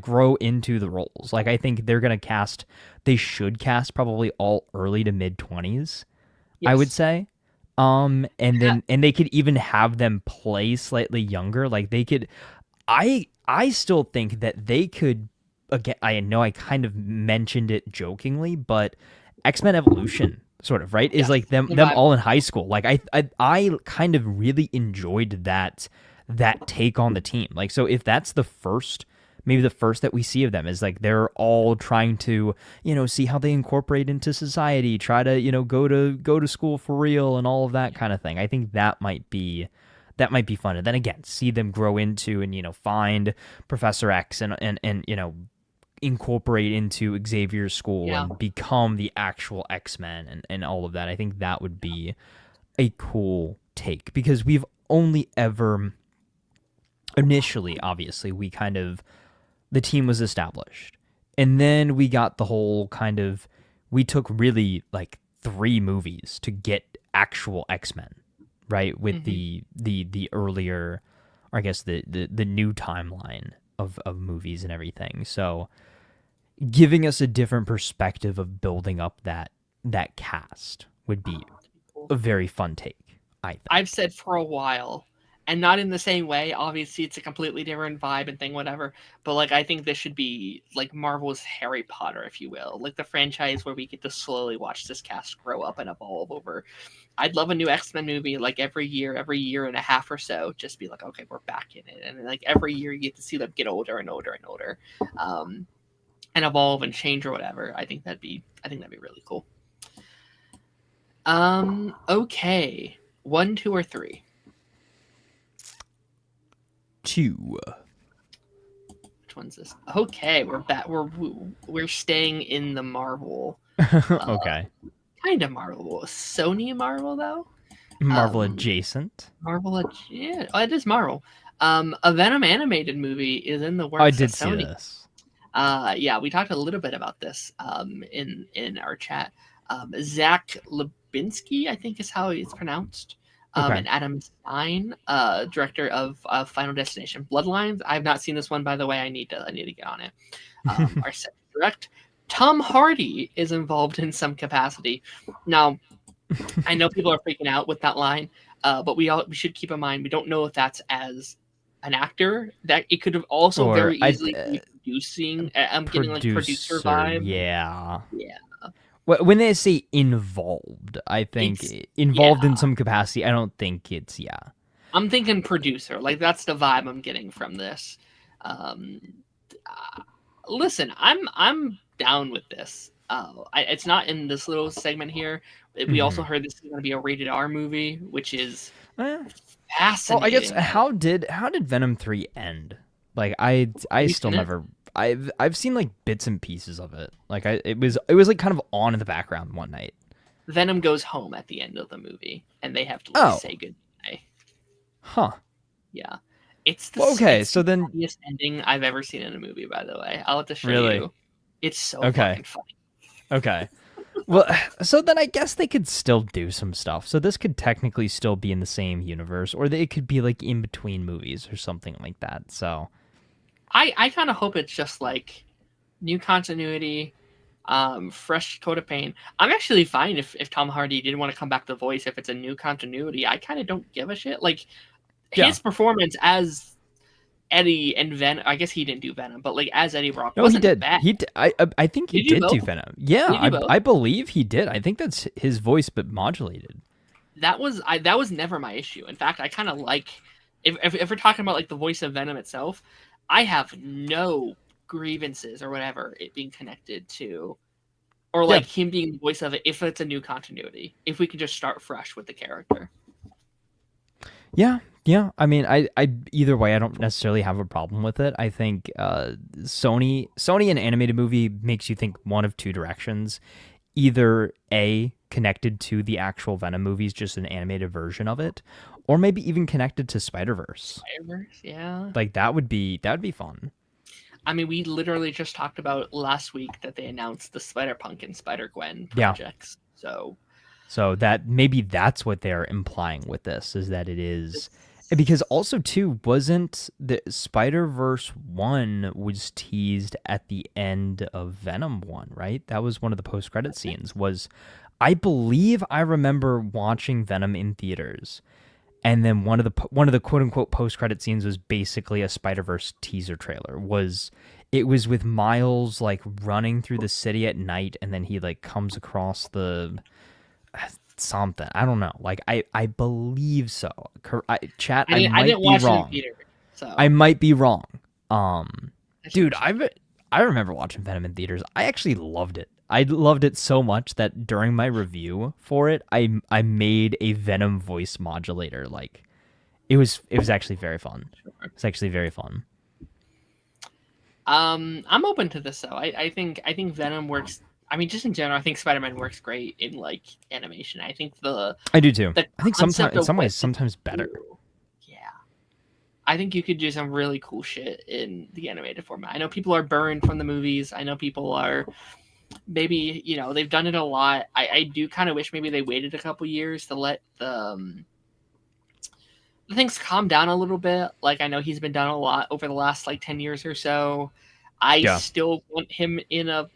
Grow into the roles. Like, I think they should cast probably all early to mid 20s. I would say. And they could even have them play slightly younger. Like, they could, I still think that they could, again, I know I kind of mentioned it jokingly, but X-Men Evolution sort of, right? Is like them all in high school. Like, I kind of really enjoyed that that take on the team. Like, so if that's the first, maybe the first that we see of them is like they're all trying to, see how they incorporate into society, try to, go to school for real and all of that kind of thing. I think that might be fun. And then again, see them grow into and, find Professor X and incorporate into Xavier's school and become the actual X-Men and all of that. I think that would be a cool take, because we've only ever initially, obviously, the team was established, and then we got the whole we took really like 3 movies to get actual X-Men, right? With the earlier, or I guess the new timeline of movies and everything. So giving us a different perspective of building up that cast would be a very fun take, I think. I've said for a while, and not in the same way, obviously it's a completely different vibe and thing, whatever, but like I think this should be like Marvel's Harry Potter, if you will, like the franchise where we get to slowly watch this cast grow up and evolve over. I'd love a new X-Men movie like every year and a half or so, just be like, okay, we're back in it, and like every year you get to see them get older and older and older, and evolve and change or whatever. I think that'd be really cool. Okay, 1, 2, or 3? 2. Which one's this? Okay, we're back. We're staying in the Marvel. Okay. Kind of Marvel. Sony Marvel though. Marvel adjacent. Yeah. Oh, it is Marvel. A Venom animated movie is in the works. I did at see Sony. this. Yeah, we talked a little bit about this in our chat. Zach Lubinsky, I think is how it's pronounced. And Adam Stein, director of Final Destination Bloodlines. I've not seen this one, by the way. I need to get on it. Are set to direct. Tom Hardy is involved in some capacity. Now, I know people are freaking out with that line, but we should keep in mind we don't know if that's as an actor. That it could have also very easily be producing. I'm getting like producer vibe. Yeah. Yeah. When they say involved, I think involved in some capacity. I don't think it's I'm thinking producer. Like that's the vibe I'm getting from this. Listen, I'm down with this. It's not in this little segment here. We also heard this is going to be a rated R movie, which is fascinating. Well, I guess how did Venom 3 end? Like I still never. I've seen like bits and pieces of it. Like it was like kind of on in the background one night. Venom goes home at the end of the movie, and they have to say goodbye. Huh. Yeah. It's the so then funniest ending I've ever seen in a movie. By the way, I'll have to show you. It's so fucking funny. Okay. Well, so then I guess they could still do some stuff. So this could technically still be in the same universe, or it could be like in between movies or something like that. So I kind of hope it's just like new continuity, fresh coat of paint. I'm actually fine if Tom Hardy didn't want to come back to voice if it's a new continuity. I kind of don't give a shit. Like his performance as Eddie and Venom. I guess he didn't do Venom, but like as Eddie Brock, he did. Bad. He did. I think he did do Venom. Yeah, I believe he did. I think that's his voice, but modulated. That was never my issue. In fact, I kind of like if we're talking about like the voice of Venom itself, I have no grievances or whatever it being connected to, or like him being the voice of it if it's a new continuity. If we could just start fresh with the character. Yeah. I mean, I either way, I don't necessarily have a problem with it. I think Sony an animated movie makes you think one of two directions. Either A, connected to the actual Venom movies, just an animated version of it, or maybe even connected to Spider-Verse. Yeah. Like that would be fun. I mean, we literally just talked about last week that they announced the Spider-Punk and Spider-Gwen projects. So that maybe that's what they're implying with this, is that it is. Because also, too, wasn't the Spider-Verse 1 was teased at the end of Venom 1, right? That was one of the post-credit scenes. I believe I remember watching Venom in theaters, and then one of the quote-unquote post-credit scenes was basically a Spider-Verse teaser trailer. It was with Miles, like, running through the city at night, and then he, like, comes across the something. I don't know. Like I believe so. Chat. I might didn't be watch it in wrong. theater, so I might be wrong. Dude, check. I remember watching Venom in theaters. I actually loved it. I loved it so much that during my review for it, I made a Venom voice modulator. Like, it was actually very fun. It's actually very fun. I'm open to this though. I think Venom works. I mean, just in general, I think Spider-Man works great in like animation. I think I do too. the I think concept in of some what ways, to sometimes better. do- Yeah, I think you could do some really cool shit in the animated format. I know people are burned from the movies. I know people are maybe they've done it a lot. I do kind of wish maybe they waited a couple years to let the things calm down a little bit. Like I know he's been done a lot over the last like 10 years or so. I still want him in a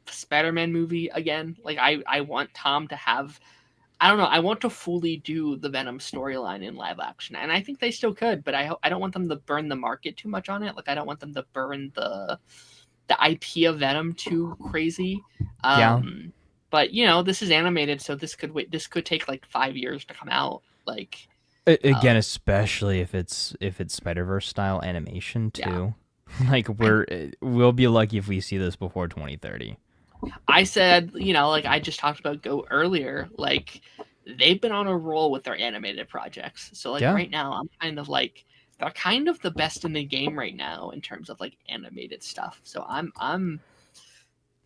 Spider-Man movie again. Like I want Tom to have, I don't know, I want to fully do the Venom storyline in live action, and I think they still could, but I don't want them to burn the market too much on it. Like I don't want them to burn the IP of Venom too crazy. But this is animated, so this could take like 5 years to come out. Like Again, especially if it's Spider-Verse style animation too. Like we'll be lucky if we see this before 2030. I said, like I just talked about Go earlier, like they've been on a roll with their animated projects. So like right now, I'm kind of like they're kind of the best in the game right now in terms of like animated stuff. So I'm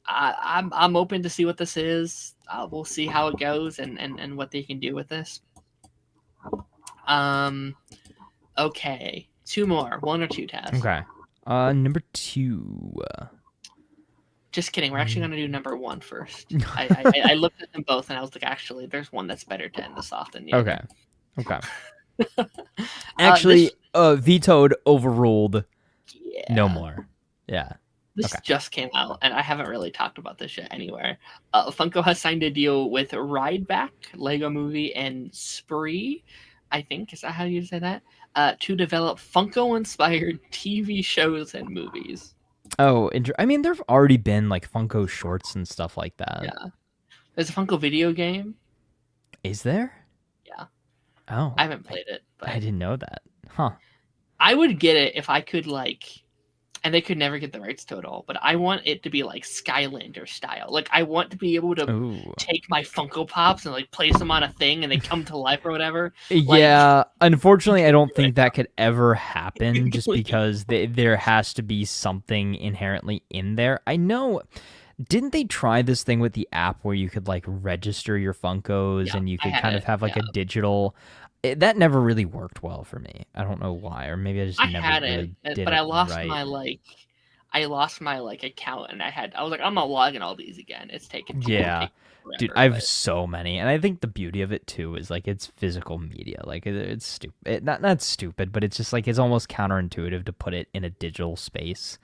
open to see what this is. We'll see how it goes and what they can do with this. Okay, 2 more, 1 or 2 tasks. Okay. Number 2. Just kidding. We're actually going to do number 1 first. I looked at them both and I was like, actually, there's one that's better to end this off than the other. Okay. Actually, vetoed, overruled. Yeah. No more. Yeah. This just came out, and I haven't really talked about this yet anywhere. Funko has signed a deal with Rideback, Lego Movie, and Spree, I think. Is that how you say that? To develop Funko-inspired TV shows and movies. Oh, I mean, there've already been like Funko shorts and stuff like that. Yeah. There's a Funko video game. Is there? Yeah. Oh. I haven't played it, but I didn't know that. Huh. I would get it if I could and they could never get the rights to it all, but I want it to be like Skylander style. Like I want to be able to take my Funko Pops and like place them on a thing and they come to life or whatever. Yeah, unfortunately, I don't think that could ever happen just because there has to be something inherently in there. I know, didn't they try this thing with the app where you could like register your Funkos and you could kind of have like a digital... that never really worked well for me. I don't know why, or maybe I just never really did it. But I lost right. my account, and I was like, I'm not logging all these again. It's taking forever, dude, I have so many, and I think the beauty of it too is like it's physical media. Like it's stupid, not stupid, but it's just like it's almost counterintuitive to put it in a digital space.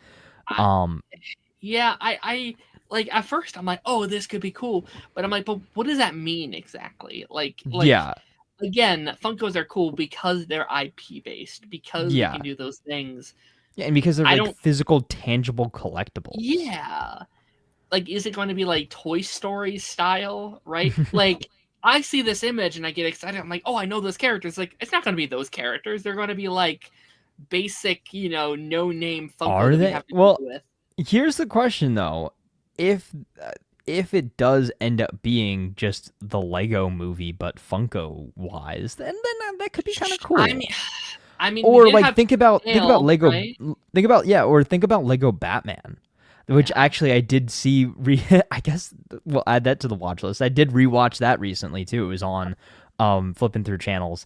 Yeah, I like at first I'm like, oh, this could be cool, but I'm like, but what does that mean exactly? Like yeah. Again, Funkos are cool because they're IP based, because you can do those things. Yeah, and because they're like physical, tangible collectibles. Yeah. Like, is it going to be like Toy Story style, right? Like, I see this image and I get excited. I'm like, oh, I know those characters. Like, it's not going to be those characters. They're going to be like basic, no-name Funko. Are they? Well, with. Here's the question though: if it does end up being just the Lego movie but Funko wise, then that could be kind of cool. I mean, or like think about Lego, right? think about Lego Batman, which actually I did see. I guess we'll add that to the watch list. I did rewatch that recently too. It was on flipping through channels.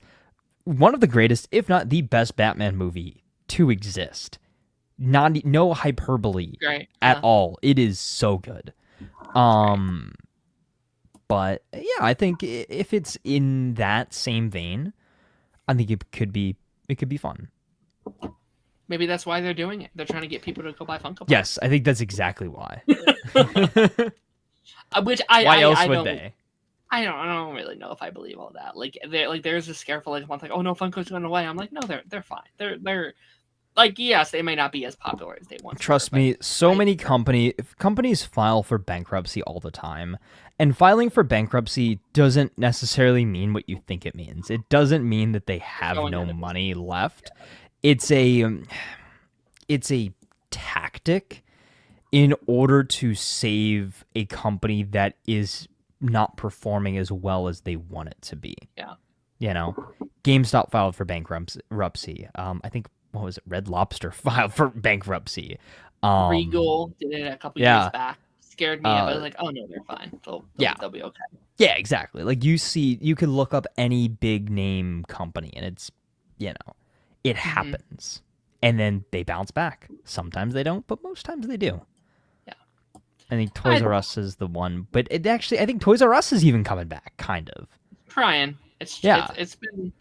One of the greatest, if not the best, Batman movie to exist. No hyperbole at all. It is so good. But yeah, I think if it's in that same vein, I think it could be fun. Maybe that's why they're doing it. They're trying to get people to go buy Funko Pops. Yes, I think that's exactly why. Why else would they? I don't really know if I believe all that. Like there's this scare for like a month, like, oh no, Funko's going away. I'm like, no, they're fine. They're like, yes, they may not be as popular as they once Trust were, me, but so many companies file for bankruptcy all the time. And filing for bankruptcy doesn't necessarily mean what you think it means. It doesn't mean that they have going no out of money left. It's a tactic in order to save a company that is not performing as well as they want it to be. Yeah. You know, GameStop filed for bankruptcy. I think, what was it? Red Lobster filed for bankruptcy. Regal did it a couple years back. Scared me, but I was like, oh no, they're fine. They'll be okay. Yeah, exactly. Like, you could look up any big name company and it's, it happens. And then they bounce back. Sometimes they don't, but most times they do. Yeah. I think Toys R Us is the one, but I think Toys R Us is even coming back, kind of. Trying. It's been...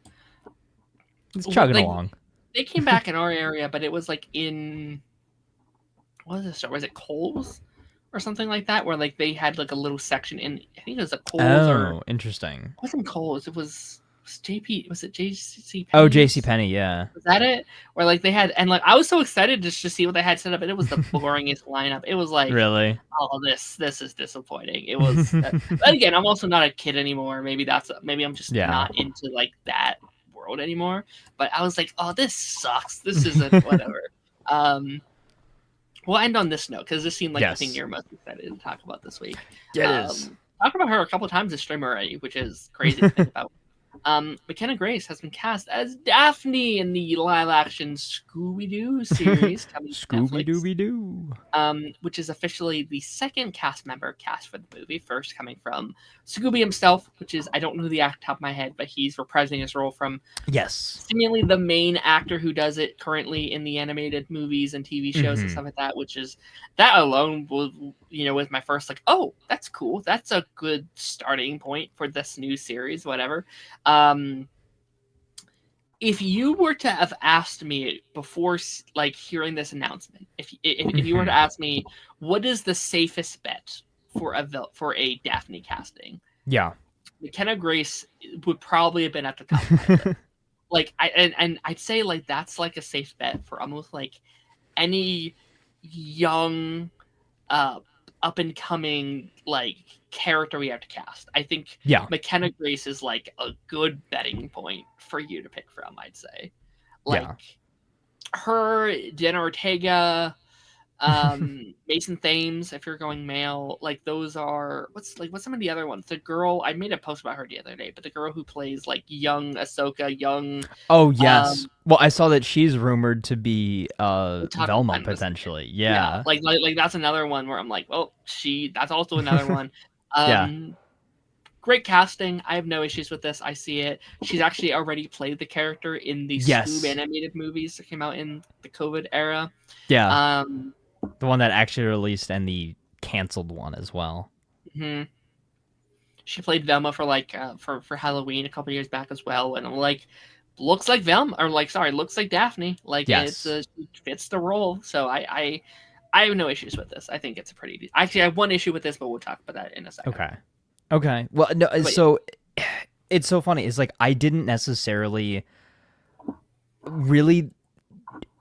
It's chugging along. They came back in our area, but it was like in... What was the store? Was it Kohl's? Or something like that, where like they had like a little section in... I think it was a Kohl's or... interesting. It wasn't Kohl's. It was JP... Was it JC? Oh, JCPenney, yeah. Was that it? Where like they had... And like I was so excited just to see what they had set up, and it was the boringest lineup. It was like... Really? Oh, this is disappointing. It was... but again, I'm also not a kid anymore. Maybe I'm just not into like that world anymore. But I was like, oh, this sucks. This isn't whatever. We'll end on this note because this seemed like the thing you're most excited to talk about this week. Yeah, it is. Talked about her a couple times this stream already, which is crazy to think about. McKenna Grace has been cast as Daphne in the live-action Scooby-Doo series coming to Netflix, which is officially the second cast member cast for the movie. First coming from Scooby himself, which is, I don't know the actor top of my head, but he's reprising his role from seemingly the main actor who does it currently in the animated movies and TV shows and stuff like that. Which is that alone was my first like, oh, that's cool. That's a good starting point for this new series, whatever. If you were to have asked me before, like, hearing this announcement, if you were to ask me what is the safest bet for a Daphne casting, McKenna Grace would probably have been at the top of my list. Like, I'd say like that's like a safe bet for almost like any young up and coming like character we have to cast. I think McKenna Grace is like a good betting point for you to pick from, I'd say. Like her, Jenna Ortega, Mason Thames, if you're going male, like those are what's some of the other ones? The girl, I made a post about her the other day, but the girl who plays like young Ahsoka, young Oh yes. Well, I saw that she's rumored to be Velma potentially. Yeah. Like that's another one where I'm like, well, that's also another one. Great casting. I have no issues with this. I see it. She's actually already played the character in the Scoob animated movies that came out in the COVID era. Yeah. The one that actually released and the canceled one as well. She played Velma for like for Halloween a couple years back as well, and I'm like, looks like Velma, or like looks like Daphne. Like she fits the role. So I have no issues with this. I think it's a pretty. Actually, I have one issue with this, but we'll talk about that in a second. Okay. Well, no. So it's so funny. It's like I didn't necessarily really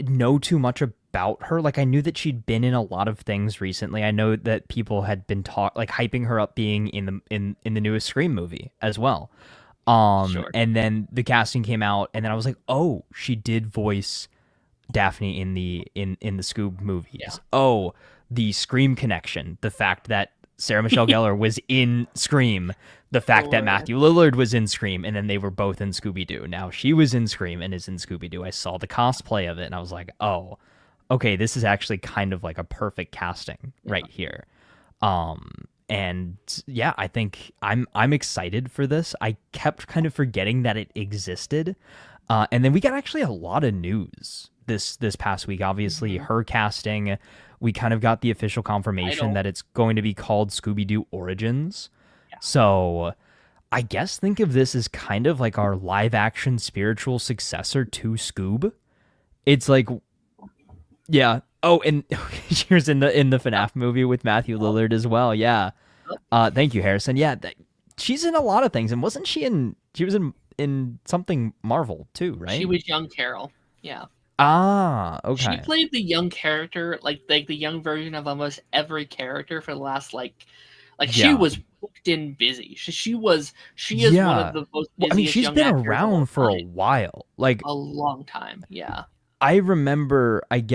know too much about her. Like I knew that she'd been in a lot of things recently. I know that people had been hyping her up being in the newest Scream movie as well. And then the casting came out, and then I was like, oh, she did voice Daphne in the Scoob movies. Oh, the Scream connection, the fact that Sarah Michelle Gellar was in Scream, the fact that Matthew Lillard was in Scream, and then they were both in Scooby-Doo. Now she was in Scream and is in Scooby-Doo. I saw the cosplay of it, and I was like, oh, okay, this is actually kind of like a perfect casting right here. And yeah, I think I'm excited for this. I kept kind of forgetting that it existed. And then we got actually a lot of news this past week. Obviously, her casting, we kind of got the official confirmation that it's going to be called Scooby-Doo Origins. So I guess think of this as kind of like our live action spiritual successor to Scoob. It's like, yeah. Oh, and she was in the FNAF movie with Matthew Lillard as well. Yeah. Thank you, Harrison. Yeah. She's in a lot of things. And wasn't she was in something Marvel too, right? She was young Carol. Yeah. Okay. She played the young character, like the young version of almost every character for the last she Yeah. was booked in busy. She is one of the most Well, I mean, busiest she's young been actors of all around for a time. while. Like, A long time, yeah. I remember, like,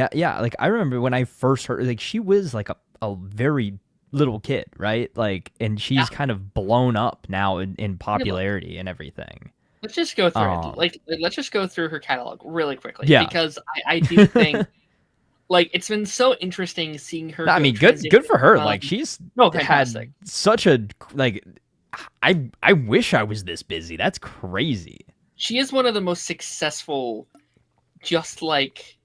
I remember when I first heard, like, she was, like, a very little kid, right? Like, and she's kind of blown up now in popularity and everything. Let's just go through it. Let's just go through her catalog really quickly. Yeah. Because I do think, like, it's been so interesting seeing her. No, I mean, good for her. Like, she's had such a, like, I wish I was this busy. That's crazy. She is one of the most successful, just like,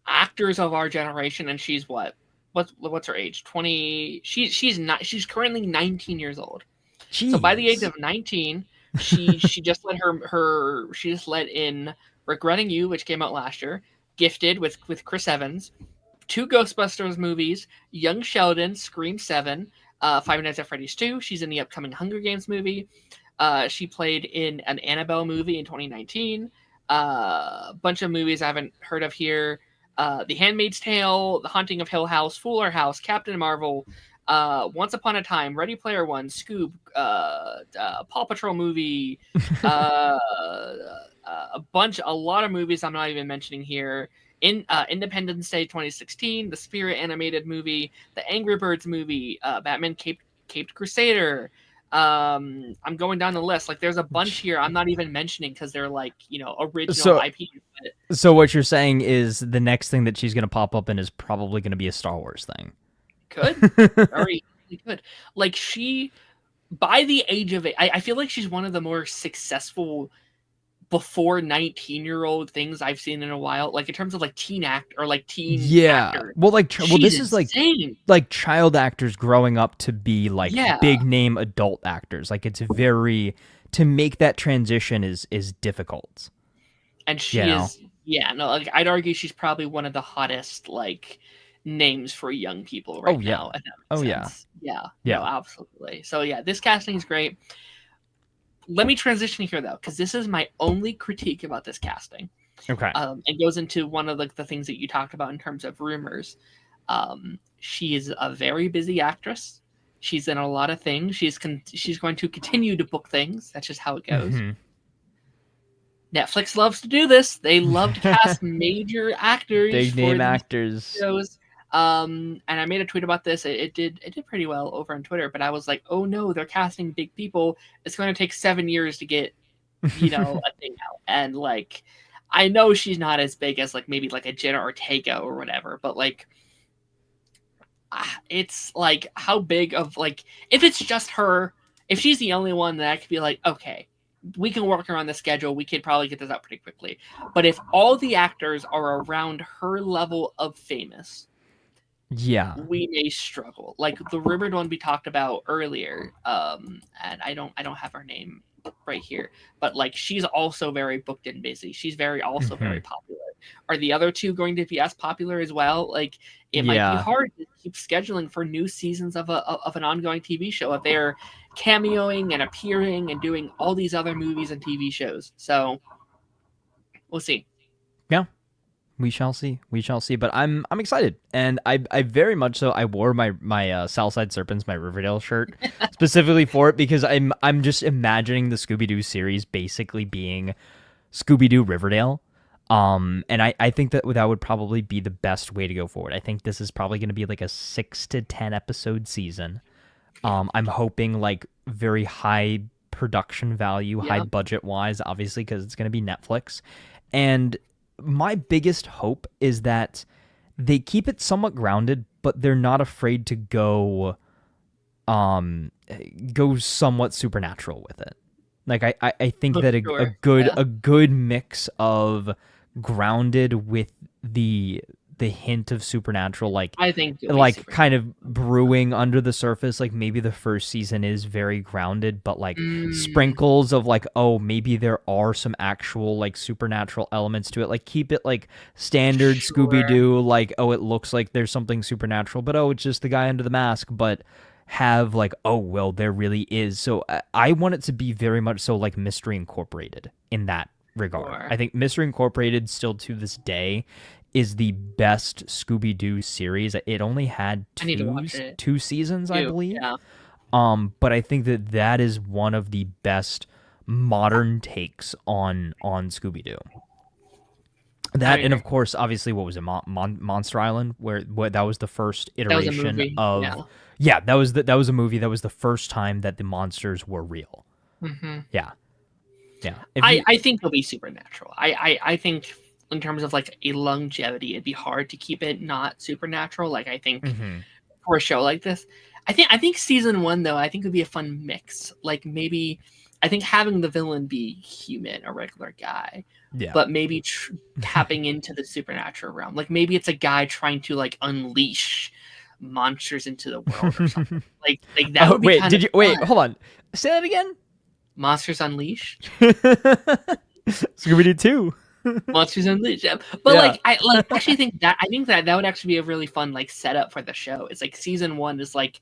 actors of our generation, and she's what's her age? 20. She's currently 19 years old. Jeez. So by the age of 19, she just let in Regretting You, which came out last year, Gifted with Chris Evans, 2 Ghostbusters movies, Young Sheldon, Scream 7, Five Nights at Freddy's 2. She's in the upcoming Hunger Games movie. She played in an Annabelle movie in 2019. A bunch of movies I haven't heard of here. The Handmaid's Tale, The Haunting of Hill House, Fuller House, Captain Marvel, Once Upon a Time, Ready Player One, Scoob, Paw Patrol movie, a lot of movies I'm not even mentioning here. Independence Day 2016, the Spirit animated movie, the Angry Birds movie, Batman Caped Crusader. I'm going down the list. Like, there's a bunch here I'm not even mentioning because they're like, original IP. So what you're saying is the next thing that she's going to pop up in is probably going to be a Star Wars thing. Could. Very good. Like, she, by the age of it, I feel like she's one of the more successful before 19-year-old things I've seen in a while, like in terms of like teen actor. Well, this is like child actors growing up to be like big name adult actors. Like, it's very, to make that transition is difficult. And she is, like, I'd argue she's probably one of the hottest like names for young people right now. Yeah, absolutely. So yeah, this casting is great. Let me transition here, though, because this is my only critique about this casting. Okay. It goes into one of the things that you talked about in terms of rumors. She is a very busy actress. She's in a lot of things. She's going to continue to book things. That's just how it goes. Mm-hmm. Netflix loves to do this. They love to cast major actors, big name actors. Shows. And I made a tweet about this. It did pretty well over on Twitter, but I was like, oh no, they're casting big people. It's going to take 7 years to get, a thing out. And like, I know she's not as big as like maybe like a Jenna Ortega or whatever, but like, it's like, how big of like, if it's just her, if she's the only one, then I could be like, okay, we can work around the schedule. We could probably get this out pretty quickly. But if all the actors are around her level of famous, we may struggle. Like the rumored one we talked about earlier, and I don't have her name right here, but like, she's also very booked and busy. She's very popular. Are the other two going to be as popular as well? Like, it might be hard to keep scheduling for new seasons of an ongoing TV show if they're cameoing and appearing and doing all these other movies and TV shows. So we'll see. Yeah. We shall see. But I'm excited, and I very much so. I wore my Southside Serpents, my Riverdale shirt, specifically for it, because I'm just imagining the Scooby-Doo series basically being Scooby-Doo Riverdale. And I think that would probably be the best way to go forward. I think this is probably going to be like a 6 to 10 episode season. I'm hoping like very high production value, high budget wise, obviously, because it's going to be Netflix, and my biggest hope is that they keep it somewhat grounded, but they're not afraid to go somewhat supernatural with it. Like, I think that a good mix of grounded with the hint of supernatural, like, I think like kind of brewing under the surface. Like, maybe the first season is very grounded, but like sprinkles of like, oh, maybe there are some actual like supernatural elements to it. Like, keep it like standard Scooby-Doo, like, oh, it looks like there's something supernatural, but oh, it's just the guy under the mask. But have like, oh, well, there really is. So I want it to be very much so like Mystery Incorporated in that regard. Sure. I think Mystery Incorporated still to this day is the best Scooby-Doo series. It only had I need to watch it. two seasons, I believe. Yeah. But I think that is one of the best modern takes on Scooby-Doo. That, and of course, obviously, what was it, Monster Island, where that was the first iteration of. Yeah, that was a movie. That was the first time that the monsters were real. Mm-hmm. Yeah. I think it'll be supernatural. I think in terms of like a longevity, it'd be hard to keep it not supernatural. Like I think for a show like this, I think season 1 though, I think would be a fun mix. Like maybe I think having the villain be human, a regular guy. Yeah. But maybe tapping into the supernatural realm. Like maybe it's a guy trying to like unleash monsters into the world or something. like that would be wait, hold on. Say that again? Monsters Unleashed? Scooby-Doo 2. Monsters Unleashed. Yeah. But I actually think that would actually be a really fun like setup for the show. It's like season 1 is like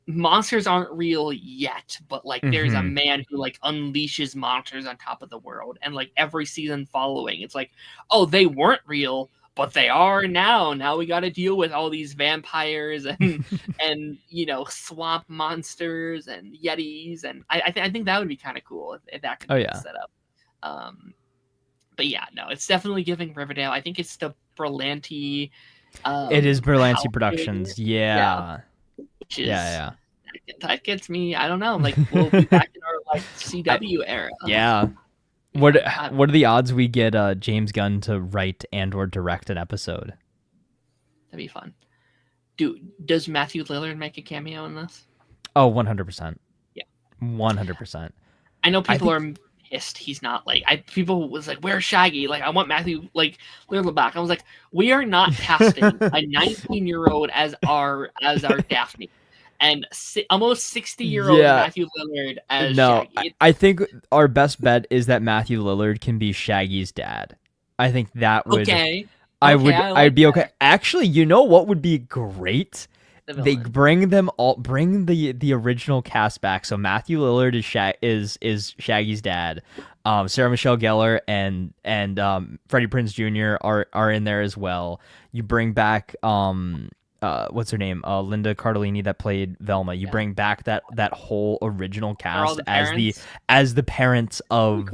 monsters aren't real yet, but like there's a man who like unleashes monsters on top of the world, and like every season following it's like, oh, they weren't real, but they are now. Now we got to deal with all these vampires and and swamp monsters and yetis, and I think that would be kind of cool if that could be set up. But yeah, no, it's definitely giving Riverdale. I think it's the Berlanti. It is Berlanti Productions. Yeah. Which is, that gets me. I don't know. Like we'll be back in our like CW era. Yeah. What are the odds we get James Gunn to write and or direct an episode? That'd be fun. Does Matthew Lillard make a cameo in this? Oh, 100%. Yeah. 100%. I know people are pissed he's not like people was like, where's Shaggy? Like I want Matthew like Lillard back. I was like, we are not casting a 19-year-old as our Daphne and almost 60-year-old Matthew Lillard as Shaggy. I think our best bet is that Matthew Lillard can be Shaggy's dad. I think that would I'd be okay. Actually, you know what would be great? They bring the original cast back. So Matthew Lillard is Shaggy's dad. Sarah Michelle Gellar and Freddie Prinze Jr. are in there as well. You bring back what's her name? Linda Cardellini that played Velma. You bring back that whole original cast as the parents of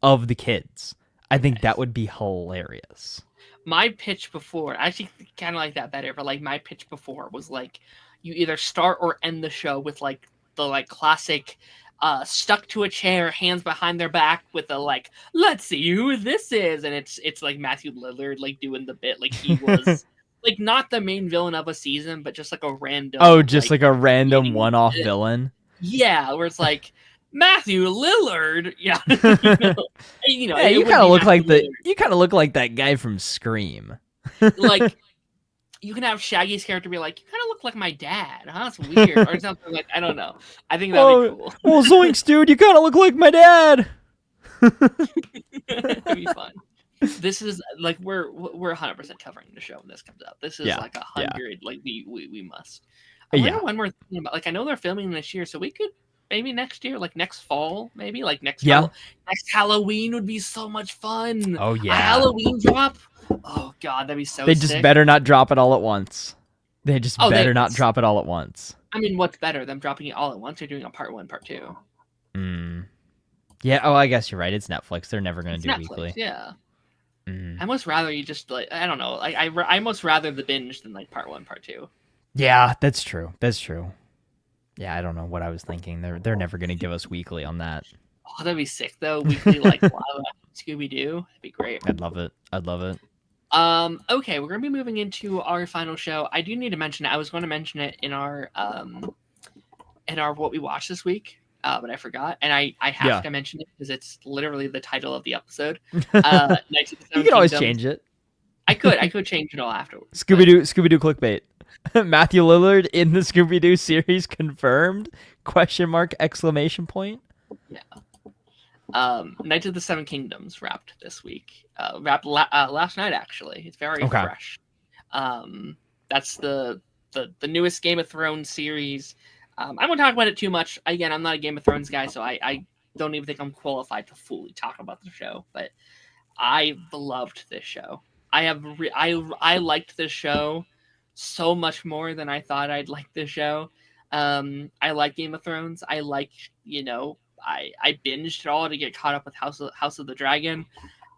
the kids. I think that would be hilarious. My pitch before, I actually kind of like that better, but like my pitch before was like you either start or end the show with like the like classic stuck to a chair, hands behind their back with the like, let's see who this is, and it's like Matthew Lillard like doing the bit like he was like not the main villain of a season, but just like a random like a random one-off villain. Yeah, where it's like Matthew Lillard. Yeah. you kind of look like you kind of look like that guy from Scream. Like you can have Shaggy's character be like, you kind of look like my dad, huh? That's weird, or something like, I don't know. I think that'd be cool. Well, zoinks, dude, you kind of look like my dad. That'd be fun. This is like we're 100% covering the show when this comes out. This is like 100. Like we must. I wonder when we're thinking about. Like I know they're filming this year, so we could. Maybe next year, like next fall, maybe like next Halloween would be so much fun. Oh yeah, a Halloween drop. Oh god, that'd be so. They just better not drop it all at once. They just better not drop it all at once. I mean, what's better, them dropping it all at once or doing a part 1, part 2? Yeah. Oh, I guess you're right. It's Netflix. They're never going to do Netflix, weekly. Yeah. I almost rather you just like I don't know. Like I almost rather the binge than like part 1, part 2. Yeah, that's true. That's true. Yeah, I don't know what I was thinking. They're never going to give us weekly on that. Oh, that'd be sick though. Weekly like Scooby Doo. That'd be great. I'd love it. Okay, we're gonna be moving into our final show. I do need to mention it. I was going to mention it in our what we watched this week, but I forgot, and I have to mention it because it's literally the title of the episode. You can always change it. I could change it all afterwards. Scooby-Doo clickbait. Matthew Lillard in the Scooby-Doo series confirmed? Exclamation point. Yeah. Knights of the Seven Kingdoms wrapped this week. Wrapped last night actually. It's very fresh. That's the newest Game of Thrones series. I won't talk about it too much. Again, I'm not a Game of Thrones guy, so I don't even think I'm qualified to fully talk about the show, but I loved this show. I liked this show so much more than I thought I'd like this show. I like Game of Thrones. I like, I binged it all to get caught up with House of the Dragon,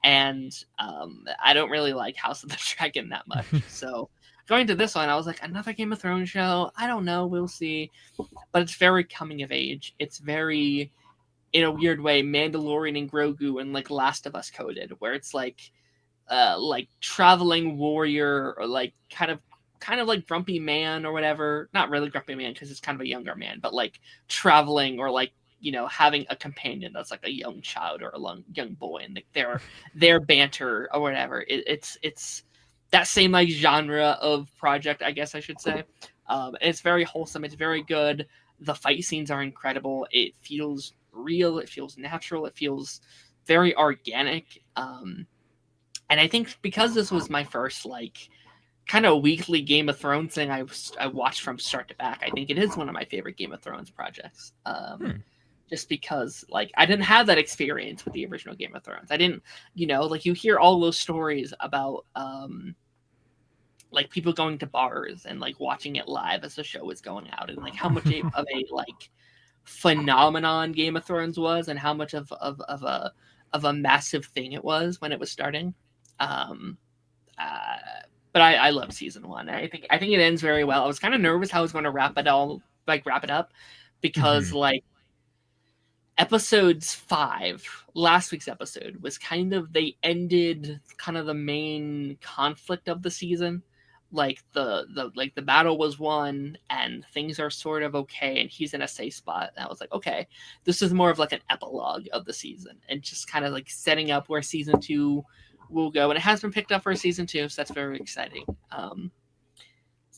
and I don't really like House of the Dragon that much. So going to this one, I was like, another Game of Thrones show. I don't know. We'll see. But it's very coming of age. It's very, in a weird way, Mandalorian and Grogu and like Last of Us coded, where it's like traveling warrior, or like kind of like Grumpy Man or whatever. Not really Grumpy Man because it's kind of a younger man, but like traveling, or like, having a companion that's like a young child or a young boy, and like their banter or whatever. It's that same like genre of project, I guess I should say. It's very wholesome. It's very good. The fight scenes are incredible. It feels real. It feels natural. It feels very organic. And I think because this was my first like kind of weekly Game of Thrones thing I watched from start to back, I think it is one of my favorite Game of Thrones projects. Just because like I didn't have that experience with the original Game of Thrones. I didn't, like you hear all those stories about like people going to bars and like watching it live as the show was going out, and like how much of a like phenomenon Game of Thrones was, and how much of a massive thing it was when it was starting. But I loved season 1. I think it ends very well. I was kind of nervous how I was going to wrap it up, because like episodes 5, last week's episode, was they ended kind of the main conflict of the season. Like the battle was won and things are sort of okay, and he's in a safe spot. And I was like, okay, this is more of like an epilogue of the season, and just kind of like setting up where season 2 will go. And it has been picked up for season 2, so that's very exciting. But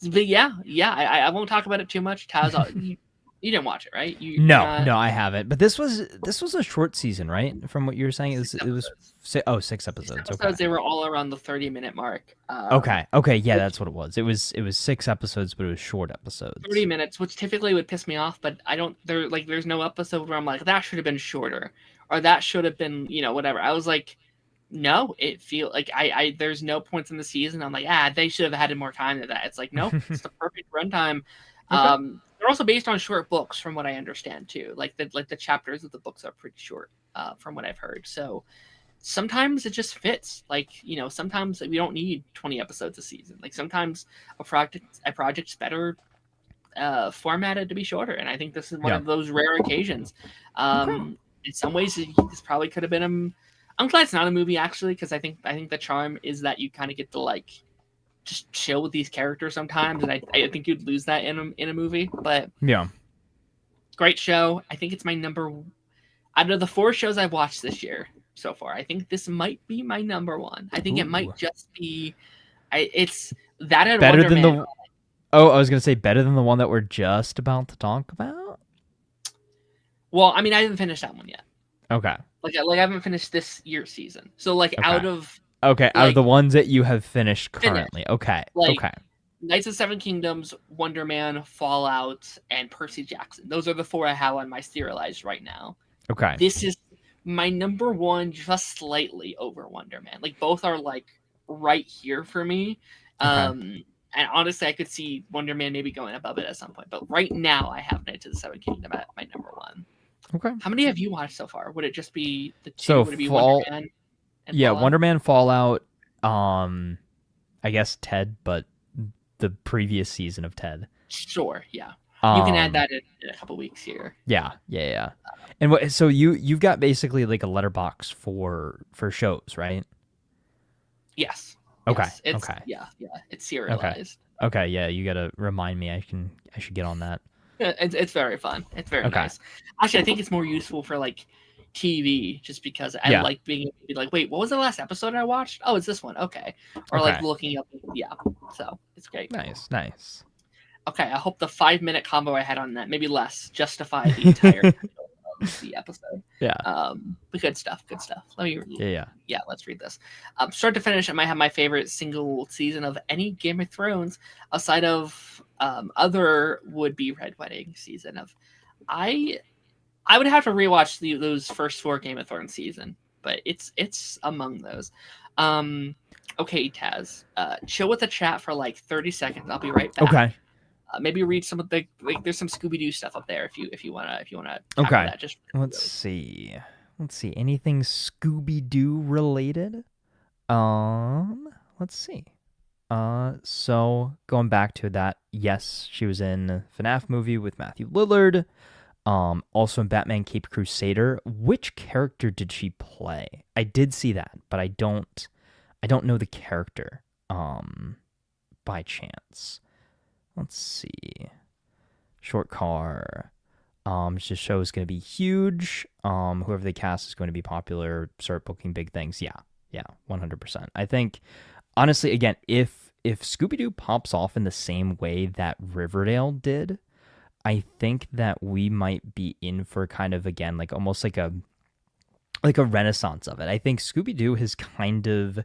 I won't talk about it too much. Taz, you didn't watch it, right? No, I haven't. But this was a short season, right? From what you were saying, it was 6 episodes. Okay. They were all around the 30-minute mark. Okay, yeah, that's what it was. It was 6 episodes, but it was short episodes. 30 minutes, which typically would piss me off, but there's no episode where I'm like, that should have been shorter, or that should have been, whatever. I was like, no, it feel like I there's no points in the season I'm like, they should have had more time to that. It's like, nope, it's the perfect runtime. Okay. They're also based on short books, from what I understand too. Like the chapters of the books are pretty short, from what I've heard. So sometimes it just fits. Like, sometimes we don't need 20 episodes a season. Like sometimes a project's better formatted to be shorter, and I think this is one of those rare occasions. In some ways, this probably could have been I'm glad it's not a movie, actually, because I think the charm is that you kind of get to like just chill with these characters sometimes, and I think you'd lose that in a movie. But yeah, great show. I think it's my number out of the 4 shows I've watched this year so far. I think this might be my number 1. I think it might just be. It's that and better Wonder than Man. the. Oh, I was gonna say better than the one that we're just about to talk about. Well, I mean, I haven't finished that one yet. Okay. Like I haven't finished this year's season. So like out of out of the ones that you have finished currently. Okay. Okay. Knights of Seven Kingdoms, Wonder Man, Fallout, and Percy Jackson. Those are the 4 I have on my serialized right now. Okay. This is my number 1, just slightly over Wonder Man. Like both are like right here for me. And honestly, I could see Wonder Man maybe going above it at some point. But right now, I have Knights of the Seven Kingdom at my number 1. Okay. How many have you watched so far? Would it just be the 2? So would it be Wonder Man and Fallout? Wonder Man, Fallout, I guess Ted, but the previous season of Ted. Sure, yeah. You can add that in a couple weeks here. Yeah. And what? So you've got basically like a letterbox for shows, right? Yes. Okay. Yes. It's, okay. Yeah. It's serialized. Okay. Yeah. You got to remind me. I should get on that. It's very fun. It's very nice. Actually, I think it's more useful for like TV, just because I like being able to be like, wait, what was the last episode I watched? Oh, it's this one. Okay. Or like looking up. Yeah. So it's great. Nice. Okay. I hope the 5-minute combo I had on that, maybe less, justify the entire of the episode. Yeah. But good stuff. Let me. Yeah. Let's read this. Start to finish, I might have my favorite single season of any Game of Thrones, aside of other would-be Red Wedding season of. I I would have to rewatch those first 4 Game of Thrones season, but it's among those. Okay, Taz, chill with the chat for like 30 seconds. I'll be right back. Okay. Maybe read some of the there's some Scooby Doo stuff up there if you wanna tackle Okay. that. Just Let's see. Anything Scooby Doo related? Let's see. So going back to that, yes, she was in FNAF movie with Matthew Lillard. Also in Batman Cape Crusader. Which character did she play? I did see that, but I don't know the character. By chance. Let's see. Short car. This show is going to be huge. Whoever they cast is going to be popular. Start booking big things. Yeah, 100%. I think, honestly, again, if Scooby-Doo pops off in the same way that Riverdale did, I think that we might be in for kind of, again, like almost like a renaissance of it. I think Scooby-Doo has kind of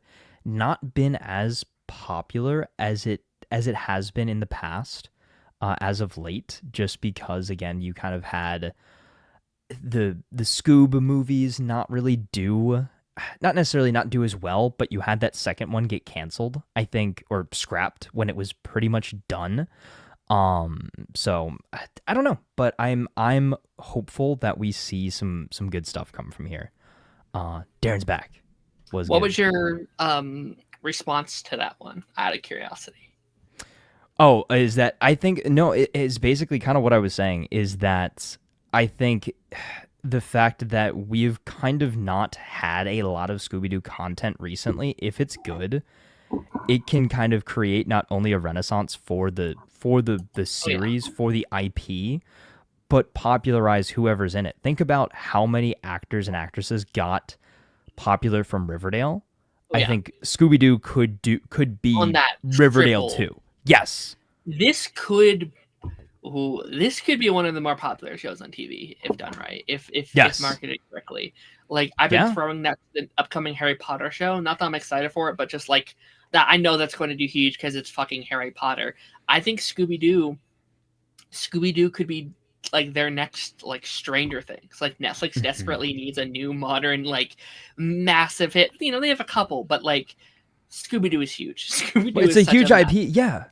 not been as popular as it has been in the past, as of late, just because, again, you kind of had the Scoob movies not necessarily not do as well, but you had that second one get canceled, I think, or scrapped when it was pretty much done. So I don't know, but I'm hopeful that we see some good stuff come from here. Darren's back. What was your response to that one, out of curiosity? Oh, is that I think no, it is basically kind of what I was saying, is that I think the fact that we've kind of not had a lot of Scooby-Doo content recently, if it's good, it can kind of create not only a renaissance for the series, for the IP, but popularize whoever's in it. Think about how many actors and actresses got popular from Riverdale. I think Scooby-Doo could be on that Riverdale too. Yes. This could be one of the more popular shows on TV if done right. If marketed correctly. Like, I've been throwing that to the upcoming Harry Potter show. Not that I'm excited for it, but just like that, I know that's going to do huge because it's fucking Harry Potter. I think Scooby-Doo could be like their next like Stranger Things. Like, Netflix desperately needs a new modern like massive hit. You know, they have a couple, but like Scooby-Doo is huge. Scooby-Doo it's is a huge IP. Yeah.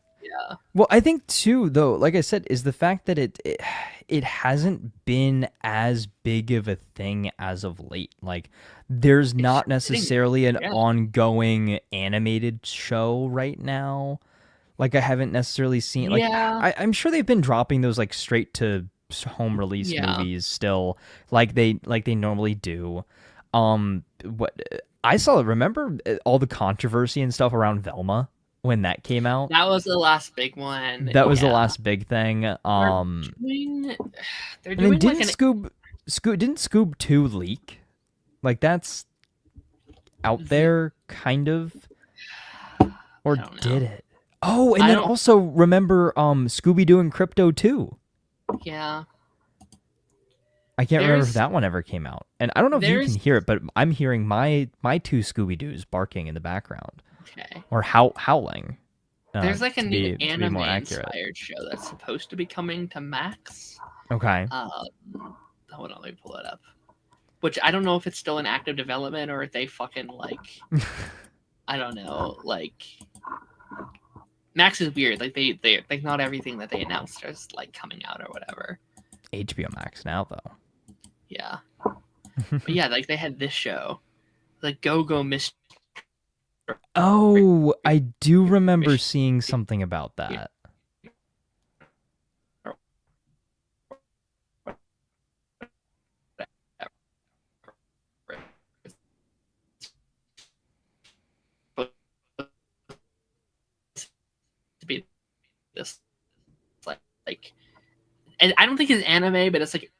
Well, I think too, though, like I said, is the fact that it hasn't been as big of a thing as of late. Like, there's not necessarily an ongoing animated show right now. Like, I haven't necessarily seen. Like, I'm sure they've been dropping those like straight to home release movies still, like they normally do. What I saw, remember all the controversy and stuff around Velma when that came out? That was the last big one. That was the last big thing. They're doing didn't Scoob 2 leak? Like, that's out there, kind of. Or did it? Oh, and then also remember Scooby-Doo and Crypto 2. Yeah. I can't remember if that one ever came out. And I don't know if you can hear it, but I'm hearing my 2 Scooby-Doos barking in the background. Okay. Or howling. There's like a new anime-inspired show that's supposed to be coming to Max. Okay. Hold on, let me pull it up. Which I don't know if it's still in active development or if they fucking like... I don't know, like... Max is weird. Like, they like, not everything that they announced is like coming out or whatever. HBO Max now, though. Yeah. But yeah, like they had this show, like Go-Go Mystery. Oh, I do remember seeing something about that. To be this like, and I don't think it's anime, but it's like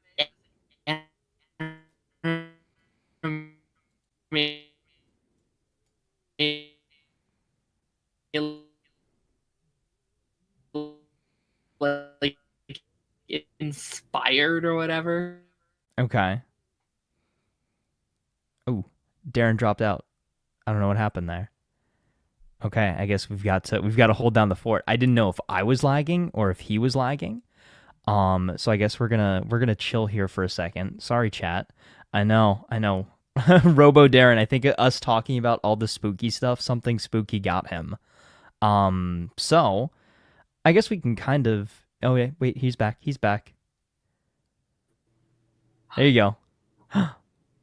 like inspired or whatever. Okay. Oh, Darren dropped out. I don't know what happened there. Okay, I guess we've got to hold down the fort. I didn't know if I was lagging or if he was lagging. So I guess we're gonna chill here for a second. Sorry, chat. I know. Robo Darren, I think us talking about all the spooky stuff, something spooky got him. So I guess we can kind of. Oh yeah, wait, he's back. There you go.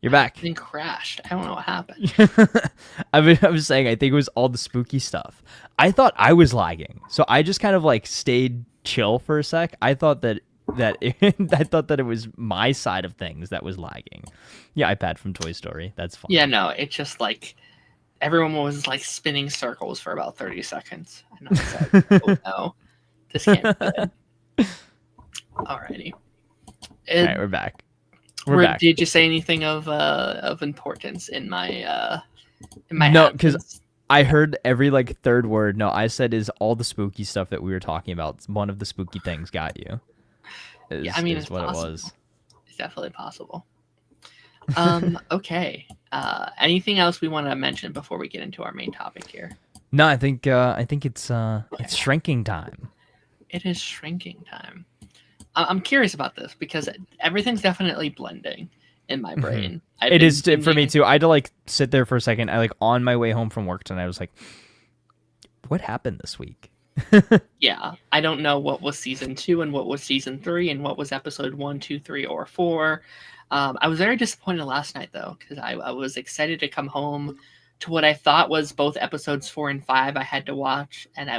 You're back. Thing crashed. I don't know what happened. I was saying, I think it was all the spooky stuff. I thought I was lagging, so I just kind of like stayed chill for a sec. I thought that it was my side of things that was lagging. Yeah, iPad from Toy Story. That's fine. Yeah, no, it's just like everyone was like spinning circles for about 30 seconds. And I was like, oh no, this can't be good. Alrighty. All right, we're back. We're back. Did you say anything of importance in my No, because I heard every like third word. No, I said is all the spooky stuff that we were talking about. One of the spooky things got you. Yeah, I mean, it's what possible. It was. It's definitely possible. Okay. Anything else we want to mention before we get into our main topic here? No, I think it's shrinking time. It is shrinking time. I'm curious about this because everything's definitely blending in my brain. It is for me too. I had to like sit there for a second. I like on my way home from work tonight, I was like, what happened this week? Yeah, I don't know what was season 2 and what was season 3 and what was episode 1, 2, 3, or 4. I was very disappointed last night though because I was excited to come home to what I thought was both episodes 4 and 5 I had to watch, and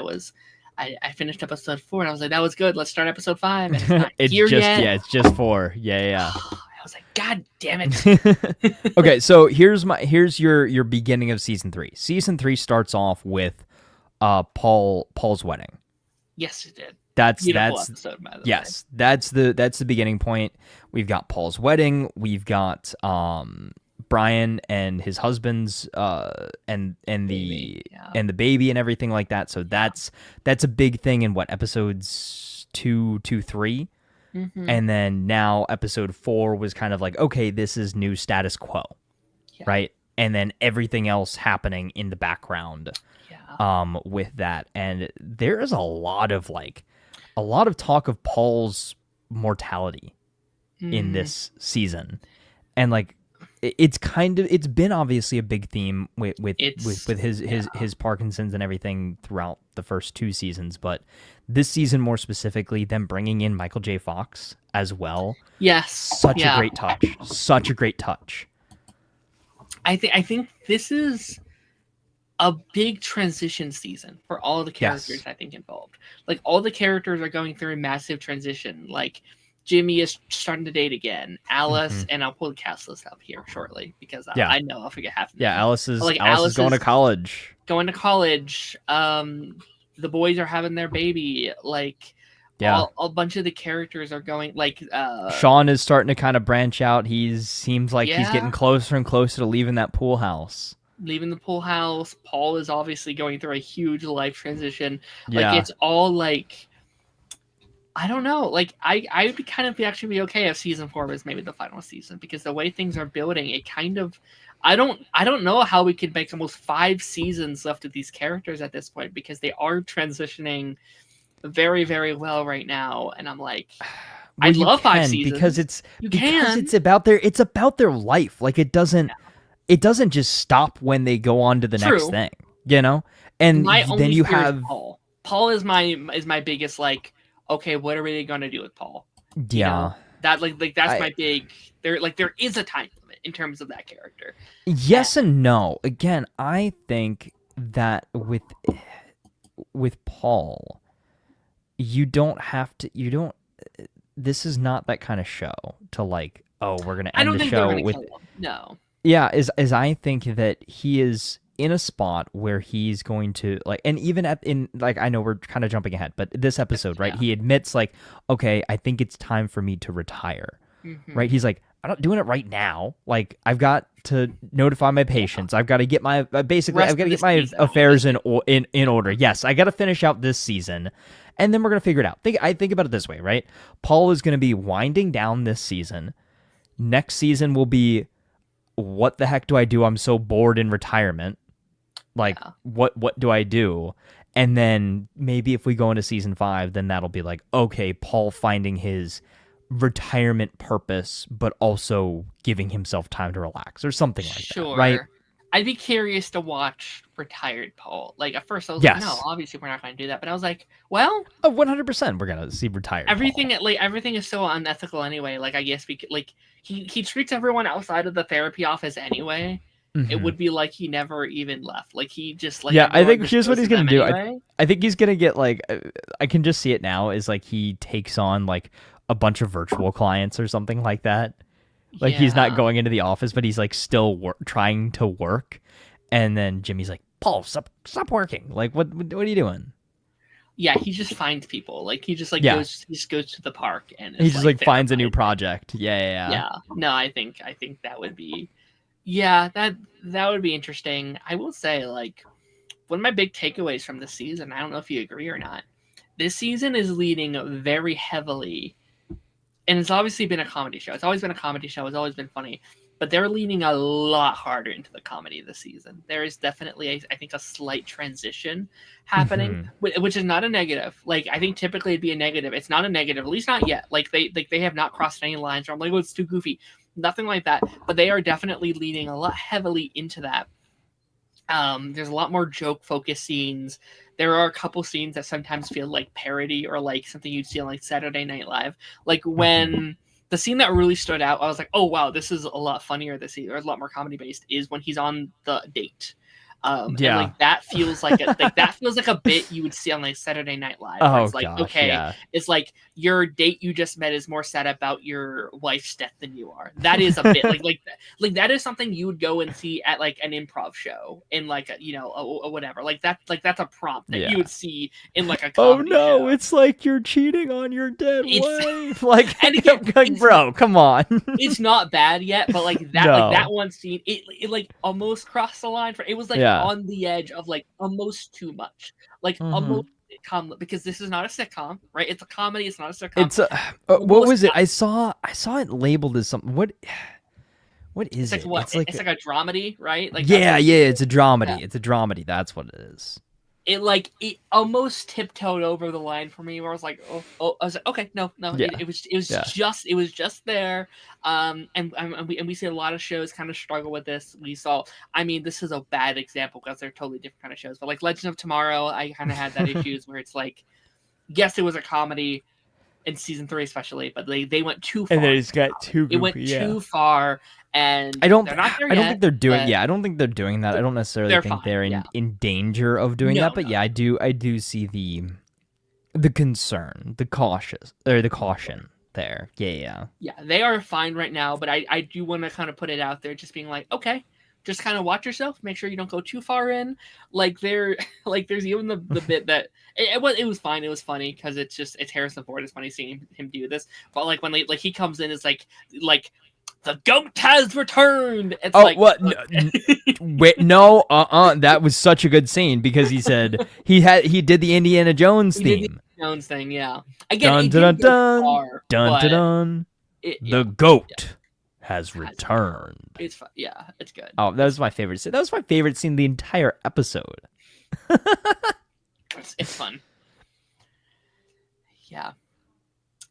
I finished episode 4 and I was like, that was good. Let's start episode 5. And it's not here yet. Yeah, it's just 4. Yeah. I was like, God damn it. Okay, so here's your beginning of season 3. Season 3 starts off with Paul's wedding. Yes, it did. That's episode, by the yes, way. That's the beginning point. We've got Paul's wedding. We've got Brian and his husband's and the baby and everything like that. So that's a big thing in what episodes 2, 3. Mm-hmm. And then now episode 4 was kind of like, okay, this is new status quo. Yeah. Right? And then everything else happening in the background with that. And there is a lot of talk of Paul's mortality in this season. And like it's been obviously a big theme with his Parkinson's and everything throughout the first 2 seasons, but this season more specifically, them bringing in Michael J. Fox as well. Yes, such a great touch. I think this is a big transition season for all the characters. I think involved. Like all the characters are going through a massive transition. Like Jimmy is starting to date again. Alice, and I'll pull the cast list up here shortly because I know I'll forget half of them. Yeah, Alice is going to college. The boys are having their baby. Like, a bunch of the characters are going. Like, Sean is starting to kind of branch out. Seems like he's getting closer and closer to leaving that pool house. Leaving the pool house. Paul is obviously going through a huge life transition. Like, it's all like, I don't know. Like, I would kind of actually be okay if season 4 was maybe the final season because the way things are building, it kind of. I don't know how we could make almost 5 seasons left of these characters at this point because they are transitioning very, very well right now, and I'm like, I'd love 5 seasons because it's about their life. Like it doesn't just stop when they go on to the next thing, you know. And then you have Paul. Paul is my biggest like. Okay, what are we gonna do with Paul? Yeah, that's my big. There is a time limit in terms of that character. Yes and no. Again, I think that with Paul, you don't have to. You don't. This is not that kind of show to like. Oh, we're gonna end the show with. No. Yeah, as I think that he is in a spot where he's going to like, and even I know we're kind of jumping ahead, but this episode, right? He admits like, okay, I think it's time for me to retire, right? He's like, I'm not doing it right now. Like I've got to notify my patients. I've got to get my I've got to get my affairs in order. Yes, I got to finish out this season, and then we're gonna figure it out. I think about it this way, right? Paul is gonna be winding down this season. Next season will be, what the heck do I do? I'm so bored in retirement. Like, what do I do? And then maybe if we go into season 5, then that'll be like, okay, Paul finding his retirement purpose, but also giving himself time to relax or something like that, right? I'd be curious to watch retired Paul. Like at first I was Yes. like, no, obviously we're not going to do that. But I was like, well, 100% we're gonna see retired. everything Paul. like everything is so unethical anyway. Like I guess we could, like he treats everyone outside of the therapy office anyway. It would be like he never even left. Like he just like I think here's what he's gonna do. Anyway. I think he's gonna get like I can just see it now is like he takes on like a bunch of virtual clients or something like that. Like he's not going into the office, but he's like still trying to work. And then Jimmy's like, Paul, stop working. Like what are you doing? Yeah, he just finds people. Like he just like goes to the park and he just like finds a new project. Yeah. No, I think that would be that would be interesting. I will say, like, one of my big takeaways from this season, I don't know if you agree or not, this season is leaning very heavily, and it's obviously been a comedy show. It's always been a comedy show. It's always been funny. But they're leaning a lot harder into the comedy this season. There is definitely, I think, a slight transition happening, which is not a negative. Like, I think typically it'd be a negative. It's not a negative, at least not yet. Like, they have not crossed any lines where I'm like, oh, it's too goofy. Nothing like that. But they are definitely leaning a lot heavily into that. There's a lot more joke-focused scenes. There are a couple scenes that sometimes feel like parody or like something you'd see on like Saturday Night Live. Like when... The scene that really stood out, I was like, "Oh wow, this is a lot funnier this season, or a lot more comedy based." Is when he's on the date, and like that feels like a bit you would see on like Saturday Night Live. Oh, it's like, it's like your date you just met is more sad about your wife's death than you are. That is a bit like that is something you would go and see at like an improv show in like a whatever. Like that's a prompt that you would see in like a comedy show. It's like you're cheating on your dead wife. Like, and again, bro, come on. It's not bad yet, but like that, like that one scene, it like almost crossed the line for. It was like on the edge of like almost too much, like almost sitcom, because this is not a sitcom, right? It's a comedy. It's not a sitcom. It's what was it? I saw it labeled as something. What is it? It's like a dramedy, right? Like it's a dramedy. Yeah. It's a dramedy. That's what it is. It almost tiptoed over the line for me, where I was like, I was like, okay, no, it was just there, and we see a lot of shows kind of struggle with this. We saw, I mean, this is a bad example because they're totally different kind of shows, but like Legend of Tomorrow, I kind of had that issues where it's like, yes, it was a comedy in season 3 especially, but they went too far. And they just got too goofy. It went too far. And I don't think they're doing that. I don't necessarily think they're in danger of doing that, but I do see the concern, the caution there. Yeah, they are fine right now, but I do want to kind of put it out there, just being like, okay, just kind of watch yourself, make sure you don't go too far in. Like there's even the bit that it was fine, it was funny because it's Harrison Ford. It's funny seeing him do this, but like when he comes in, it's like the goat has returned. It's what? Wait, no, that was such a good scene because he said he did the Indiana Jones theme. Did the Jones thing, yeah. Again, dun dun. The goat has returned. It's fun. Yeah, it's good. Oh, that was my favorite scene. That was my favorite scene the entire episode. It's fun. Yeah.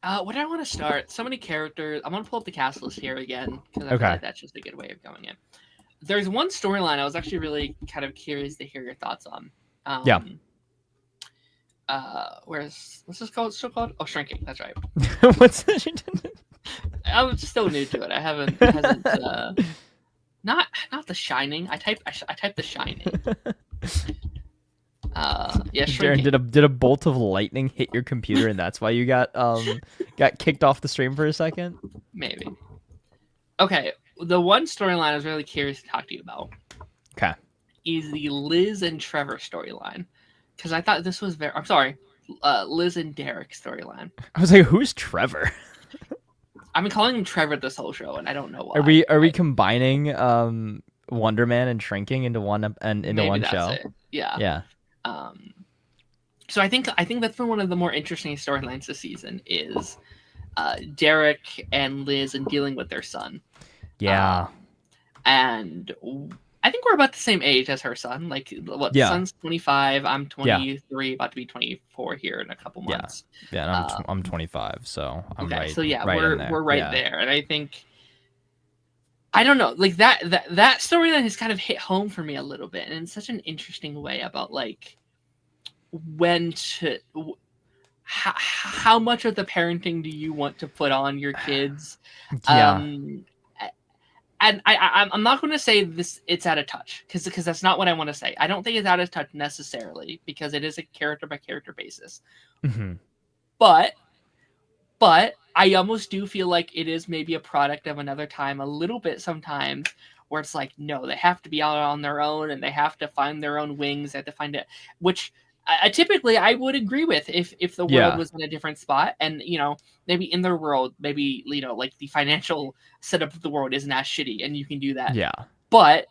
Where do I want to start? So many characters. I'm going to pull up the cast list here again, because I feel like that's just a good way of going in. There's one storyline I was actually really kind of curious to hear your thoughts on. What's this called? Still called? Oh, Shrinking. That's right. What's that? I'm still new to it. I hasn't not The Shining. I typed The Shining. Darren, did a bolt of lightning hit your computer and that's why you got kicked off the stream for a second? Maybe. Okay, the one storyline I was really curious to talk to you about. Okay. Is the Liz and Trevor storyline, because I thought this was I'm sorry, Liz and Derek storyline. I was like, who's Trevor? I've been calling him Trevor this whole show, and I don't know why. Are we combining Wonder Man and Shrinking into one show? It. Yeah. Yeah. So I think that's been one of the more interesting storylines this season is Derek and Liz and dealing with their son. Yeah. And I think we're about the same age as her son. Like, what? Yeah. Son's 25. I'm Yeah. 23, about to be 24 here in a couple months. Yeah, and I'm 25, so I'm Okay, right. so yeah, right in there. we're right Yeah. there, and I think I don't know, like that storyline has kind of hit home for me a little bit, and in such an interesting way about like when to. How much of the parenting do you want to put on your kids? Yeah. And I'm not going to say this it's out of touch because that's not what I want to say. I don't think it's out of touch necessarily because it is a character by character basis. Mm-hmm. But I almost do feel like it is maybe a product of another time a little bit sometimes where it's like, no, they have to be out on their own and they have to find their own wings. They have to find it, which typically I would agree with if the world was in a different spot and, you know, maybe in their world, maybe, you know, like the financial setup of the world isn't as shitty and you can do that. Yeah. But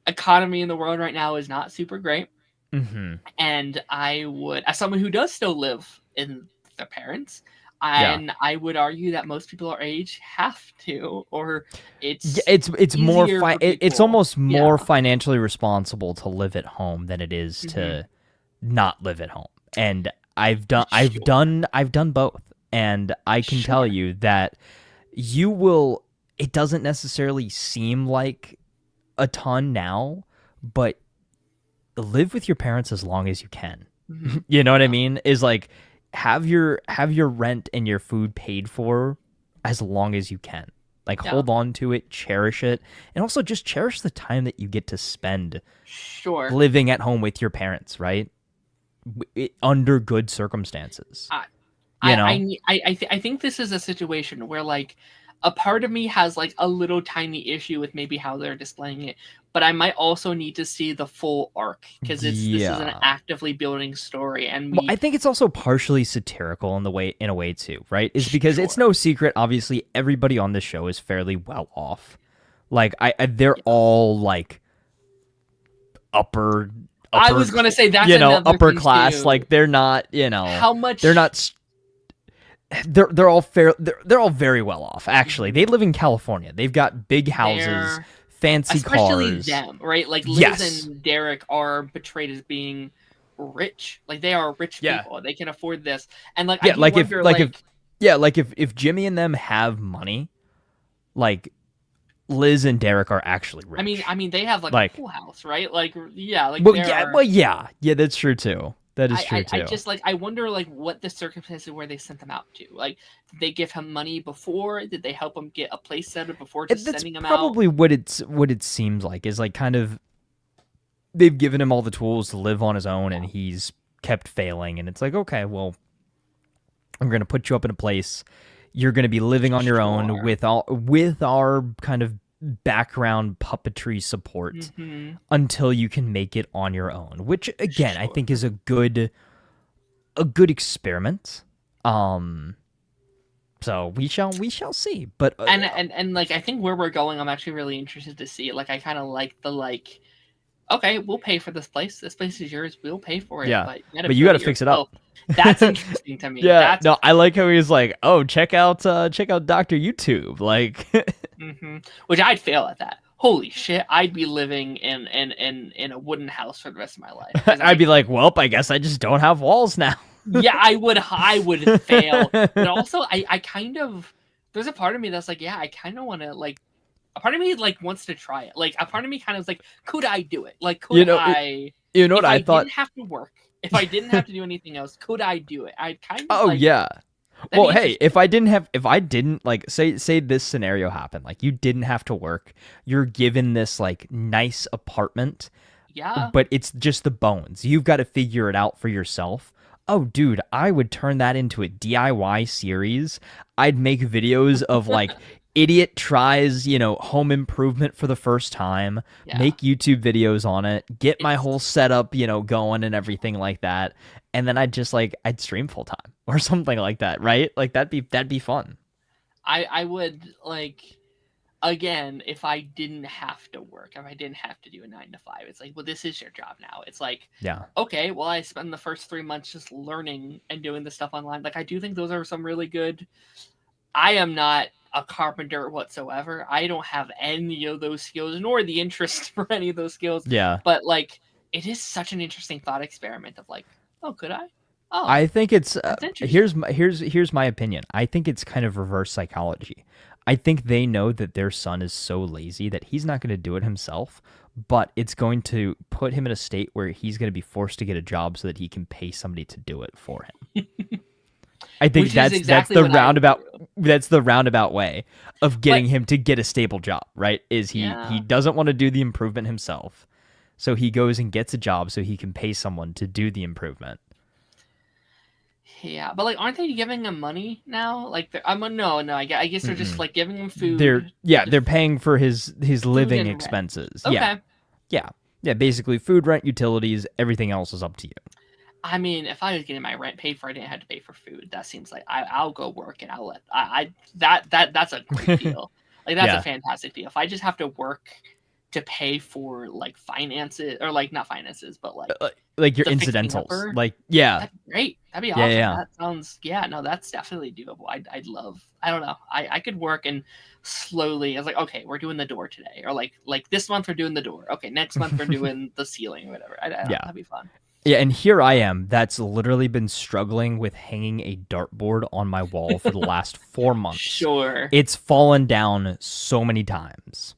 economy in the world right now is not super great. Mm-hmm. And I would, as someone who does still live in their parents, and I would argue that most people our age have to, or it's more it's almost more Yeah. financially responsible to live at home than it is to not live at home. And I've done both, and I can tell you that you will. It doesn't necessarily seem like a ton now, but live with your parents as long as you can. Mhm. You know what I mean? Is like have your rent and your food paid for as long as you can. Like hold on to it, cherish it, and also just cherish the time that you get to spend living at home with your parents, right? Under good circumstances. I think this is a situation where like a part of me has like a little tiny issue with maybe how they're displaying it, but I might also need to see the full arc because this is an actively building story, and I think it's also partially satirical in a way too, right? Is because it's no secret, obviously, everybody on this show is fairly well off. Like they're all like upper. I was going to say that's upper class. Too. Like they're not, how much they're not. They're all they're all very well off. Actually, they live in California. They've got big houses, fancy especially cars. them, right? Like Liz and Derek are portrayed as being rich. Like they are rich people. They can afford this, and like if Jimmy and them have money, like Liz and Derek are actually rich. I mean, they have like a pool house, right? Like that's true too. That is true too. I just I wonder what the circumstances where they sent them out to. Like, did they give him money before? Did they help him get a place set up before just sending him out? That's probably what it seems like is like kind of they've given him all the tools to live on his own and he's kept failing, and it's like, okay, well, I'm gonna put you up in a place. You're gonna be living on your own with our kind of background puppetry support until you can make it on your own, which again I think is a good experiment. So we shall see. But and like I think where we're going, I'm actually really interested to see. Like I kind of like the okay, we'll pay for this place. This place is yours. We'll pay for it. Yeah, but you got to fix it up. That's interesting to me. Yeah, I like how he's like, oh, check out Dr. YouTube, like, which I'd fail at that. Holy shit, I'd be living in a wooden house for the rest of my life. I'd be like, well, I guess I just don't have walls now. Yeah, I would fail. But also, I kind of there's a part of me that's like, yeah, I kind of want to a part of me wants to try it. Like a part of me kind of is like, could I do it? Like, could I? You know what I thought? Didn't have to work. If I didn't have to do anything else, could I do it? I'd kind of. Yeah. Well, hey, if I didn't say this scenario happened, like you didn't have to work, you're given this nice apartment. Yeah. But it's just the bones. You've got to figure it out for yourself. Oh, dude, I would turn that into a DIY series. I'd make videos of idiot tries, home improvement for the first time, make YouTube videos on it, get my whole setup, going and everything like that. And then I'd stream full time or something like that, right? Like that'd be fun. I would again, if I didn't have to work, if I didn't have to do a 9 to 5, it's like, well, this is your job now. It's like, okay, well, I spend the first 3 months just learning and doing the stuff online. Like, I do think those are some really good. I am not a carpenter whatsoever. I don't have any of those skills, nor the interest for any of those skills. Yeah. But like, it is such an interesting thought experiment of like, oh, could I? Oh, I think it's that's interesting. here's my opinion. I think it's kind of reverse psychology. I think they know that their son is so lazy that he's not going to do it himself, but it's going to put him in a state where he's going to be forced to get a job so that he can pay somebody to do it for him. I think that's the roundabout way of getting him to get a stable job, right? Is he doesn't want to do the improvement himself. So he goes and gets a job so he can pay someone to do the improvement. Yeah, but like, aren't they giving him money now? Like, I guess they're just like giving him food. They're paying for his living expenses. Okay. Yeah. Basically, food, rent, utilities, everything else is up to you. I mean, if I was getting my rent paid for, I didn't have to pay for food. That seems like I'll go work and I'll let that's a great deal. Like, that's a fantastic deal. If I just have to work to pay for like finances, or like not finances, but like your incidentals, that's great. That'd be awesome. Yeah. That sounds that's definitely doable. I'd love. I don't know. I could work and slowly. I was like, okay, we're doing the door today, or like this month we're doing the door. Okay, next month we're doing the ceiling, or whatever. That'd be fun. Yeah, and here I am. That's literally been struggling with hanging a dartboard on my wall for the last 4 months. Sure, it's fallen down so many times,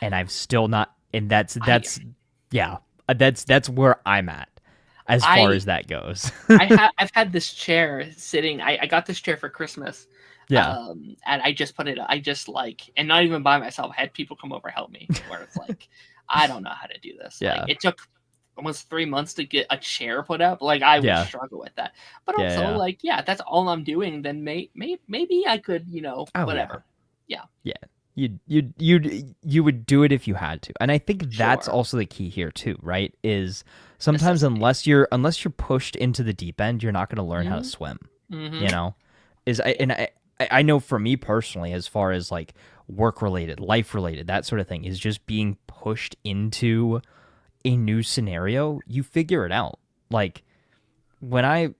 and I've still not. And that's where I'm at as far as that goes. I've had this chair sitting. I got this chair for Christmas. Yeah. And I just put it. I just and not even by myself. I had people come over help me. Where it's like, I don't know how to do this. Yeah. Like, it took almost 3 months to get a chair put up. Like, I would struggle with that. But also, that's all I'm doing. Then maybe I could, whatever. Yeah. You would do it if you had to. And I think that's also the key here too, right? Is sometimes unless you're pushed into the deep end, you're not going to learn how to swim. Mm-hmm. I know for me personally, as far as like work related, life related, that sort of thing, is just being pushed into a new scenario, you figure it out. Like when I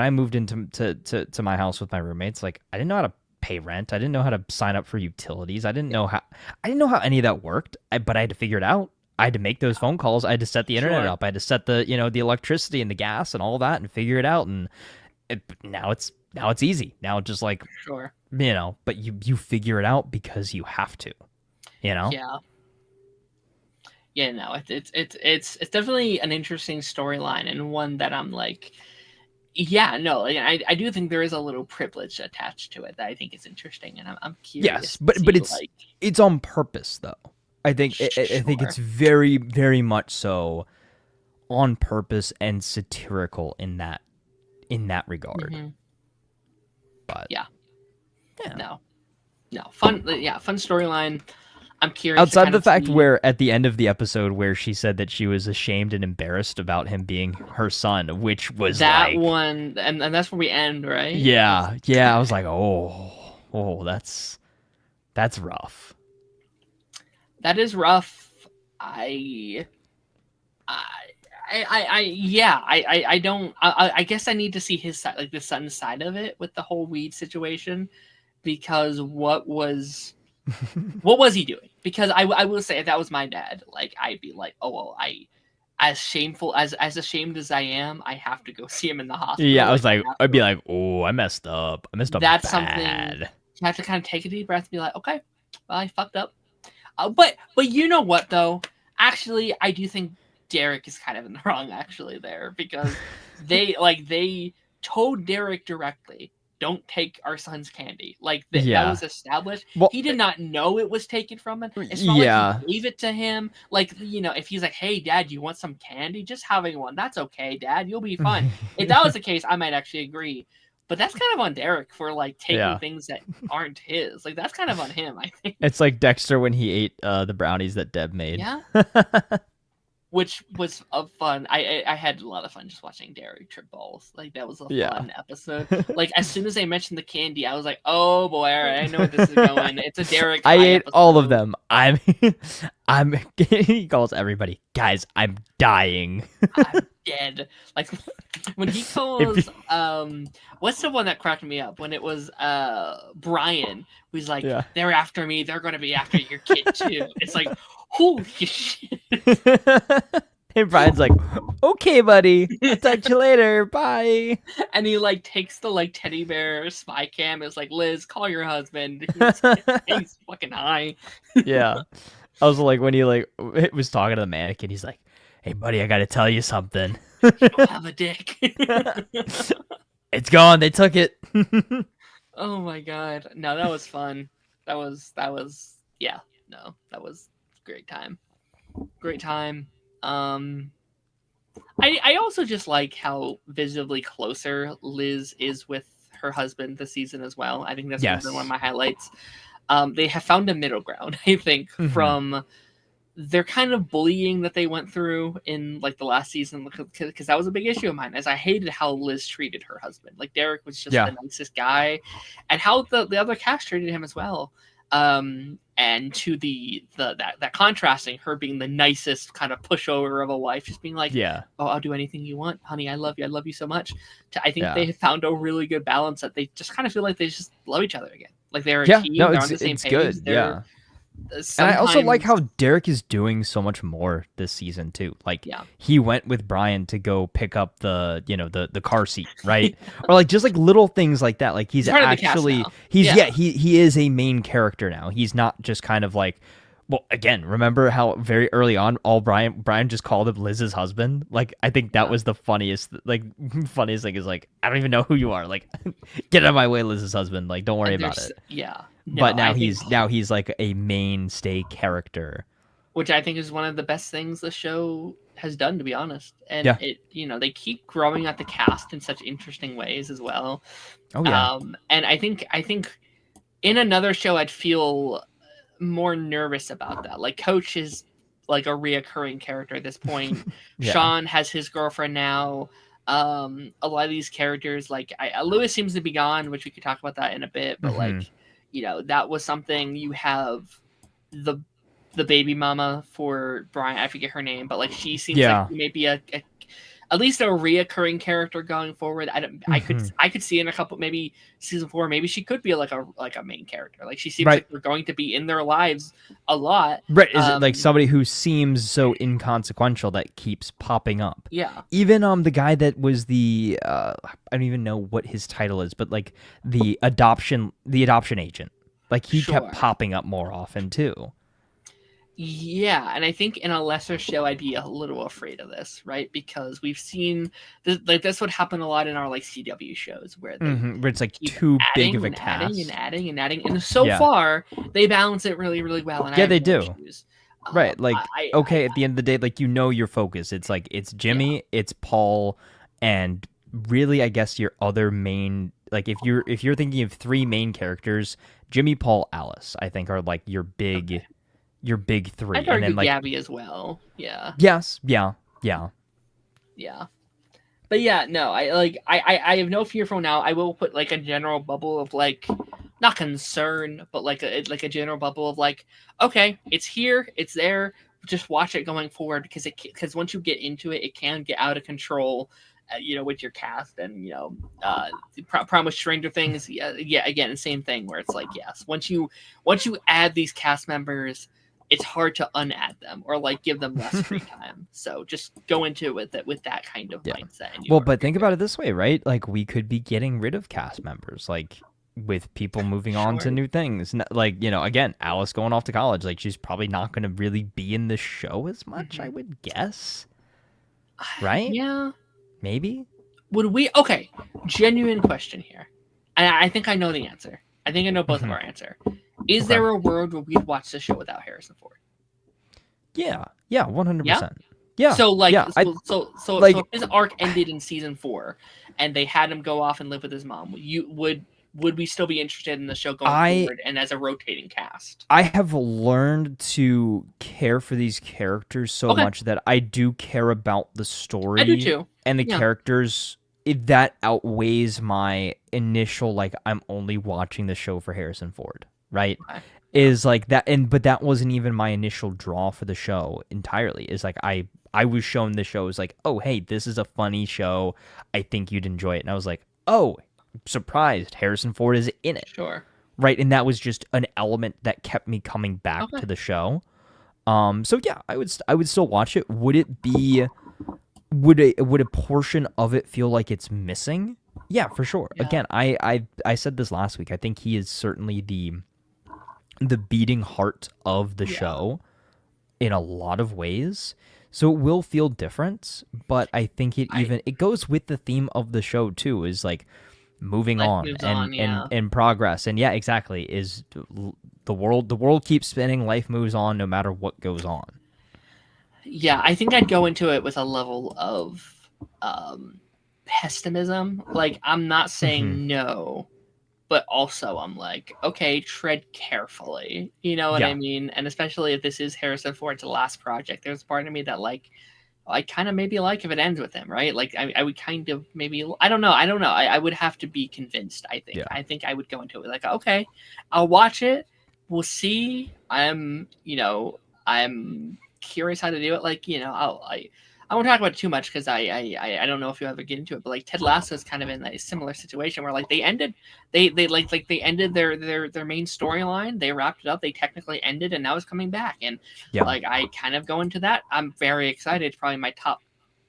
moved into my house with my roommates, like I didn't know how to pay rent. I didn't know how to sign up for utilities. I didn't know how any of that worked, but I had to figure it out. I had to make those phone calls. I had to set the internet up. I had to set the electricity and the gas and all that and figure it out. And now it's easy. Now it's just like, but you figure it out because you have to, Yeah. Yeah, no, it's definitely an interesting storyline, and one that I'm like, I do think there is a little privilege attached to it that I think is interesting, and I'm curious. Yes, but it's on purpose though. I think I think it's very, very much so on purpose and satirical in that regard. Mm-hmm. But no, fun storyline. I'm curious. Outside the fact where at the end of the episode where she said that she was ashamed and embarrassed about him being her son, which was that one, and that's where we end, right? Yeah. I was like, oh, that's rough. That is rough. I guess I need to see his side, like the son's side of it with the whole weed situation, because what was he doing? Because I will say, if that was my dad, like, I'd be like, oh, well, as ashamed as I am, I have to go see him in the hospital. Yeah, I'd be like, oh, I messed up. That's bad. Something you have to kind of take a deep breath and be like, okay, well, I fucked up. But you know what, though? Actually, I do think Derek is kind of in the wrong, actually, there, because they told Derek directly, don't take our son's candy. Like, that was established. Well, he did not know it was taken from him. It's not like he gave it to him. Like, if he's like, hey, Dad, you want some candy? Just having one. That's okay, Dad. You'll be fine. If that was the case, I might actually agree. But that's kind of on Derek for, like, taking things that aren't his. Like, that's kind of on him, I think. It's like Dexter when he ate the brownies that Deb made. Yeah. which was a fun. I had a lot of fun just watching Derek trip balls. Like that was a fun episode. Like as soon as they mentioned the candy, I was like, oh boy, all right, I know where this is going. It's a Derek. I ate episode. all of them. I'm. He calls everybody, guys. I'm dying. I'm dead. Like when he calls what's the one that cracked me up when it was Brian who's like, they're after me, they're gonna be after your kid too. It's like, holy shit. And Brian's like, okay, buddy, I'll talk to you later, bye. And he like takes the like teddy bear spy cam. It's like, Liz, call your husband. He's fucking high. Yeah. I was like, when he like was talking to the mannequin, he's like, hey buddy, I gotta tell you something. You don't have a dick. It's gone, they took it. Oh my god. No, that was fun. That was yeah, no, that was a great time. Great time. I also just like how visibly closer Liz is with her husband this season as well. I think that's been one of my highlights. They have found a middle ground, I think, from their kind of bullying that they went through in like the last season, because that was a big issue of mine, as I hated how Liz treated her husband. Like Derek was just the nicest guy, and how the other cast treated him as well. And to that contrasting, her being the nicest kind of pushover of a wife, just being like, oh, I'll do anything you want, honey, I love you so much. I think they have found a really good balance that they just kind of feel like they just love each other again. Like they're a team, they're on the same page. Good. And I also like how Derek is doing so much more this season too. Like he went with Brian to go pick up the car seat, right? Or like just like little things like that. Like he's actually he is a main character now. He's not just kind of like, well, again, remember how very early on Brian just called him Liz's husband? Like I think that was the funniest thing is like, I don't even know who you are. Like get out of my way, Liz's husband. Like don't worry about it. Yeah. No, but now he's like a mainstay character, which I think is one of the best things the show has done, to be honest. And it, they keep growing out the cast in such interesting ways as well. Oh yeah. And I think in another show I'd feel more nervous about that. Like Coach is like a reoccurring character at this point. Sean has his girlfriend now. A lot of these characters, like Lewis seems to be gone, which we could talk about that in a bit, but like. That was something. You have the baby mama for Brian. I forget her name, but like she seems like maybe at least a reoccurring character going forward. I could see in a couple, maybe season 4, maybe she could be like a main character. Like she seems like they're going to be in their lives a lot. Right? Is it like somebody who seems so inconsequential that keeps popping up? Yeah. Even the guy that was the I don't even know what his title is, but like the adoption agent. Like he kept popping up more often too. Yeah, and I think in a lesser show, I'd be a little afraid of this, right? Because we've seen that's what happened a lot in our like CW shows, where where it's like too big of a cast, and so far they balance it really, really well. And they do. Right, like at the end of the day, like your focus. It's like it's Jimmy, it's Paul, and really, I guess your other main, like if you're thinking of 3 main characters, Jimmy, Paul, Alice, I think are like your big. Your big 3, I'd argue Gabby as well. Yeah. Yes. Yeah. But yeah, no, I have no fear from now. I will put like a general bubble of like, not concern, but like a general bubble of like, okay, it's here, it's there. Just watch it going forward because once you get into it, it can get out of control. With your cast and problem with Stranger Things. Again, the same thing where it's like, yes, once you add these cast members, it's hard to unadd them or like give them less free time. So just go into it with that kind of mindset. Well, but think about it this way, right? Like we could be getting rid of cast members, like with people moving on to new things. Like, again, Alice going off to college, like she's probably not going to really be in the show as much, I would guess. Right? Yeah. Maybe? Would we? Okay. Genuine question here. And I think I know the answer. I think I know both of our answer. Is there a world where we'd watch the show without Harrison Ford? Yeah, 100%. Yeah. So like, so if his arc ended in season 4, and they had him go off and live with his mom, would would we still be interested in the show going forward and as a rotating cast? I have learned to care for these characters so much that I do care about the story. I do too. And the characters, that outweighs my initial, like, I'm only watching the show for Harrison Ford, right? Okay. Is like that, but that wasn't even my initial draw for the show entirely. Is like I was shown the show as like, oh, hey, this is a funny show. I think you'd enjoy it. And I was like, oh, surprised Harrison Ford is in it. Sure. Right, and that was just an element that kept me coming back to the show. So yeah, I would still watch it. Would it be would a portion of it feel like it's missing? Yeah, for sure. Yeah. Again, I said this last week. I think he is certainly the beating heart of the show in a lot of ways. So it will feel different, but I think it goes with the theme of the show too, is like moving on and progress. And yeah, exactly, is the world keeps spinning, life moves on no matter what goes on. Yeah, I think I'd go into it with a level of pessimism. Like, I'm not saying no, but also I'm like, okay, tread carefully. You know what I mean? And especially if this is Harrison Ford's last project, there's part of me that like, I kind of maybe like if it ends with him, right? Like I would kind of maybe, I don't know. I would have to be convinced, I think. Yeah. I think I would go into it like, okay, I'll watch it. We'll see. I'm curious how to do it. Like, I won't talk about it too much because I don't know if you'll ever get into it, but like Ted Lasso is kind of in a similar situation where like they ended their main storyline, they wrapped it up, they technically ended, and now it's coming back. And like I kind of go into that. I'm very excited. It's probably my top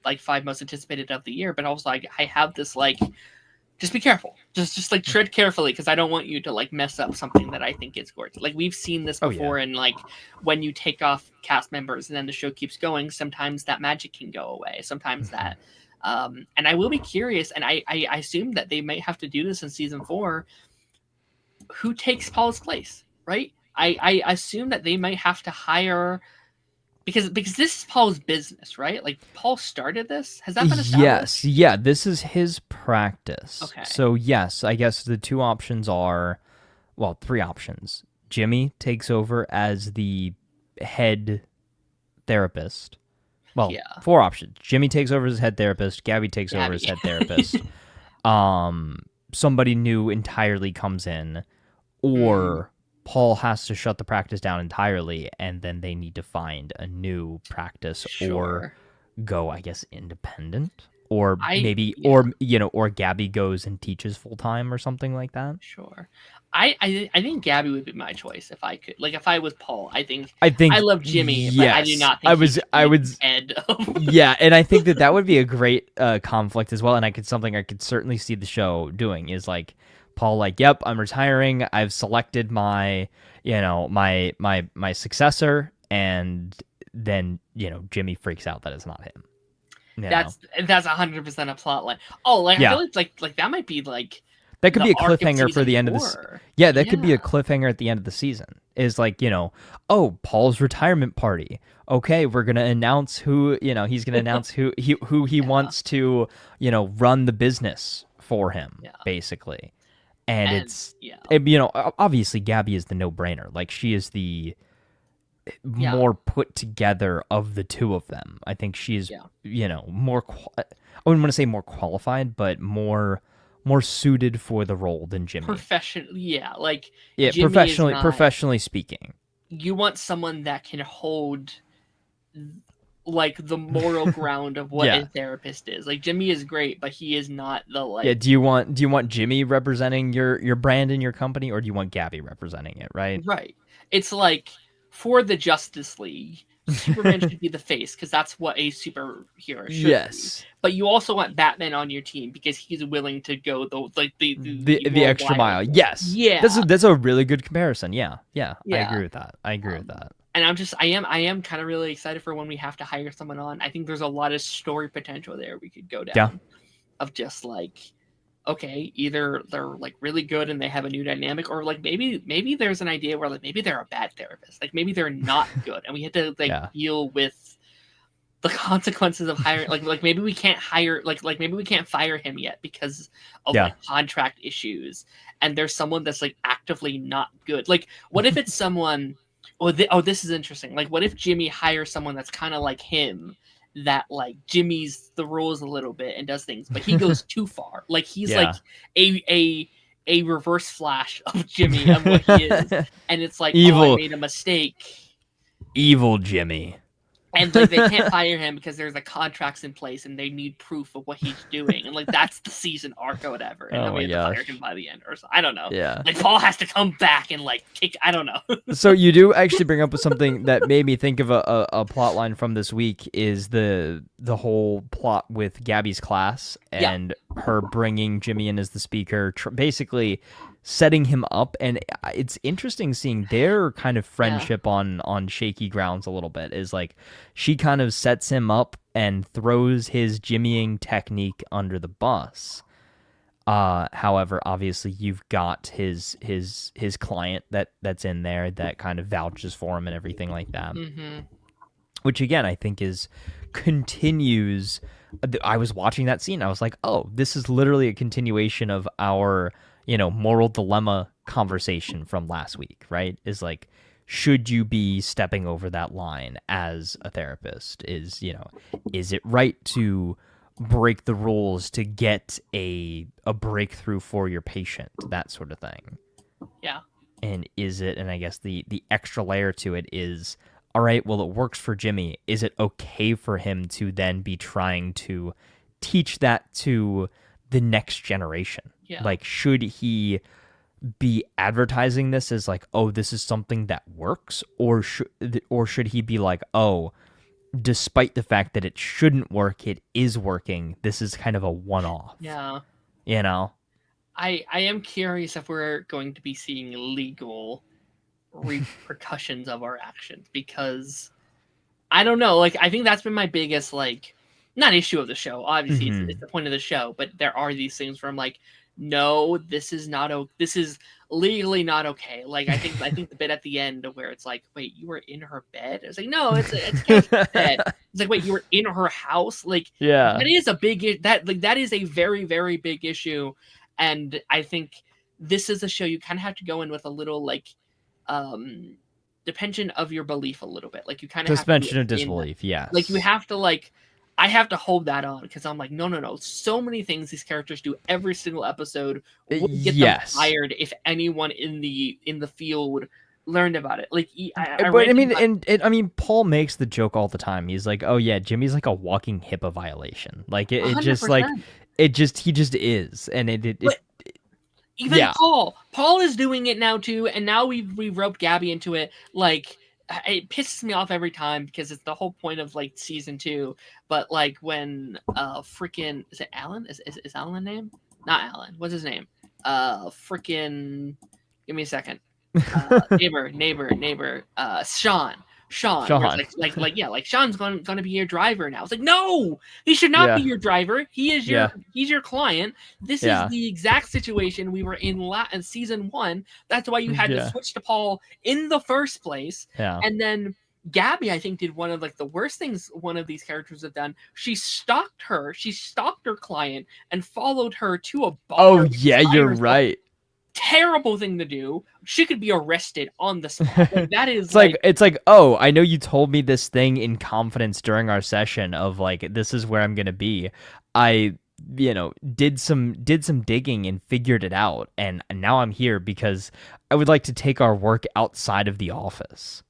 like 5 most anticipated of the year, but also like I have this like, just be careful. Just like tread carefully, because I don't want you to like mess up something that I think is gorgeous. Like we've seen this before, and like when you take off cast members and then the show keeps going, sometimes that magic can go away. Sometimes that, and I will be curious, and I assume that they might have to do this in season 4. Who takes Paul's place, right? I assume that they might have to hire. Because this is Paul's business, right? Like Paul started this. Has that been established? Yes, yeah. This is his practice. Okay. So yes, I guess the 2 options are, well, 3 options. Jimmy takes over as the head therapist. Well, 4 options. Jimmy takes over as head therapist. Gabby takes over as head therapist. Somebody new entirely comes in, or Paul has to shut the practice down entirely, and then they need to find a new practice or go, I guess, independent, or or Gabby goes and teaches full time or something like that. Sure. I think Gabby would be my choice if I could. Like if I was Paul, I think I love Jimmy, but I do not think I would Ed. Yeah, and I think that would be a great conflict as well, and I could certainly see the show doing is like Paul like, yep, I'm retiring. I've selected my my successor, and then Jimmy freaks out that it's not him. That's 100% a plot line. Oh, like I feel like that might be like that could be a cliffhanger for the end of this. Yeah, that could be a cliffhanger at the end of the season. Is like oh, Paul's retirement party. Okay, we're gonna announce who he's gonna announce who he wants to run the business for him, basically. And it's obviously Gabby is the no-brainer. Like she is the more put together of the 2 of them. I think she is more I wouldn't want to say more qualified, but more suited for the role than Jimmy. Professionally speaking. You want someone that can hold like the moral ground of what a therapist is. Like Jimmy is great, but he is not the like. Yeah. Do you want Jimmy representing your brand and your company, or do you want Gabby representing it? Right. Right. It's like for the Justice League, Superman should be the face because that's what a superhero should be. But you also want Batman on your team because he's willing to go the extra mile. Yes. Yeah. That's a really good comparison. Yeah. I agree with that. And I am kind of really excited for when we have to hire someone on. I think there's a lot of story potential there we could go down of just like, okay, either they're like really good and they have a new dynamic, or like maybe there's an idea where like maybe they're a bad therapist, like maybe they're not good, and we had to like deal with the consequences of hiring, like maybe we can't hire, like maybe we can't fire him yet because of like contract issues, and there's someone that's like actively not good. Like, what if it's someone? This is interesting. Like, what if Jimmy hires someone that's kind of like him, that like Jimmy's the rules a little bit and does things, but he goes too far. Like he's like a reverse Flash of Jimmy of what he is, and it's like, evil. Oh, I made a mistake. Evil Jimmy. And like they can't fire him because there's like contracts in place and they need proof of what he's doing, and like that's the season arc or whatever. And then we have to fire him by the end, or so. I don't know. Yeah, like Paul has to come back and like kick. I don't know. So you do actually bring up something that made me think of a plot line from this week is the whole plot with Gabby's class and her bringing Jimmy in as the speaker, basically setting him up. And it's interesting seeing their kind of friendship on shaky grounds a little bit. Is like she kind of sets him up and throws his jimmying technique under the bus. However, obviously you've got his client that's in there that kind of vouches for him and everything like that. Mm-hmm. Which again, I think continues. I was watching that scene. I was like, oh, this is literally a continuation of our, moral dilemma conversation from last week, right? Is like, should you be stepping over that line as a therapist? Is it right to break the rules to get a breakthrough for your patient, that sort of thing? Yeah. And is it, and I guess the extra layer to it is, all right, well, it works for Jimmy. Is it okay for him to then be trying to teach that to the next generation? Yeah. Like, should he be advertising this as like, oh, this is something that works? Or should he be like, oh, despite the fact that it shouldn't work, it is working. This is kind of a one-off. Yeah. I am curious if we're going to be seeing legal repercussions of our actions, because I don't know. Like, I think that's been my biggest, like, not issue of the show. Obviously, it's the point of the show, but there are these things where I'm like, no, this is legally not okay. Like, I think the bit at the end where it's like, wait, you were in her bed? It's like, no, it's Kayla's bed. It's like, wait, you were in her house? Like, that is a big that is a very, very big issue. And I think this is a show you kind of have to go in with a little like dependent of your belief a little bit. Like, you kind of suspension of disbelief. Yeah, like you have to like. I have to hold that on because I'm like, no. So many things these characters do every single episode would get them fired if anyone in the field learned about it. Like, I mean, Paul makes the joke all the time. He's like, oh yeah, Jimmy's like a walking HIPAA violation. Like it just like he just is, and even Paul is doing it now too, and now we've roped Gabby into it. Like, it pisses me off every time because it's the whole point of like season 2. But like when freaking is it Alan? Is Alan the name? Not Alan. What's his name? Freaking give me a second. Neighbor. Sean. Like Sean's gonna be your driver now. It's like, no, he should not be your driver. He's your client. This is the exact situation we were in season 1. That's why you had to switch to Paul in the first place. Yeah. And then Gabby, I think, did one of like the worst things one of these characters have done. She stalked her client and followed her to a bar. Oh yeah, you're right. Terrible thing to do. She could be arrested on the spot. Like, that is it's like, oh, I know you told me this thing in confidence during our session of like, this is where I'm gonna be. I did some digging and figured it out, and now I'm here because I would like to take our work outside of the office.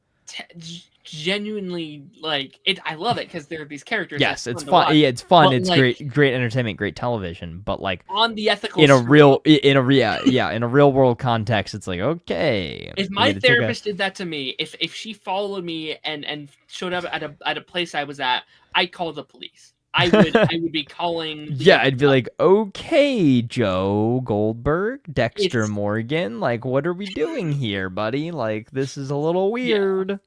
Genuinely, like it. I love it because there are these characters. Yes, it's fun. Yeah, it's fun. It's like, great entertainment, great television. But like on the ethical, in a real world context, it's like, okay. If my therapist did that to me, if she followed me and showed up at a place I was at, I'd call the police. I would be calling. I'd be like, okay, Joe Goldberg, Dexter Morgan, like, what are we doing here, buddy? Like, this is a little weird. Yeah.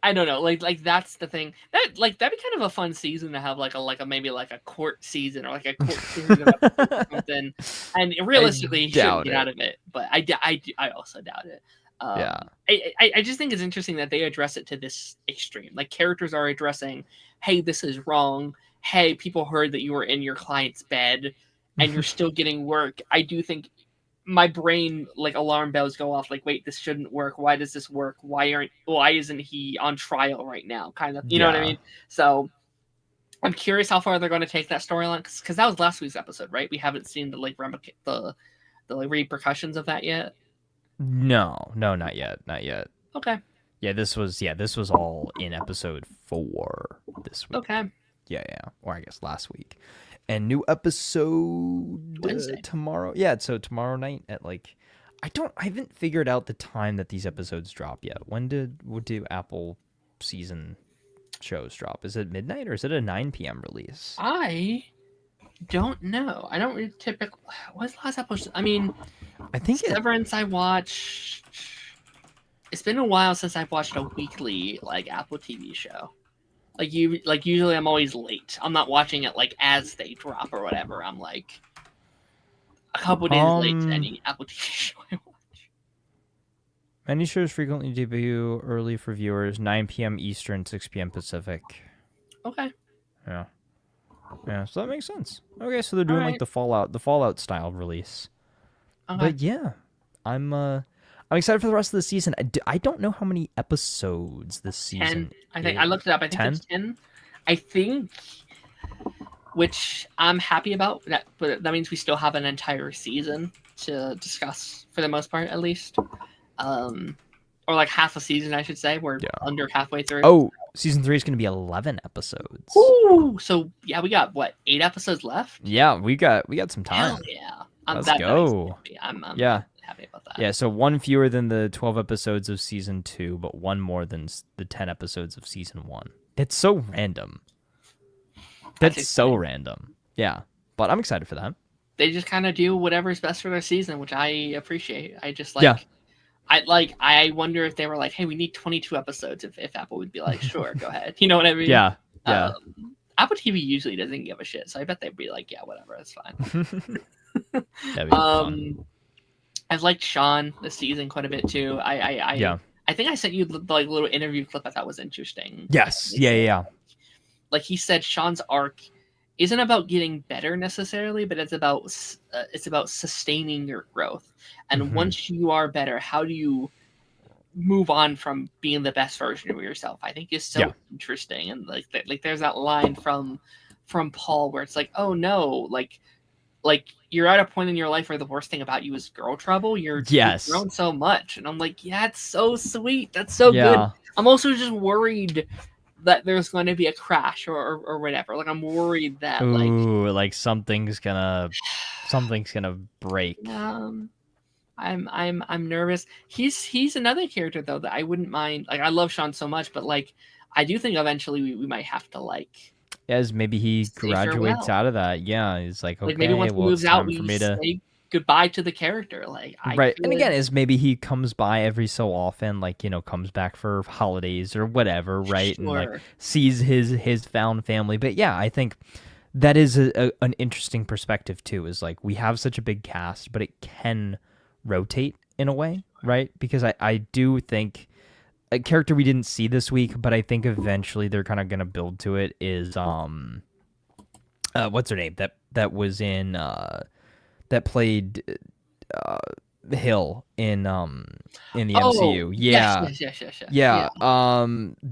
I don't know, like that's the thing. That'd be kind of a fun season to have like a maybe like a court season or like a court season or something. And realistically, he shouldn't get out of it, but I also doubt it. I just think it's interesting that they address it to this extreme. Like, characters are addressing hey, this is wrong. Hey, people heard that you were in your client's bed and you're still getting work. I do think my brain, like, alarm bells go off, like, wait, this shouldn't work. Why does this work? Why isn't he on trial right now? Kind of, you know what I mean? So I'm curious how far they're going to take that storyline, because that was last week's episode, right? We haven't seen the repercussions of that yet. No, not yet. Okay. Yeah, this was all in episode 4 this week. Okay. Yeah, or I guess last week. And new episode Wednesday. tomorrow. Yeah, so tomorrow night at like I haven't figured out the time that these episodes drop yet. When do Apple season shows drop? Is it midnight or is it a 9 p.m. release? I don't know. I don't really typically. What's the last episode? I mean, I think Severance I watched. It's been a while since I've watched a weekly like Apple TV show. Usually I'm always late. I'm not watching it like as they drop or whatever. I'm like a couple days late to any Apple TV show I watch. Many shows frequently debut early for viewers, 9 p.m. Eastern, 6 p.m. Pacific. Okay. Yeah, so that makes sense. Okay, so they're doing like the Fallout style release. Okay. But yeah, I'm excited for the rest of the season. I don't know how many episodes this season. 10. I think I looked it up. I think 10? it's 10. I think, which I'm happy about. But that means we still have an entire season to discuss for the most part, at least. Or like half a season, I should say. We're under halfway through. Oh, season 3 is going to be 11 episodes. Ooh, so yeah, we got what, 8 episodes left? Yeah, we got some time. Hell yeah. Let's go. I'm happy about that. Yeah, so one fewer than the 12 episodes of season 2, but one more than the 10 episodes of season 1. It's so random. That's so random. Yeah, but I'm excited for that. They just kind of do whatever's best for their season, which I appreciate. I just like, I wonder if they were like, hey, we need 22 episodes. If Apple would be like, sure, go ahead. You know what I mean? Yeah. Apple TV usually doesn't give a shit, so I bet they'd be like, yeah, whatever, that's fine. That'd be fun. I've liked Sean this season quite a bit too. I think I sent you the like little interview clip I thought was interesting. Yes. Yeah. Like he said, Sean's arc isn't about getting better necessarily, but it's about sustaining your growth. And once you are better, how do you move on from being the best version of yourself? I think is so interesting. And like there's that line from Paul where it's like, oh no, like you're at a point in your life where the worst thing about you is girl trouble. You've grown so much. And I'm like, yeah, it's so sweet. That's so good. I'm also just worried that there's going to be a crash or whatever. Like I'm worried that like something's gonna break. I'm nervous. He's another character though that I wouldn't mind. Like I love Sean so much, but like I do think eventually we might have to like. As maybe he graduates out of that. Yeah, he's like, okay, maybe once he moves out, we say goodbye to the character. Like, right. And again, is maybe he comes by every so often, like, comes back for holidays or whatever, right? Sure. And like sees his found family. But yeah, I think that is an interesting perspective too. Is like we have such a big cast, but it can rotate in a way, right? Because I do think a character we didn't see this week, but I think eventually they're kind of going to build to it is what's her name that was in that played Hill in the MCU. Yeah.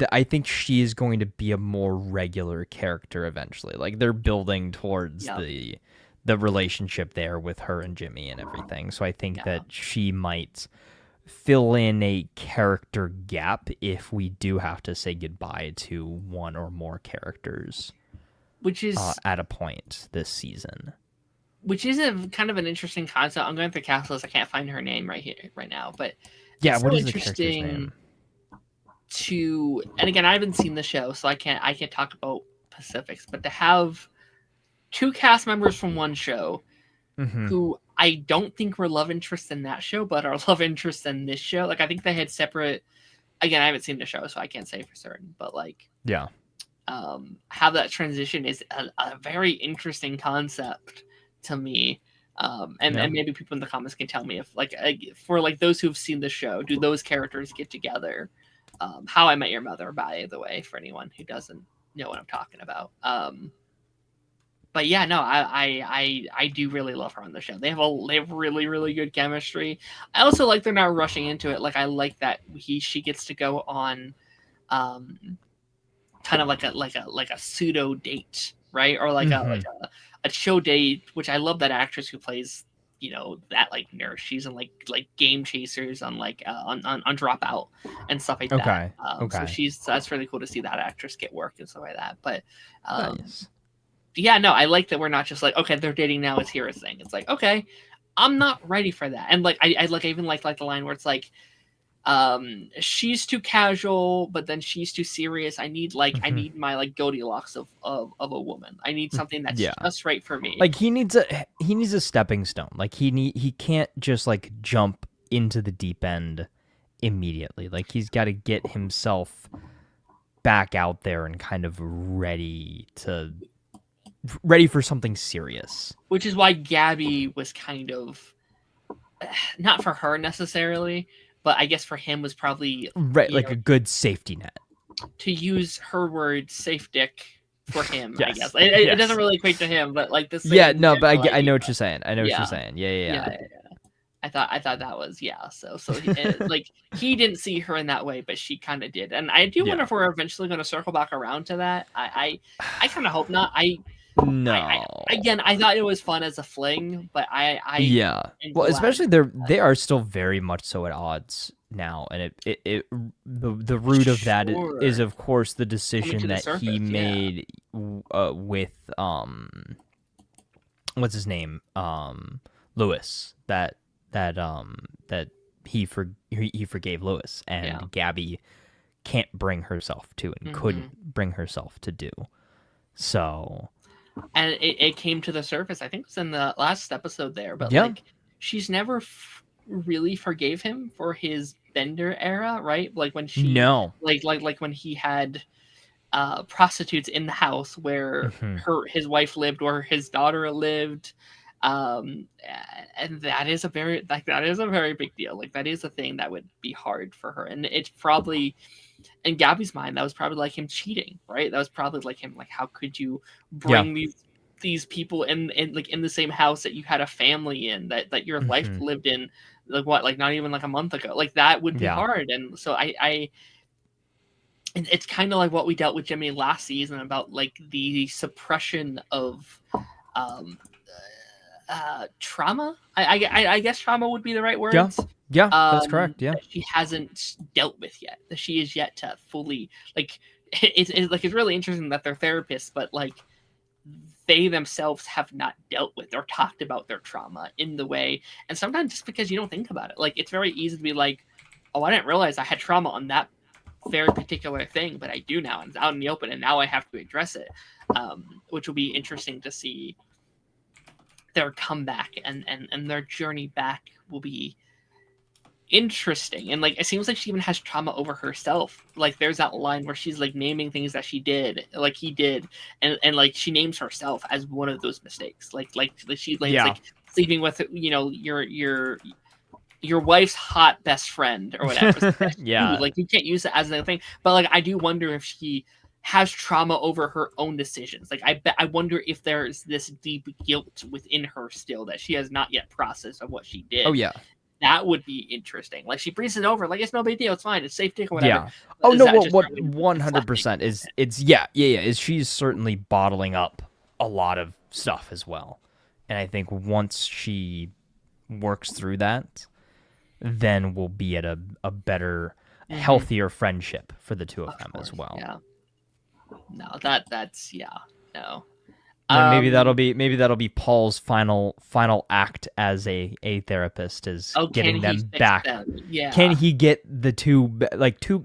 I think she is going to be a more regular character eventually. Like they're building towards the relationship there with her and Jimmy and everything. So I think that she might fill in a character gap if we do have to say goodbye to one or more characters, which is at a point this season. Which is a kind of an interesting concept. I'm going through the cast list. I can't find her name right now, but yeah, what is the character's name? And again, I haven't seen the show, so I can't talk about specifics. But to have 2 cast members from one show who I don't think were love interests in that show, but are love interests in this show. Like I think they had separate. Again, I haven't seen the show, so I can't say for certain. But like, how that transition is a very interesting concept to me. And maybe people in the comments can tell me if like for like those who've seen the show, do those characters get together? How I Met Your Mother, by the way, for anyone who doesn't know what I'm talking about. But yeah, no, I do really love her on the show. They have really, really good chemistry. I also like they're not rushing into it. Like I like that she gets to go on kind of like a pseudo date, right? Or like a show date, which I love that actress who plays, that like nurse. She's in like Game Chasers on like on Dropout and stuff like that. So that's really cool to see that actress get work and stuff like that. But Nice. yeah, no, I like that we're not just like, okay, they're dating now, it's here a thing. It's like, okay, I'm not ready for that. And like I even like the line where it's like, she's too casual, but then she's too serious. I need I need my like Goldilocks of a woman. I need something that's just right for me. Like he needs a stepping stone. Like he can't just like jump into the deep end immediately. Like he's got to get himself back out there and kind of ready for something serious. Which is why Gabby was kind of not for her necessarily, but I guess for him was probably right, like a good safety net. To use her word, safe dick for him. I guess it doesn't really equate to him, but like this. Yeah, no, but I know what you're saying. I know what you're saying. Yeah. I thought that was So like he didn't see her in that way, but she kind of did, and I do wonder if we're eventually going to circle back around to that. I kind of hope not. No. I thought it was fun as a fling, but well, especially they are still very much so at odds now, and the root of that is of course the decision that he made with what's his name, Lewis, that he forgave Lewis, and Gabby can't bring herself to and couldn't bring herself to do so. And it came to the surface. I think it was in the last episode there, but like she's never really forgave him for his Bender era, right? Like when like when he had prostitutes in the house where his wife lived or his daughter lived, and that is a very big deal. Like that is a thing that would be hard for her, and it's probably. In Gabby's mind, that was probably like him cheating, right? That was probably like him, like how could you bring these people in the same house that you had a family in, that your life lived in, like not even like a month ago, like that would be hard. And so it's kind of like what we dealt with Jimmy last season about like the suppression of trauma. I guess trauma would be the right words. Yeah, that's correct. Yeah, that she hasn't dealt with yet. That she is yet to fully it's really interesting that they're therapists, but like they themselves have not dealt with or talked about their trauma in the way. And sometimes just because you don't think about it, like it's very easy to be like, oh, I didn't realize I had trauma on that very particular thing, but I do now, and it's out in the open, and now I have to address it. Which will be interesting to see their comeback and their journey back will be interesting. And like it seems like she even has trauma over herself. Like there's that line where she's like naming things that he did, and like she names herself as one of those mistakes. Like she like sleeping with your wife's hot best friend or whatever. Like you can't use it as another thing. But like I do wonder if she has trauma over her own decisions. Like I wonder if there's this deep guilt within her still that she has not yet processed of what she did. Oh yeah. That would be interesting. Like she breezes it over, like it's no big deal, it's fine, it's safe dick or whatever. Yeah. Oh no, what 100% is is she's certainly bottling up a lot of stuff as well. And I think once she works through that, then we'll be at a better, healthier friendship for the two of them as well. Yeah. No, that's no. And maybe that'll be Paul's final act as a therapist is getting them back. Yeah. Can he get the two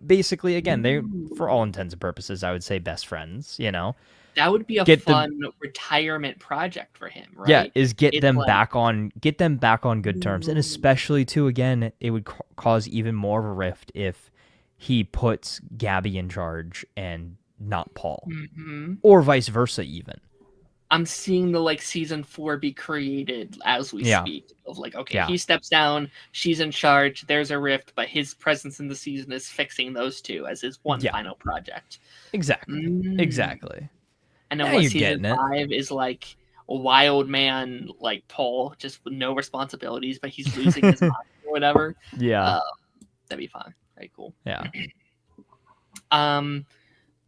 basically again, they for all intents and purposes I would say best friends, you know. That would be a fun retirement project for him, right? Yeah, is get them back on good terms, and especially too again, it would cause even more of a rift if he puts Gabby in charge and not Paul, or vice versa even. I'm seeing the like season 4 be created as we speak. Of like, okay, he steps down, she's in charge. There's a rift, but his presence in the season is fixing those two as his one final project. Exactly. Exactly. And then what season 5 is like a wild man like Paul, just with no responsibilities, but he's losing his mind or whatever. Yeah. That'd be fun. Very cool. Yeah.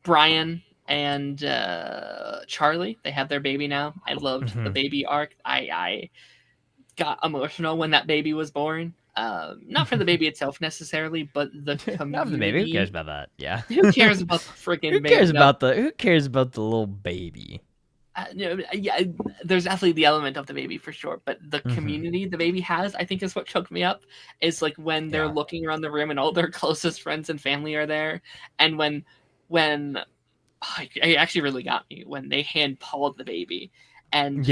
Brian and Charlie, they have their baby now. I loved the baby arc. I got emotional when that baby was born. Not for the baby itself necessarily, but the community. Not for the baby. Who cares about that? Yeah. Who cares about the freaking baby? Who cares about the little baby? Yeah, there's definitely the element of the baby for sure, but the community the baby has, I think, is what choked me up. Is like when they're looking around the room and all their closest friends and family are there, and when it actually really got me when they hand Paul the baby, and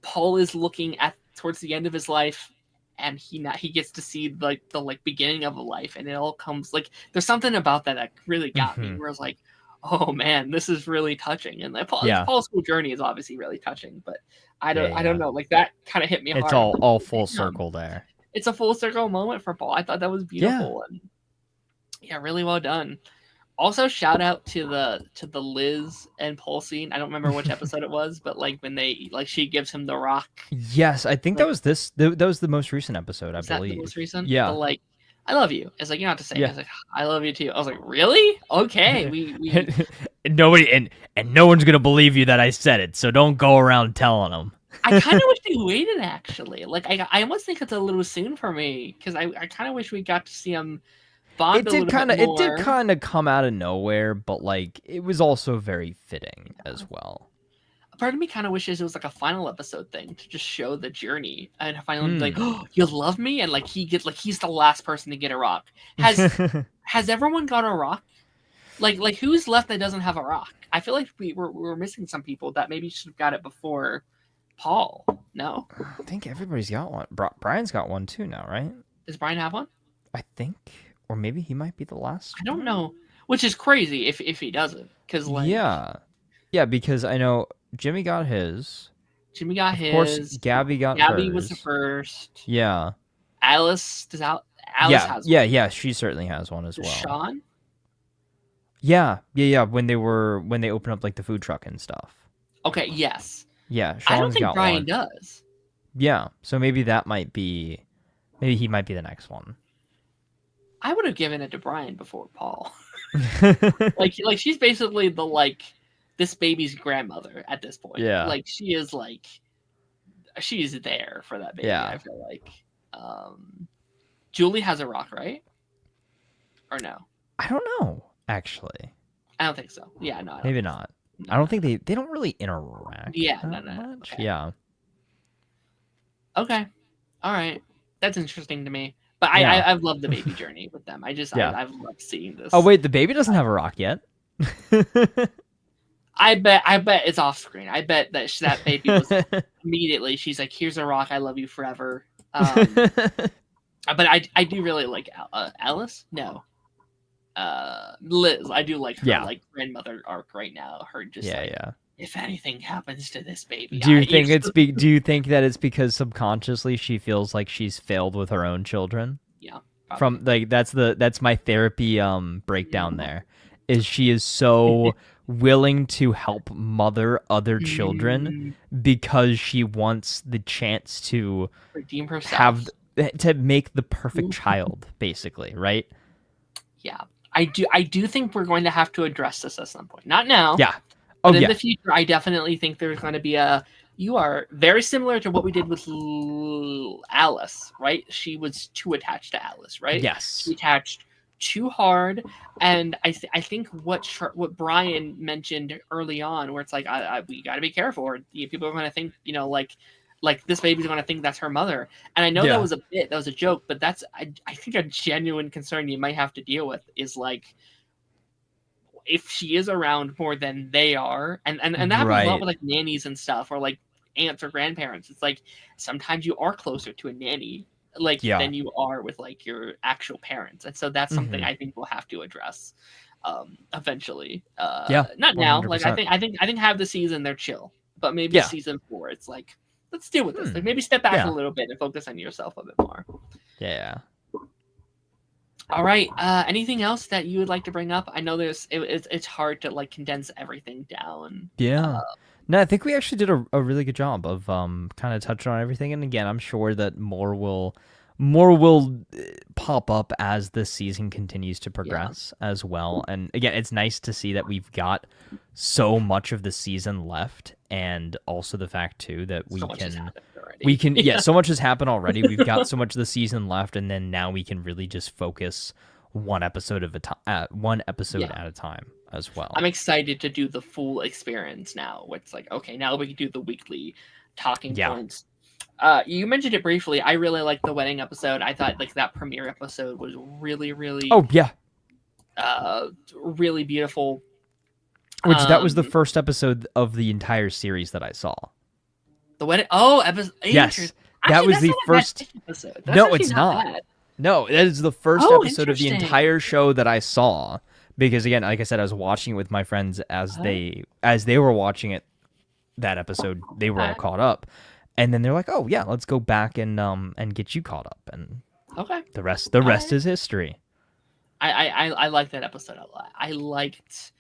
Paul is looking at towards the end of his life, and he gets to see like the beginning of a life, and it all comes like there's something about that really got me. Where it's like, oh man, this is really touching, and Paul's school journey is obviously really touching, but I don't know, like that kind of hit me hard. It's all full circle there. It's a full circle moment for Paul. I thought that was beautiful, and really well done. Also, shout out to the Liz and Paul scene. I don't remember which episode it was, but like when they she gives him the rock. Yes, I think that was that was the most recent episode. I believe. That the most recent. Yeah. But, I love you. It's like you don't have to say it. I was like, I love you too. I was like, really? Okay. We nobody and no one's gonna believe you that I said it, so don't go around telling them. I kind of wish they waited actually. Like I almost think it's a little soon for me because I kind of wish we got to see them bond. It did kind of come out of nowhere, but it was also very fitting as well. Part of me kind of wishes it was like a final episode thing to just show the journey and finally be like, oh, you love me, and he's the last person to get a rock. Has everyone got a rock? Like who's left that doesn't have a rock? I feel like we're missing some people that maybe should have got it before Paul. No, I think everybody's got one. Brian's got one too now, right? Does Brian have one? I think, or maybe he might be the last. I don't know, which is crazy if he doesn't, because yeah, because I know. Jimmy got his. Jimmy got his. Of course, Gabby got hers. Gabby was the first. Yeah. Alice has one. Yeah, she certainly has one as well. Sean? Yeah. When they open up the food truck and stuff. Okay, yes. Yeah, Sean's I don't think got Brian one. does. Yeah, so maybe he might be the next one. I would have given it to Brian before Paul. like she's basically the this baby's grandmother at this point. Yeah. She is she's there for that baby, yeah. I feel like. Julie has a rock, right? Or no? I don't know, actually. I don't think so. Yeah, no. Maybe not. No. I don't think they don't really interact. Yeah, no. Much. Okay. Yeah. Okay. All right. That's interesting to me. But I've loved the baby journey with them. I've loved seeing this. Oh wait, the baby doesn't have a rock yet. I bet it's off screen. I bet that baby was immediately. She's like, "Here's a rock. I love you forever." But I do really like Alice. No, Liz. I do like her grandmother arc right now. Her just if anything happens to this baby, do you think that it's because subconsciously she feels like she's failed with her own children? Yeah. From Probably. that's my therapy breakdown there. Is she is so willing to help mother other children because she wants the chance to redeem herself, to make the perfect child, basically, right? Yeah, I do think we're going to have to address this at some point. Not now. Yeah. But in the future, I definitely think there's going to be you are very similar to what we did with Alice, right? She was too attached to Alice, right? Yes. She attached too hard, and I think what Brian mentioned early on, where it's like we got to be careful, or people are going to think like this baby's going to think that's her mother. And I know that was a joke, but that's I think a genuine concern you might have to deal with is if she is around more than they are, and that happens a lot with nannies and stuff, or aunts or grandparents. It's sometimes you are closer to a nanny than you are with your actual parents, and so that's something I think we'll have to address eventually. Not now. 100%. I think half the season they're chill. but maybe Yeah. season 4, it's like, let's deal with this. Like maybe step back a little bit and focus on yourself a bit more. Yeah. All right. Anything else that you would like to bring up? I know it's hard to like condense everything down. Yeah. No, I think we actually did a really good job of kind of touching on everything. And again, I'm sure that more will pop up as the season continues to progress as well. And again, it's nice to see that we've got so much of the season left, and also the fact too that so so much has happened already. We've got so much of the season left, and then now we can really just focus one episode at a time as well. I'm excited to do the full experience now. It's like, okay, now we can do the weekly talking points. You mentioned it briefly. I really liked the wedding episode. I thought like that premiere episode was really, really really beautiful. Which that was the first episode of the entire series that I saw. The wedding episode. Yes. That was the first episode. No, it's not. Bad. No, that is the first episode of the entire show that I saw. Because again, like I said, I was watching it with my friends as they were watching it. That episode, they were all caught up, and then they're like, "Oh yeah, let's go back and get you caught up." And the rest is history. I like that episode a lot. I liked.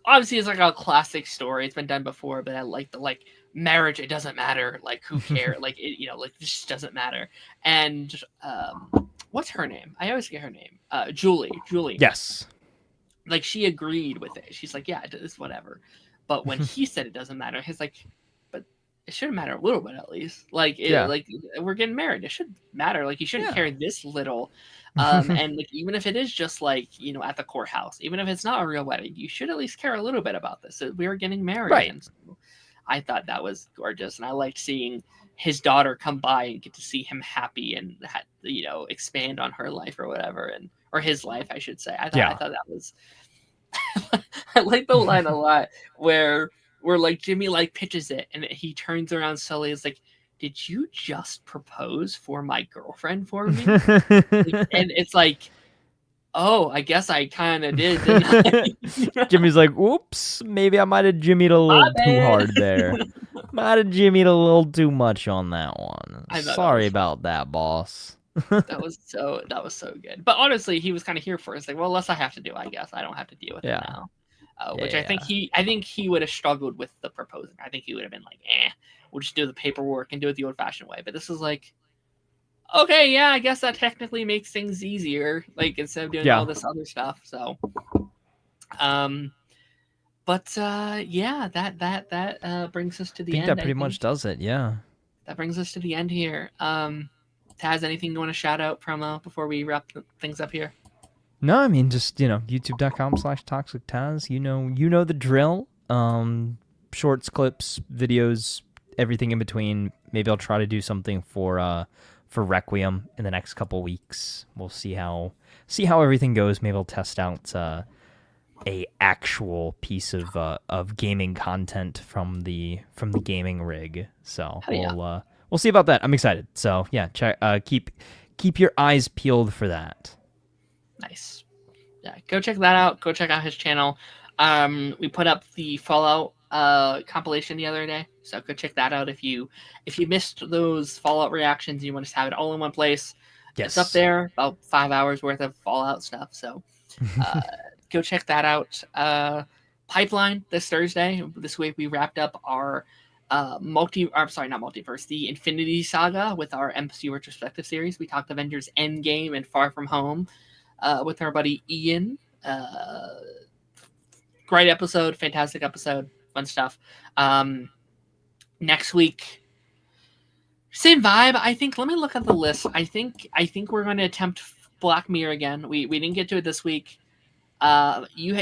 Obviously, it's like a classic story. It's been done before, but I like the marriage. It doesn't matter. Like who cares? Like it, like this just doesn't matter. And what's her name? I always forget her name. Julie. Yes. Like she agreed with it. She's like, yeah, it's whatever. But when he said it doesn't matter, he's like, but it should matter a little bit at least. Like, like we're getting married. It should matter. Like you shouldn't care this little. And like even if it is just like at the courthouse, even if it's not a real wedding, you should at least care a little bit about this. So we are getting married. Right. And so I thought that was gorgeous, and I liked seeing his daughter come by and get to see him happy and expand on her life or whatever, or his life, I should say. I thought that was. I like the line a lot where like Jimmy like pitches it and he turns around slowly. It's like, did you just propose for my girlfriend for me? And it's like, oh, I guess I kind of did. Didn't I? Jimmy's like, whoops, maybe I might have jimmied a little too hard there. Might have jimmied a little too much on that one. Sorry about that, boss. that was so good. But honestly, he was kind of here for it. It's like, well, less I have to do, I guess. I don't have to deal with it now. Which I think he would have struggled with the proposing. I think he would have been like, we'll just do the paperwork and do it the old-fashioned way. But this is like, okay, yeah, I guess that technically makes things easier. Like instead of doing all this other stuff. So, that brings us to the end. I think that pretty much does it. Yeah. That brings us to the end here. Taz, anything you want to shout out from before we wrap things up here? No, I mean just youtube.com/ToxicTaz. You know the drill. Shorts, clips, videos, everything in between. Maybe I'll try to do something for Requiem in the next couple weeks. We'll see how everything goes. Maybe I'll test out a actual piece of gaming content from the gaming rig. So we'll see about that. I'm excited. So yeah, keep your eyes peeled for that. Nice. Yeah, go check that out. Go check out his channel. We put up the Fallout compilation the other day, so go check that out if you missed those Fallout reactions. You want to have it all in one place. Yes. It's up there, about 5 hours worth of Fallout stuff. So go check that out. Pipeline this Thursday. This week we wrapped up our not multiverse, the Infinity Saga with our MCU retrospective series. We talked Avengers Endgame and Far From Home with our buddy Ian. Great episode, fantastic episode, fun stuff. Next week, same vibe. I think. Let me look at the list. I think we're going to attempt Black Mirror again. We didn't get to it this week. Like you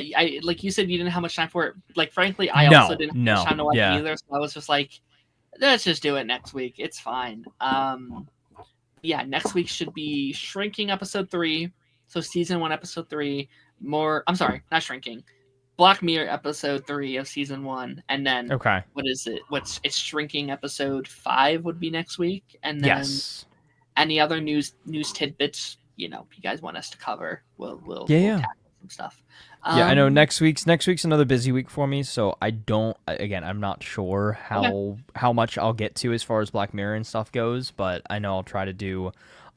said, you didn't have much time for it. Like frankly, I also didn't have much time to watch it either. So I was just like, let's just do it next week. It's fine. Next week should be Shrinking episode 3. So season 1 episode 3. I'm sorry, not Shrinking. Black Mirror episode 3 of season 1, and then what is it? It's Shrinking episode 5 would be next week, and then any other news tidbits you guys want us to cover, we'll tackle some stuff. Yeah, I know next week's another busy week for me, so I'm not sure how much I'll get to as far as Black Mirror and stuff goes, but I know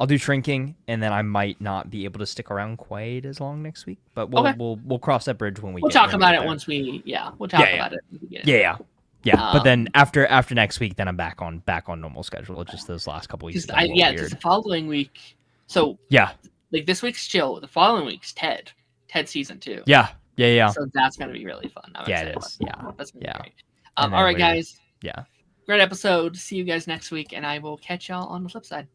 I'll do Shrinking, and then I might not be able to stick around quite as long next week, but we'll cross that bridge when we'll talk about it once we we'll talk about it. Yeah. But then after next week, then I'm back on normal schedule. Just those last couple weeks. Because the following week. So like this week's chill. The following week's Ted season 2. Yeah. So that's gonna be really fun. It is. That's gonna be great. All right, guys. Yeah. Great episode. See you guys next week, and I will catch y'all on the flip side.